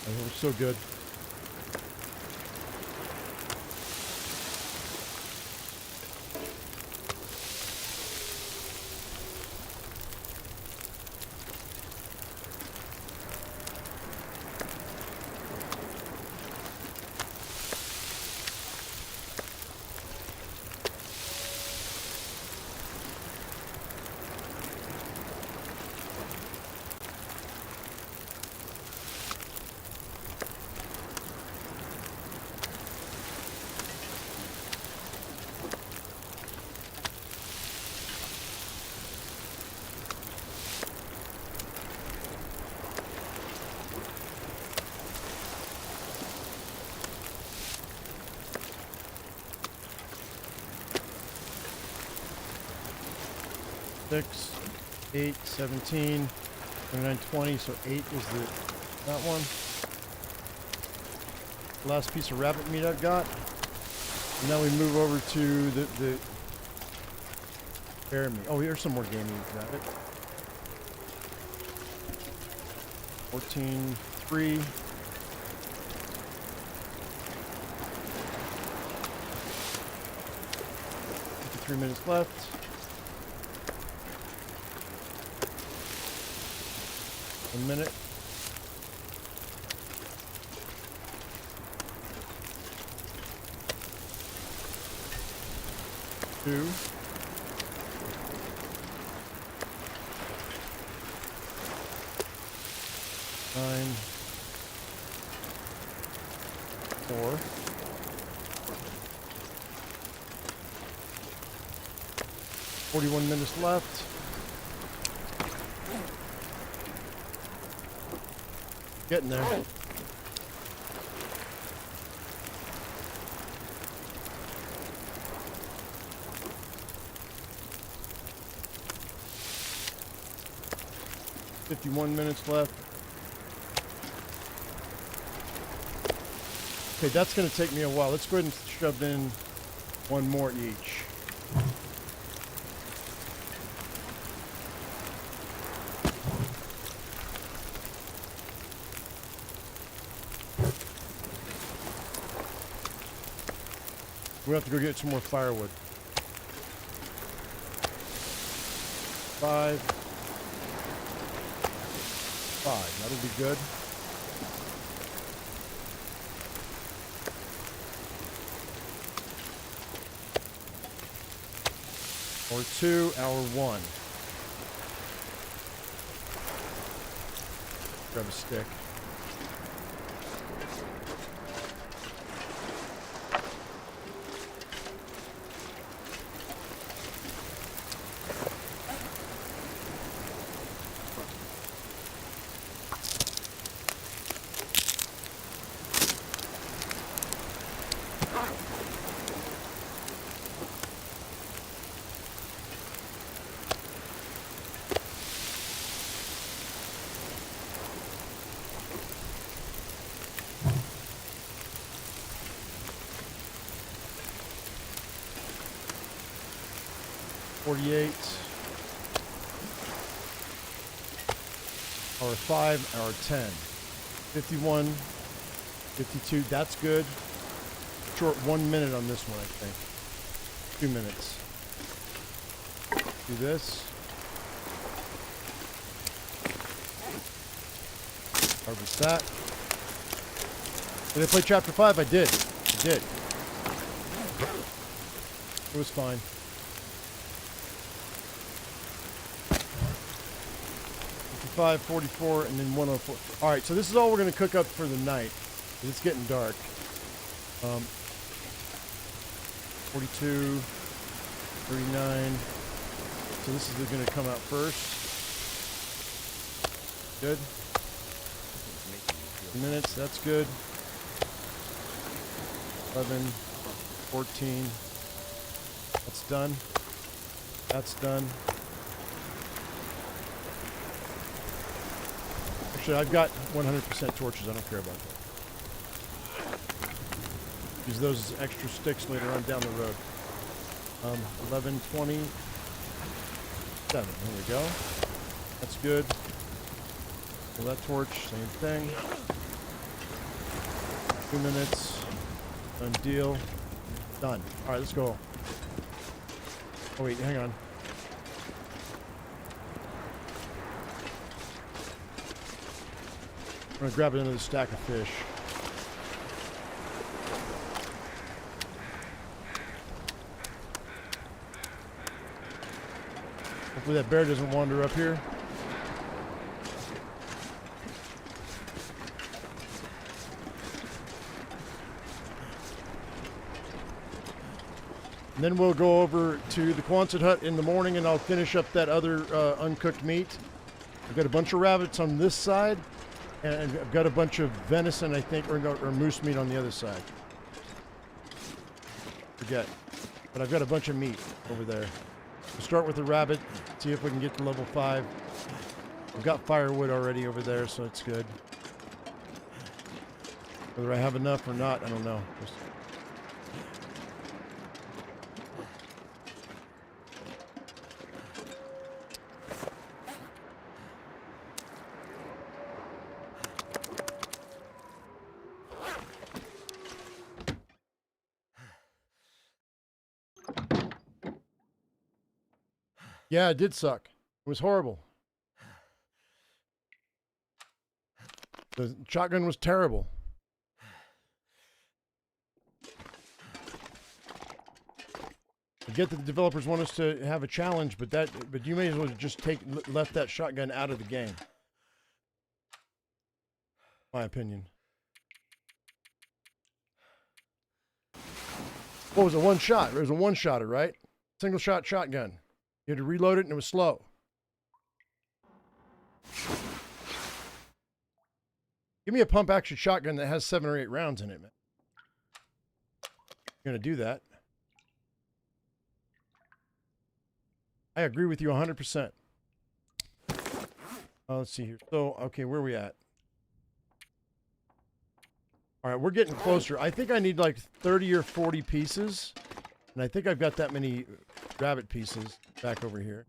That was so good. Six, 8, 17, 29, 20, so 8 is that one. Last piece of rabbit meat I've got. And now we move over to the bear meat. Oh, here's some more game meat rabbit. 14, 3. 53 minutes left. A minute. Two. Nine. 4. 41 minutes left. Getting there. 51 minutes left. Okay, that's going to take me a while. Let's go ahead and shove in one more each. We have to go get some more firewood. 5. That'll be good. Hour 2, hour 1. Grab a stick. Hour 5, hour 10. 51, 52, that's good. Short 1 minute on this one, I think. 2 minutes. Do this. Harvest that. Did I play chapter 5? I did. I did. It was fine. 55, 44, and then 104. All right, so this is all we're going to cook up for the night. It's getting dark. 42, 39. So this is going to come out first. Good. 2 minutes, that's good. 11, 14. That's done. That's done. Actually, I've got 100% torches. I don't care about that. Use those as extra sticks later on down the road. 11, 20, 7. There we go. That's good. Pull that torch. Same thing. 2 minutes. Done deal. Done. All right, let's go. Oh, wait. Hang on. I'm going to grab another stack of fish. Hopefully that bear doesn't wander up here. And then we'll go over to the Quonset hut in the morning and I'll finish up that other uncooked meat. I've got a bunch of rabbits on this side. And I've got a bunch of venison, I think, or moose meat on the other side. Forget. But I've got a bunch of meat over there. We'll start with the rabbit, see if we can get to level 5. I've got firewood already over there, so it's good. Whether I have enough or not, I don't know. Yeah, it did suck. It was horrible. The shotgun was terrible. I get that the developers want us to have a challenge, but you may as well just left that shotgun out of the game. My opinion. What was it? One shot. It was a one-shotter, right? Single shot shotgun. You had to reload it and it was slow. Give me a pump action shotgun that has 7 or 8 rounds in it, man. You're going to do that. I agree with you 100%. Let's see here. So, okay, where are we at? All right, we're getting closer. I think I need like 30 or 40 pieces. And I think I've got that many rabbit pieces back over here.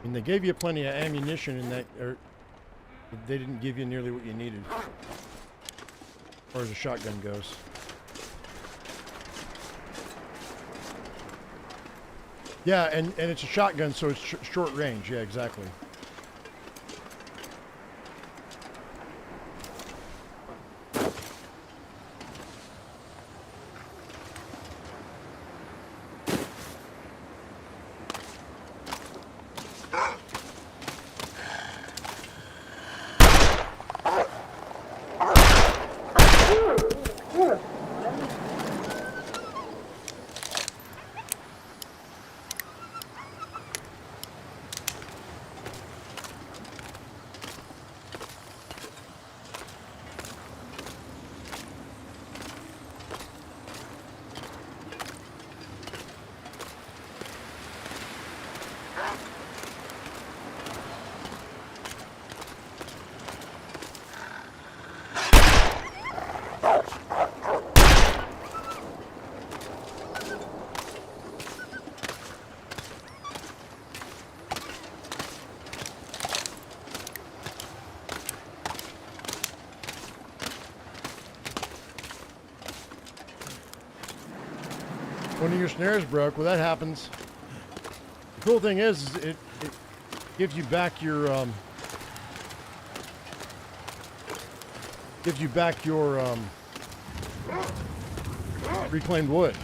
And they gave you plenty of ammunition in that, or they didn't give you nearly what you needed. As far as a shotgun goes. Yeah, and it's a shotgun, so it's short range. Yeah, exactly. One of your snares broke. Well, that happens. The cool thing is it gives you back your reclaimed wood.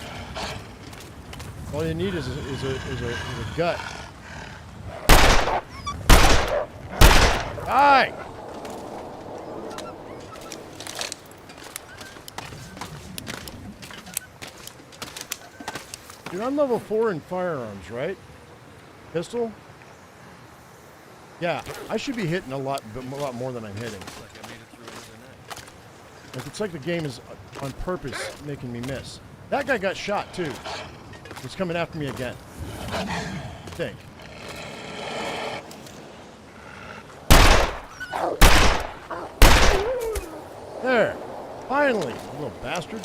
All you need is a gut. Die! Dude, I'm level 4 in firearms, right? Pistol? Yeah, I should be hitting a lot more than I'm hitting.
Looks like I made it through another night.
Like, it's like the game is on purpose making me miss. That guy got shot too. He's coming after me again. I think. There. Finally, you little bastard.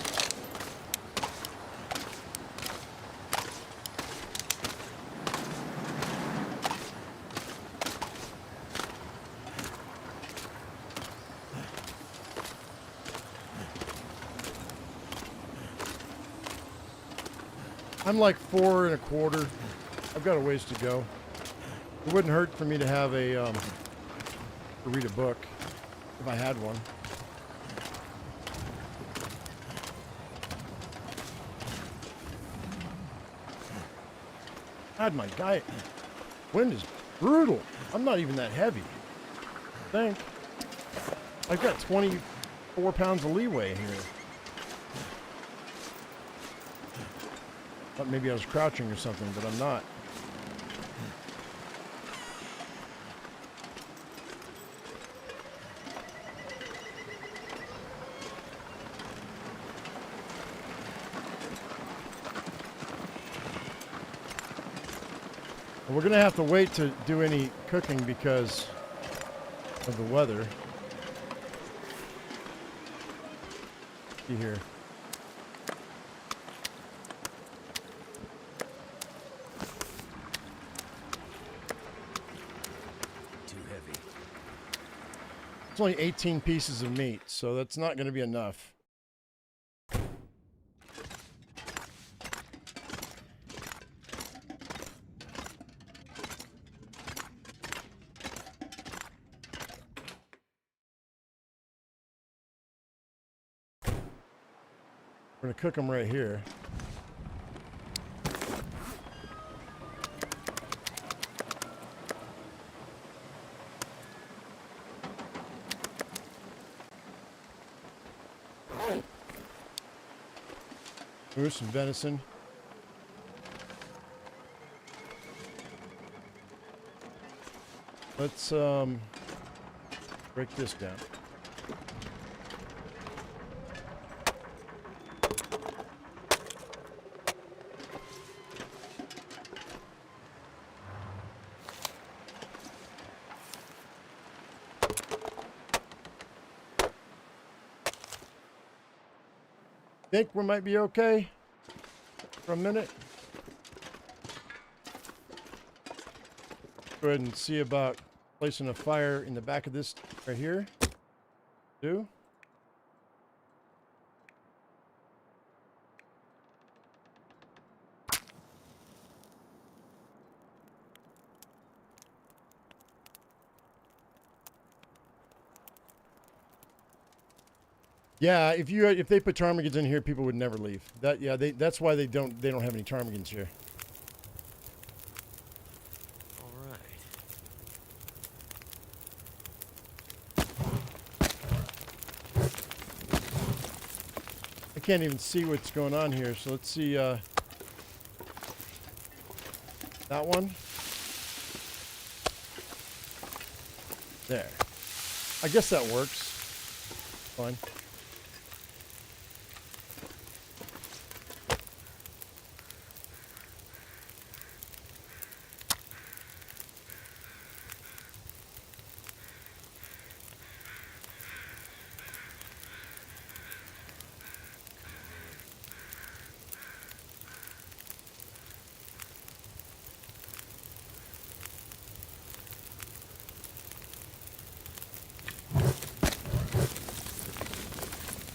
I'm like 4 1/4. I've got a ways to go. It wouldn't hurt for me to have to read a book if I had one. God, my guy, wind is brutal. I'm not even that heavy. I think I've got 24 pounds of leeway here. Thought maybe I was crouching or something, but I'm not. We're gonna have to wait to do any cooking because of the weather. See here.
Too heavy.
It's only 18 pieces of meat, so that's not going to be enough. We're going to cook them right here. Here's some venison. Let's break this down. think we might be okay for a minute. Go ahead and see about placing a fire in the back of this right here. Do. Yeah, if they put ptarmigans in here, people would never leave. That's why they don't have any ptarmigans here.
All right.
I can't even see what's going on here, so let's see that one. There. I guess that works. Fine.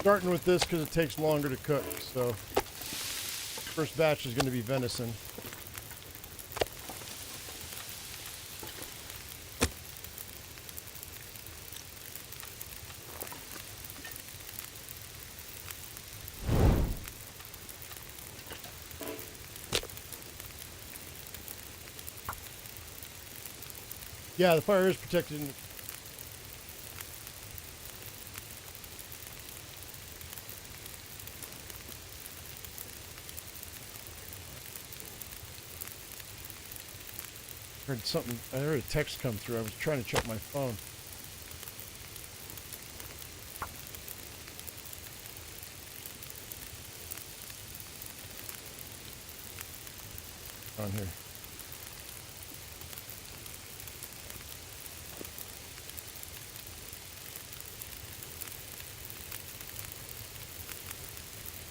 Starting with this because it takes longer to cook, so first batch is going to be venison. Yeah, the fire is protected. I heard a text come through. I was trying to check my phone. On here.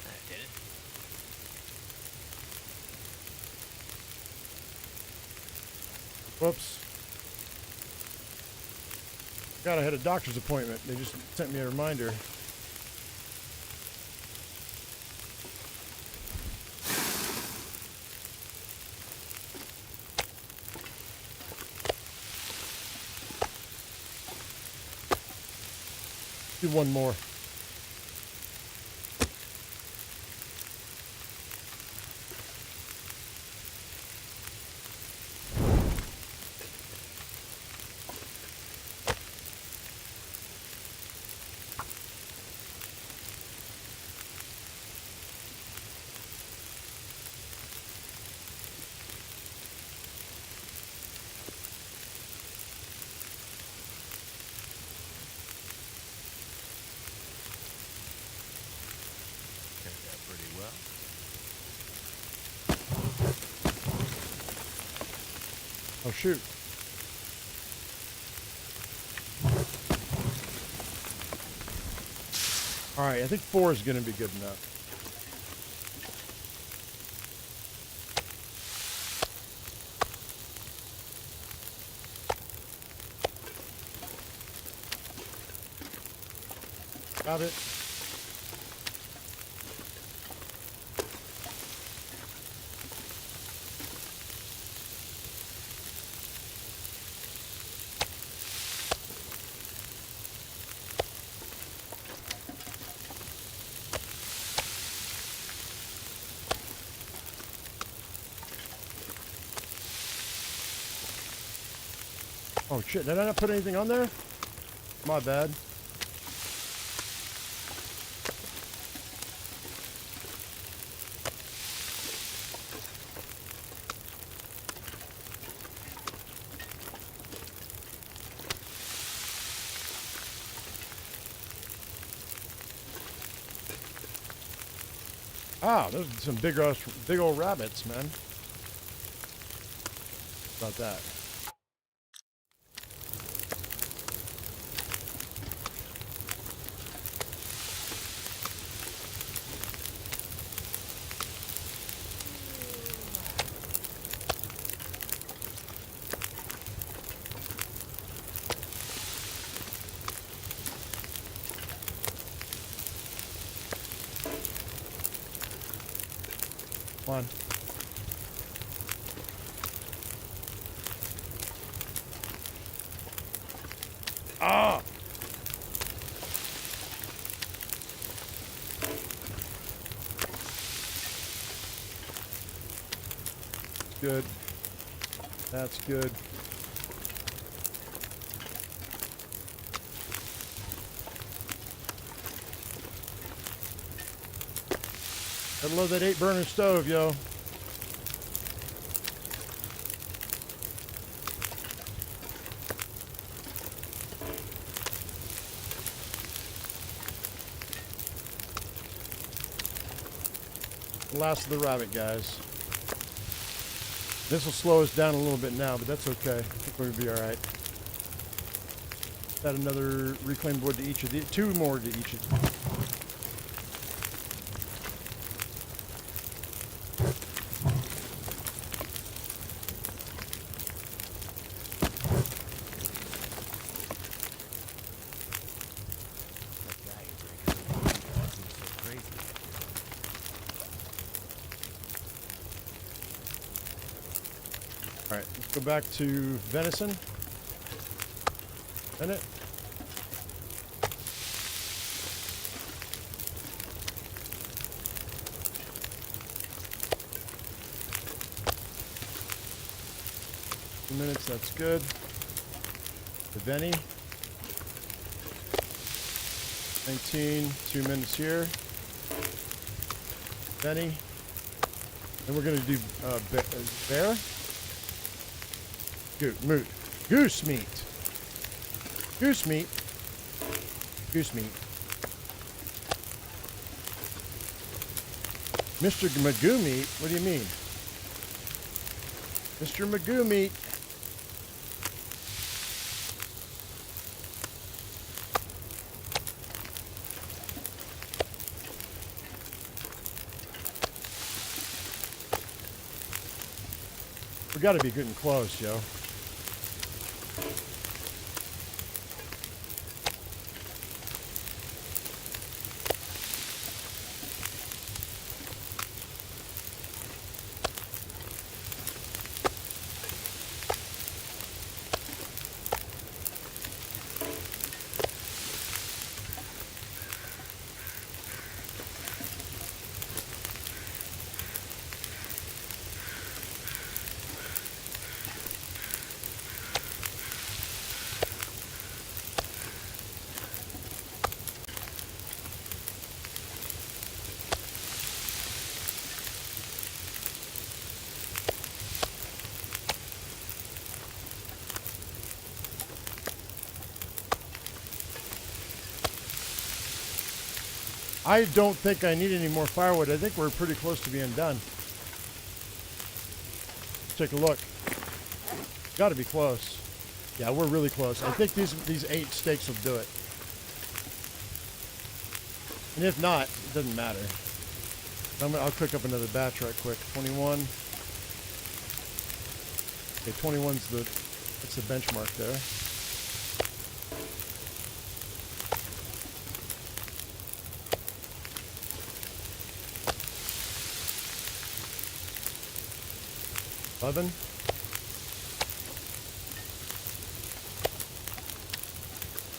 That did it.
Whoops. God, I had a doctor's appointment. They just sent me a reminder. Do one more.
Turned out pretty well.
Oh, shoot. All right, I think 4 is going to be good enough. Got it. Oh shit, did I not put anything on there? My bad. Ah, those are some big old rabbits, man. About that. on. Ah! Good. That's good. I love that 8-burner stove, yo. Last of the rabbit, guys. This will slow us down a little bit now, but that's okay. I think we'll be all right. Add another reclaimed wood to each of these. 2 more to each of these. All right, let's go back to venison. Bennett. Minutes, that's good. The Benny. 19, 2 minutes here. Benny. And we're gonna do bear. Goose meat. Goose meat. Goose meat. Mr. Magoo meat? What do you mean? Mr. Magoo meat. We gotta be getting close, yo. I don't think I need any more firewood. I think we're pretty close to being done. Take a look. Got to be close. Yeah, we're really close. I think these 8 steaks will do it. And if not, it doesn't matter. I'll cook up another batch right quick. 21. Okay, 21's that's the benchmark there. Oven.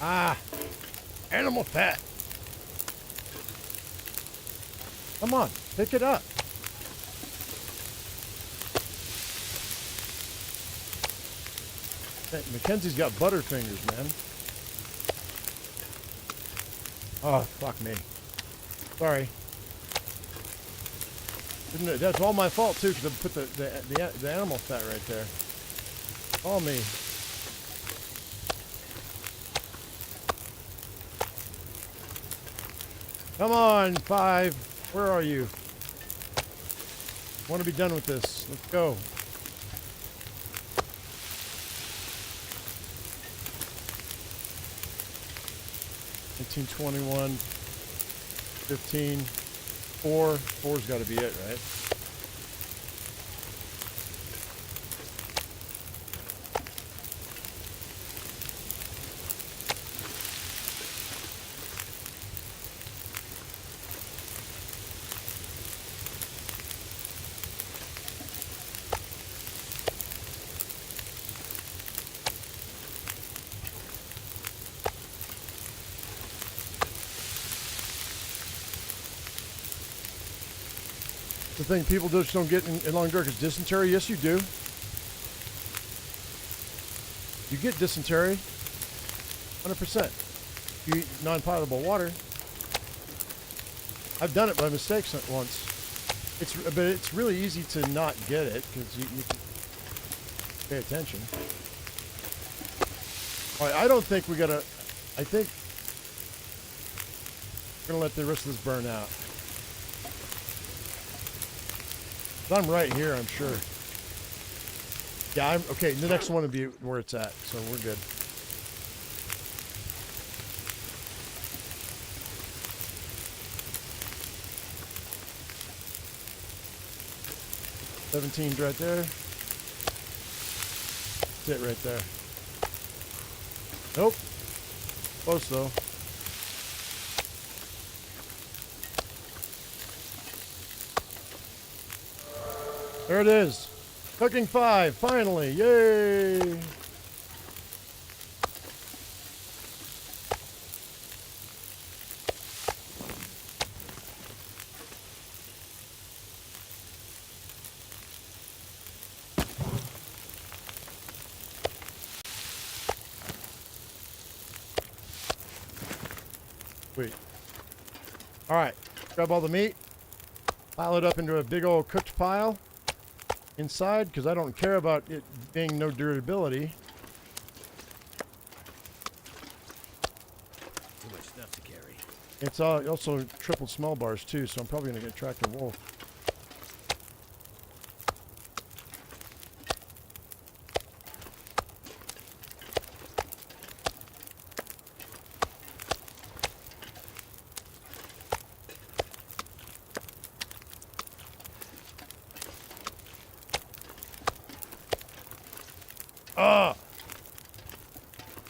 Ah, animal fat. Come on, pick it up. Hey, Mackenzie's got butterfingers, man. Oh, fuck me. Sorry. That's all my fault too, because I put the animal fat right there. All me. Come on, 5. Where are you? Want to be done with this? Let's go. $18, 21, 15. 4. 4's got to be it, right? The thing people just don't get in long dark is dysentery. Yes, you do. You get dysentery. 100%. You eat non-potable water. I've done it by mistake once. But it's really easy to not get it because you can pay attention. All right, I don't think we gotta. I think we're gonna let the rest of this burn out. I'm right here, I'm sure. Yeah, I'm okay. The next one will be where it's at, so we're good. $17's right there. That's it right there. Nope. Close though. There it is. Cooking 5, finally. Yay! Sweet. All right. Grab all the meat. Pile it up into a big old cooked pile. Inside, because I don't care about it being no durability.
Too much stuff to carry.
It's also triple smell bars too, so I'm probably going to get tracked a wolf.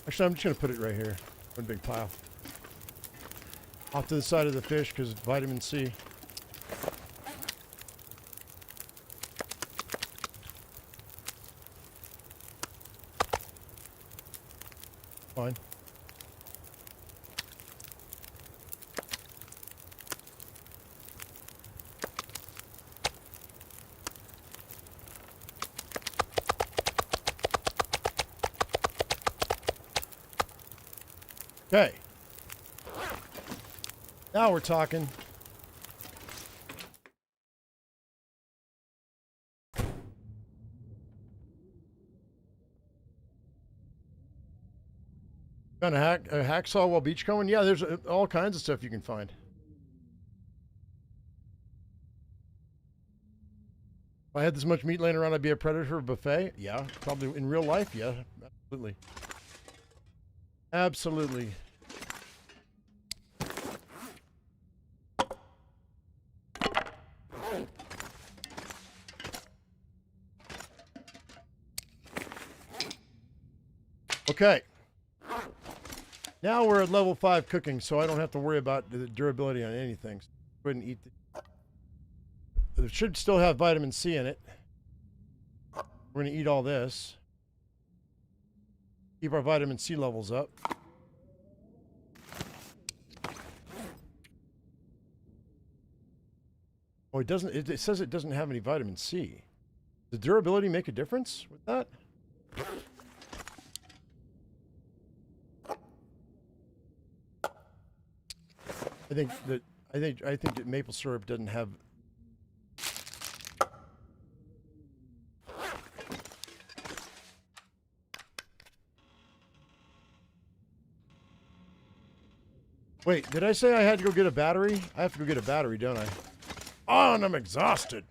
Actually, I'm just going to put it right here. One big pile. Off to the side of the fish because vitamin C. Fine. Okay. Now we're talking. Found a hacksaw while beachcombing? Yeah, there's all kinds of stuff you can find. If I had this much meat laying around, I'd be a predator for a buffet? Yeah, probably in real life, yeah, absolutely. Absolutely. Okay. Now we're at level 5 cooking, so I don't have to worry about the durability on anything. So go ahead and eat. It should still have vitamin C in it. We're going to eat all this. Keep our vitamin C levels up. Oh, it doesn't. It says it doesn't have any vitamin C. Does durability make a difference with that? I think that maple syrup doesn't have. Wait, did I say I had to go get a battery? I have to go get a battery, don't I? Oh, and I'm exhausted.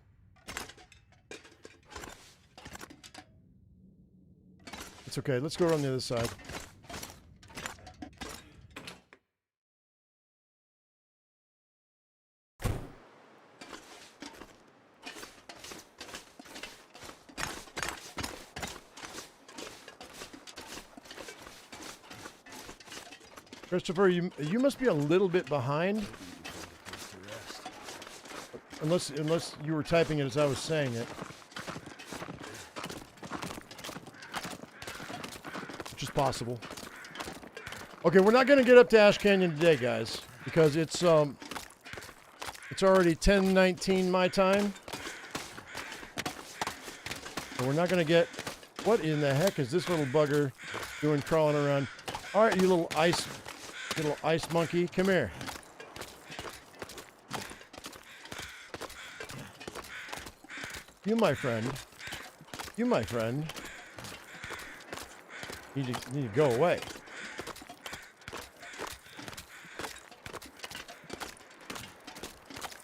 It's okay. Let's go around the other side. Christopher, you must be a little bit behind. Unless you were typing it as I was saying it. Which is possible. Okay, we're not going to get up to Ash Canyon today, guys, because it's already 10:19 my time. So we're not going to get... What in the heck is this little bugger doing crawling around? All right, you little ice monkey. Come here. You, my friend. You, my friend. Need to go away.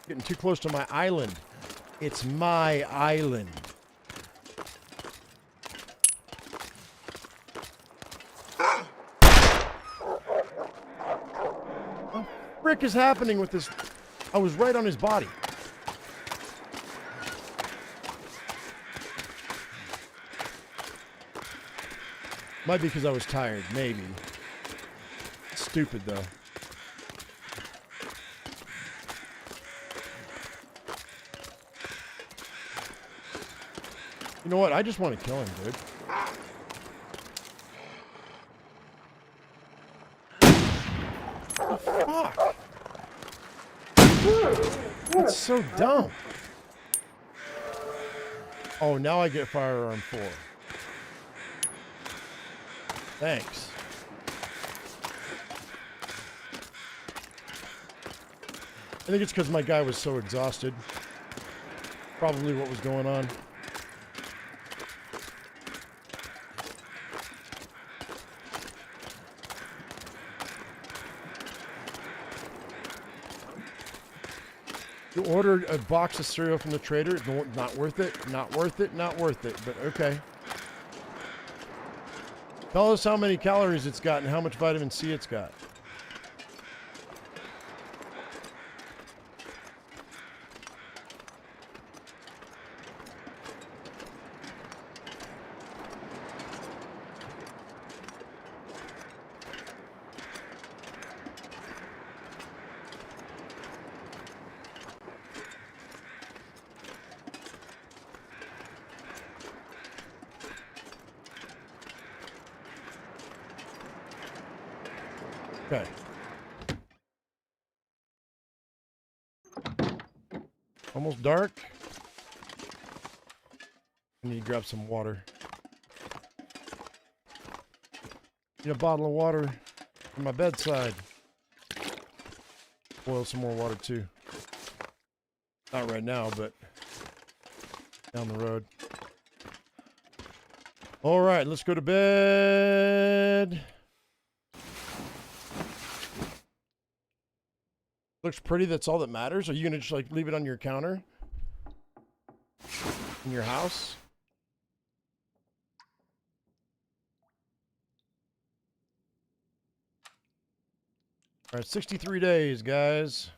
Getting too close to my island. It's my island. What the frick is happening with this? I was right on his body. Might be because I was tired, maybe. Stupid, though. You know what? I just want to kill him, dude. What the fuck? That's so dumb. Oh, now I get firearm 4. Thanks. I think it's because my guy was so exhausted. Probably what was going on. You ordered a box of cereal from the trader. Not worth it. Not worth it. Not worth it. But okay. Tell us how many calories it's got and how much vitamin C it's got. Okay. Almost dark. I need to grab some water. Need a bottle of water on my bedside. Boil some more water too. Not right now, but down the road. All right, let's go to bed. Looks pretty, that's all that matters. Are you gonna just like leave it on your counter? In your house? Alright, 63 days, guys.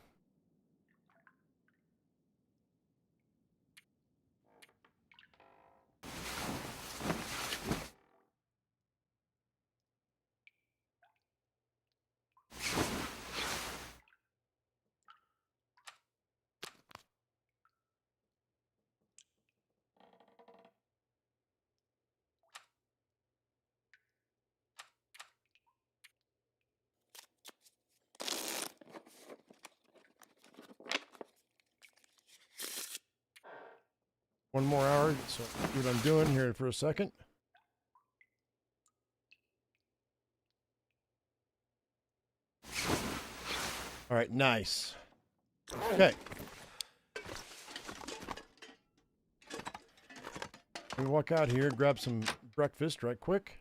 One more hour, so see what I'm doing here for a second. All right, nice. Okay. We walk out here, grab some breakfast right quick.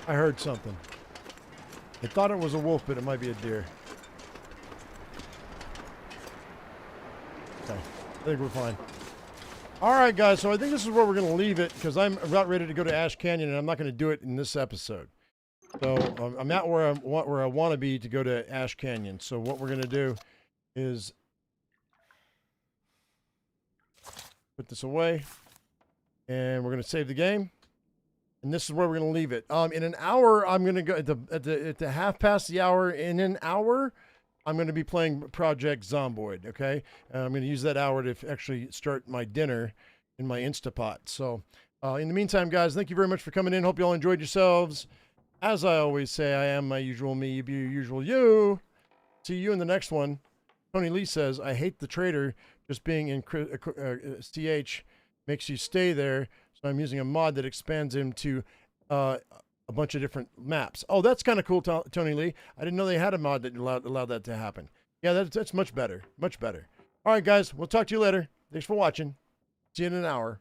I heard something. I thought it was a wolf, but it might be a deer. Okay, I think we're fine. All right, guys, so I think this is where we're going to leave it because I'm about ready to go to Ash Canyon, and I'm not going to do it in this episode. So I'm at where I want to be to go to Ash Canyon. So what we're going to do is put this away, and we're going to save the game. And this is where we're going to leave it. In an hour, I'm going to go at the half past the hour. In an hour, I'm going to be playing Project Zomboid, okay? I'm going to use that hour to actually start my dinner in my Instapot. So in the meantime, guys, thank you very much for coming in. Hope you all enjoyed yourselves. As I always say, I am my usual me, you be your usual you. See you in the next one. Tony Lee says, I hate the trader. Just being in CH makes you stay there. So I'm using a mod that expands him to a bunch of different maps. Oh, that's kind of cool, Tony Lee. I didn't know they had a mod that allowed that to happen. Yeah, that's much better. Much better. All right, guys. We'll talk to you later. Thanks for watching. See you in an hour.